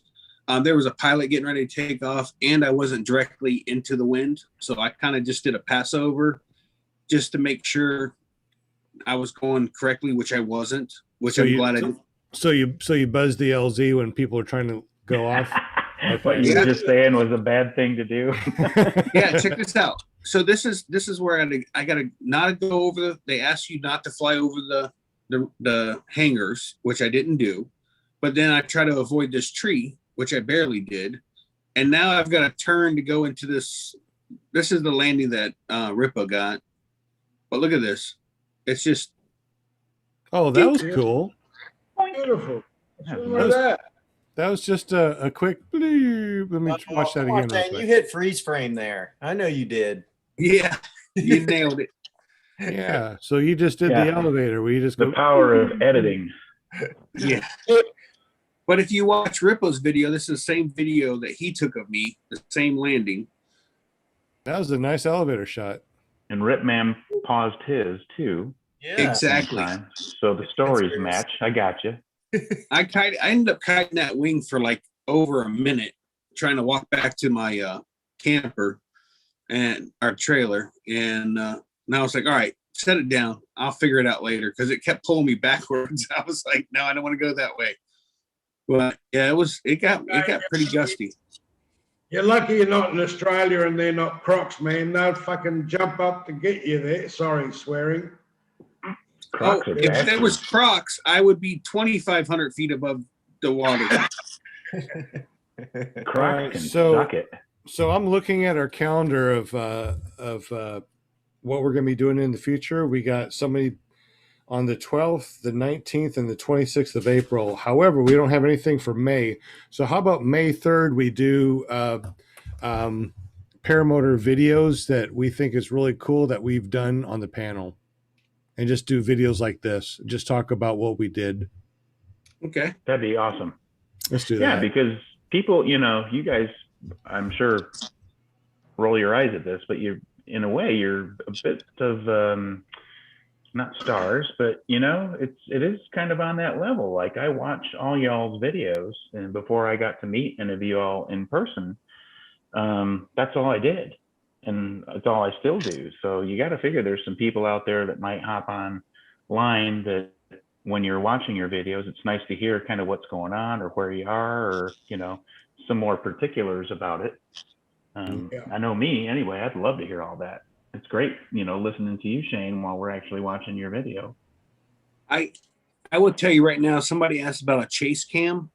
E: there was a pilot getting ready to take off, and I wasn't directly into the wind, so I kind of just did a pass over, just to make sure I was going correctly, which I wasn't. Which I'm glad I did.
A: So you buzz the LZ when people are trying to go off.
I: What you were just saying was a bad thing to do.
E: Yeah, check this out. So this is where I gotta not go over they ask you not to fly over the hangars, which I didn't do, but then I try to avoid this tree, which I barely did, and now I've got to turn to go into this. This is the landing that Ripa got, but look at this. It's just.
A: Oh, that was cool.
R: Beautiful.
A: That was just a quick bloop. Let me watch that again.
O: Dang, you hit freeze frame there. I know you did.
E: Yeah, you nailed it.
A: Yeah. So you just did the elevator where you just
I: the power of editing.
E: Yeah. But if you watch Ripa's video, this is the same video that he took of me, the same landing.
A: That was a nice elevator shot.
I: And Ripman paused his too.
E: Yeah, exactly.
I: So the stories match. I got you.
E: I ended up kiting that wing for like over a minute, trying to walk back to my camper and our trailer. And now I was like, all right, set it down. I'll figure it out later, because it kept pulling me backwards. I was like, no, I don't want to go that way. But yeah, it got pretty gusty.
R: You're lucky you're not in Australia and they're not Crocs, man. They'll fucking jump up to get you there. Sorry, swearing.
E: If there was Crocs, I would be 2,500 feet above the water.
I: Crocs can suck it.
A: So I'm looking at our calendar of what we're going to be doing in the future. We got somebody on the 12th, the 19th, and the 26th of April. However, we don't have anything for May. So how about May 3rd? We do paramotor videos that we think is really cool that we've done on the panel. And just do videos like this. Just talk about what we did.
E: Okay.
I: That'd be awesome.
A: Let's do that.
I: Yeah, because people, you guys, I'm sure, roll your eyes at this, but in a way, you're a bit of not stars, but it is kind of on that level. Like I watch all y'all's videos, and before I got to meet any of you all in person, that's all I did, and that's all I still do. So you got to figure there's some people out there that might hop on line that when you're watching your videos, it's nice to hear kind of what's going on or where you are, or some more particulars about it. I know me anyway. I'd love to hear all that. It's great, listening to you, Shane, while we're actually watching your video.
E: I would tell you right now, somebody asked about a chase cam,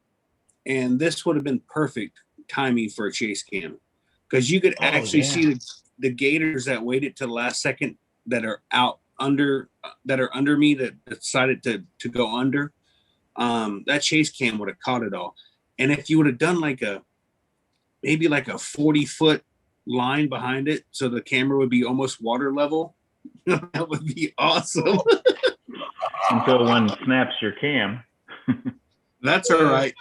E: and this would have been perfect timing for a chase cam, because you could actually see the gators that waited to the last second that are under me that decided to go under. That chase cam would have caught it all. And if you would have done maybe like a 40-foot line behind it, so the camera would be almost water level, that would be awesome.
I: Until one snaps your cam.
E: That's all right.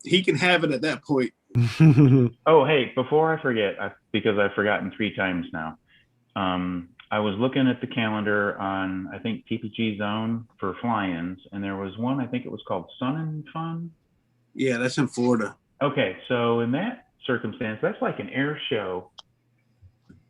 E: He can have it at that point.
I: Oh, hey, before I forget, because I've forgotten 3 times now, I was looking at the calendar on, I think, PPG Zone for fly-ins, and there was one, I think it was called Sun and Fun.
E: Yeah, that's in Florida.
I: Okay, so in that circumstance, that's like an air show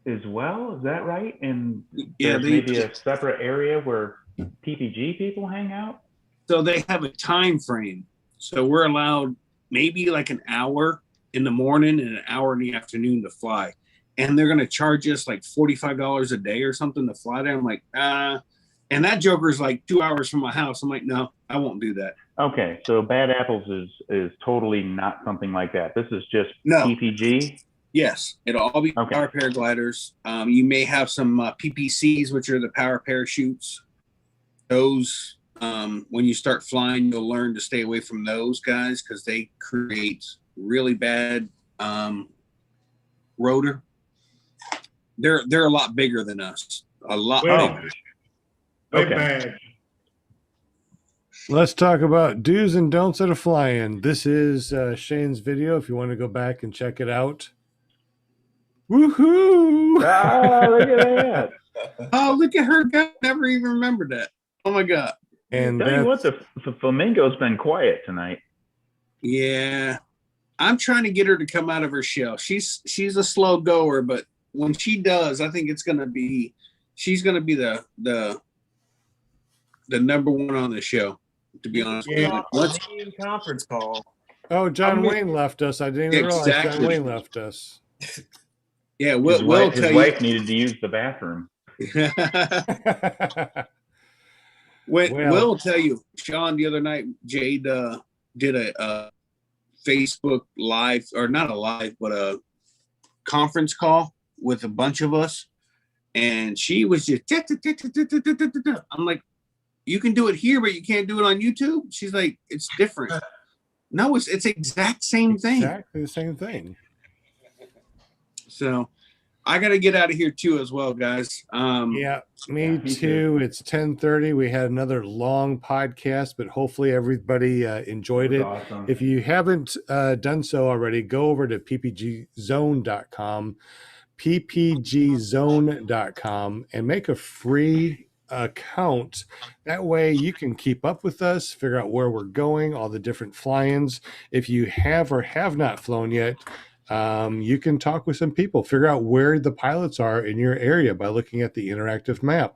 I: as well, is that right? And there's maybe a separate area where PPG people hang out?
E: So they have a time frame. So we're allowed maybe like an hour in the morning and an hour in the afternoon to fly. And they're going to charge us like $45 a day or something to fly there. I'm like, and that joker's like 2 hours from my house. I'm like, no, I won't do that.
I: Okay, so Bad Apples is totally not something like that. This is just PPG?
E: Yes, it'll all be power paragliders. You may have some PPCs, which are the power parachutes. Those, when you start flying, you'll learn to stay away from those guys because they create really bad rotor. They're a lot bigger than us. A lot bigger.
R: Way bad.
A: Let's talk about do's and don'ts at a fly-in. This is Shane's video if you want to go back and check it out. Woohoo!
I: Look at that.
E: Oh, look at her. I never even remembered that. Oh my God.
A: And
I: tell you what, the flamingo's been quiet tonight.
E: Yeah. I'm trying to get her to come out of her shell. She's a slow goer, but when she does, I think she's gonna be the number one on the show, to be honest with you.
O: Let's conference call.
A: Oh, John Wayne left us. I didn't even realize John Wayne left us.
E: Yeah,
I: his wife needed to use the bathroom.
E: Will tell you, Sean, the other night, Jade did a Facebook live, or not a live, but a conference call with a bunch of us. And she was just, I'm like, you can do it here, but you can't do it on YouTube. She's like, it's different. No, it's the exact same thing.
A: Exactly the same thing.
E: So I got to get out of here too as well, guys.
A: Yeah, me too. It's 10:30. We had another long podcast, but hopefully everybody enjoyed it.
I: Awesome.
A: If you haven't done so already, go over to ppgzone.com, ppgzone.com, and make a free account. That way you can keep up with us, figure out where we're going, all the different fly-ins. If you have or have not flown yet, you can talk with some people, figure out where the pilots are in your area by looking at the interactive map.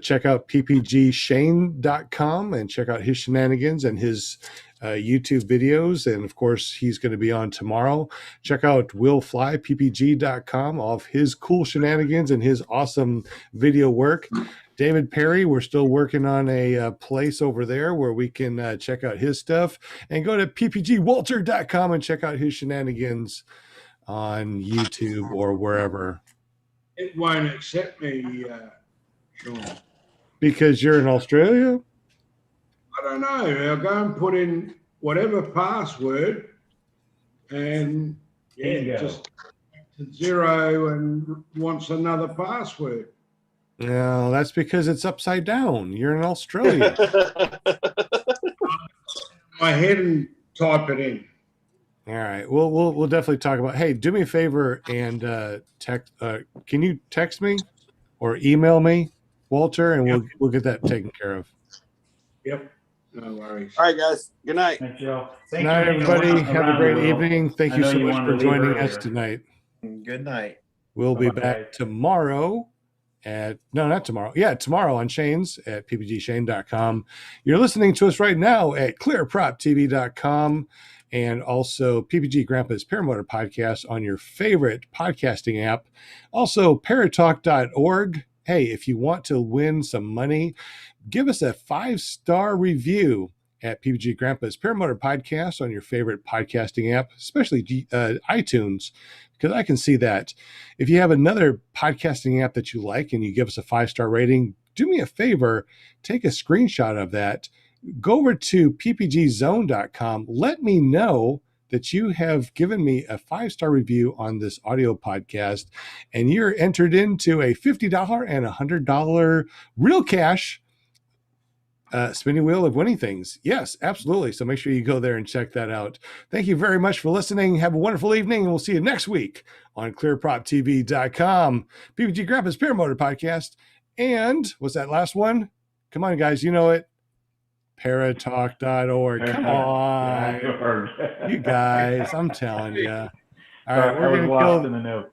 A: Check out ppgshane.com and check out his shenanigans and his YouTube videos. And of course, he's going to be on tomorrow. Check out willflyppg.com, all of his cool shenanigans and his awesome video work. David Perry, we're still working on a place over there where we can check out his stuff, and go to ppgwalter.com and check out his shenanigans on YouTube or wherever.
R: It won't accept me, Sean.
A: Because you're in Australia?
R: I don't know. I'll go and put in whatever password, and just zero and wants another password.
A: No, that's because it's upside down. You're in Australia.
R: My head and type it in.
A: All right. We'll definitely talk about. Hey, do me a favor and text. Can you text me or email me Walter, and we'll get that taken care of.
R: Yep. No worries.
E: All right, guys. Good night.
I: Thanks, Joe.
A: Good night, everybody. Have a great evening. Thank you so much for joining us tonight.
O: Good night.
A: We'll be back tomorrow not tomorrow. Yeah, tomorrow on Shane's at ppgshane.com. You're listening to us right now at clearproptv.com and also PPG Grandpa's Paramotor Podcast on your favorite podcasting app. Also, paratalk.org. Hey, if you want to win some money, give us a 5-star review at PPG Grandpa's Paramotor Podcast on your favorite podcasting app, especially iTunes, because I can see that. If you have another podcasting app that you like and you give us a 5-star rating, do me a favor, take a screenshot of that, go over to ppgzone.com, let me know that you have given me a 5-star review on this audio podcast, and you're entered into a $50 and $100 real cash spinning wheel of winning things. Yes, absolutely. So make sure you go there and check that out. Thank you very much for listening. Have a wonderful evening, and we'll see you next week on clearproptv.com, PPG Grandpa's Paramotor Podcast. And what's that last one? Come on, guys. You know it. Paratalk.org. Come on. You guys, I'm telling you. All right, we're going to go.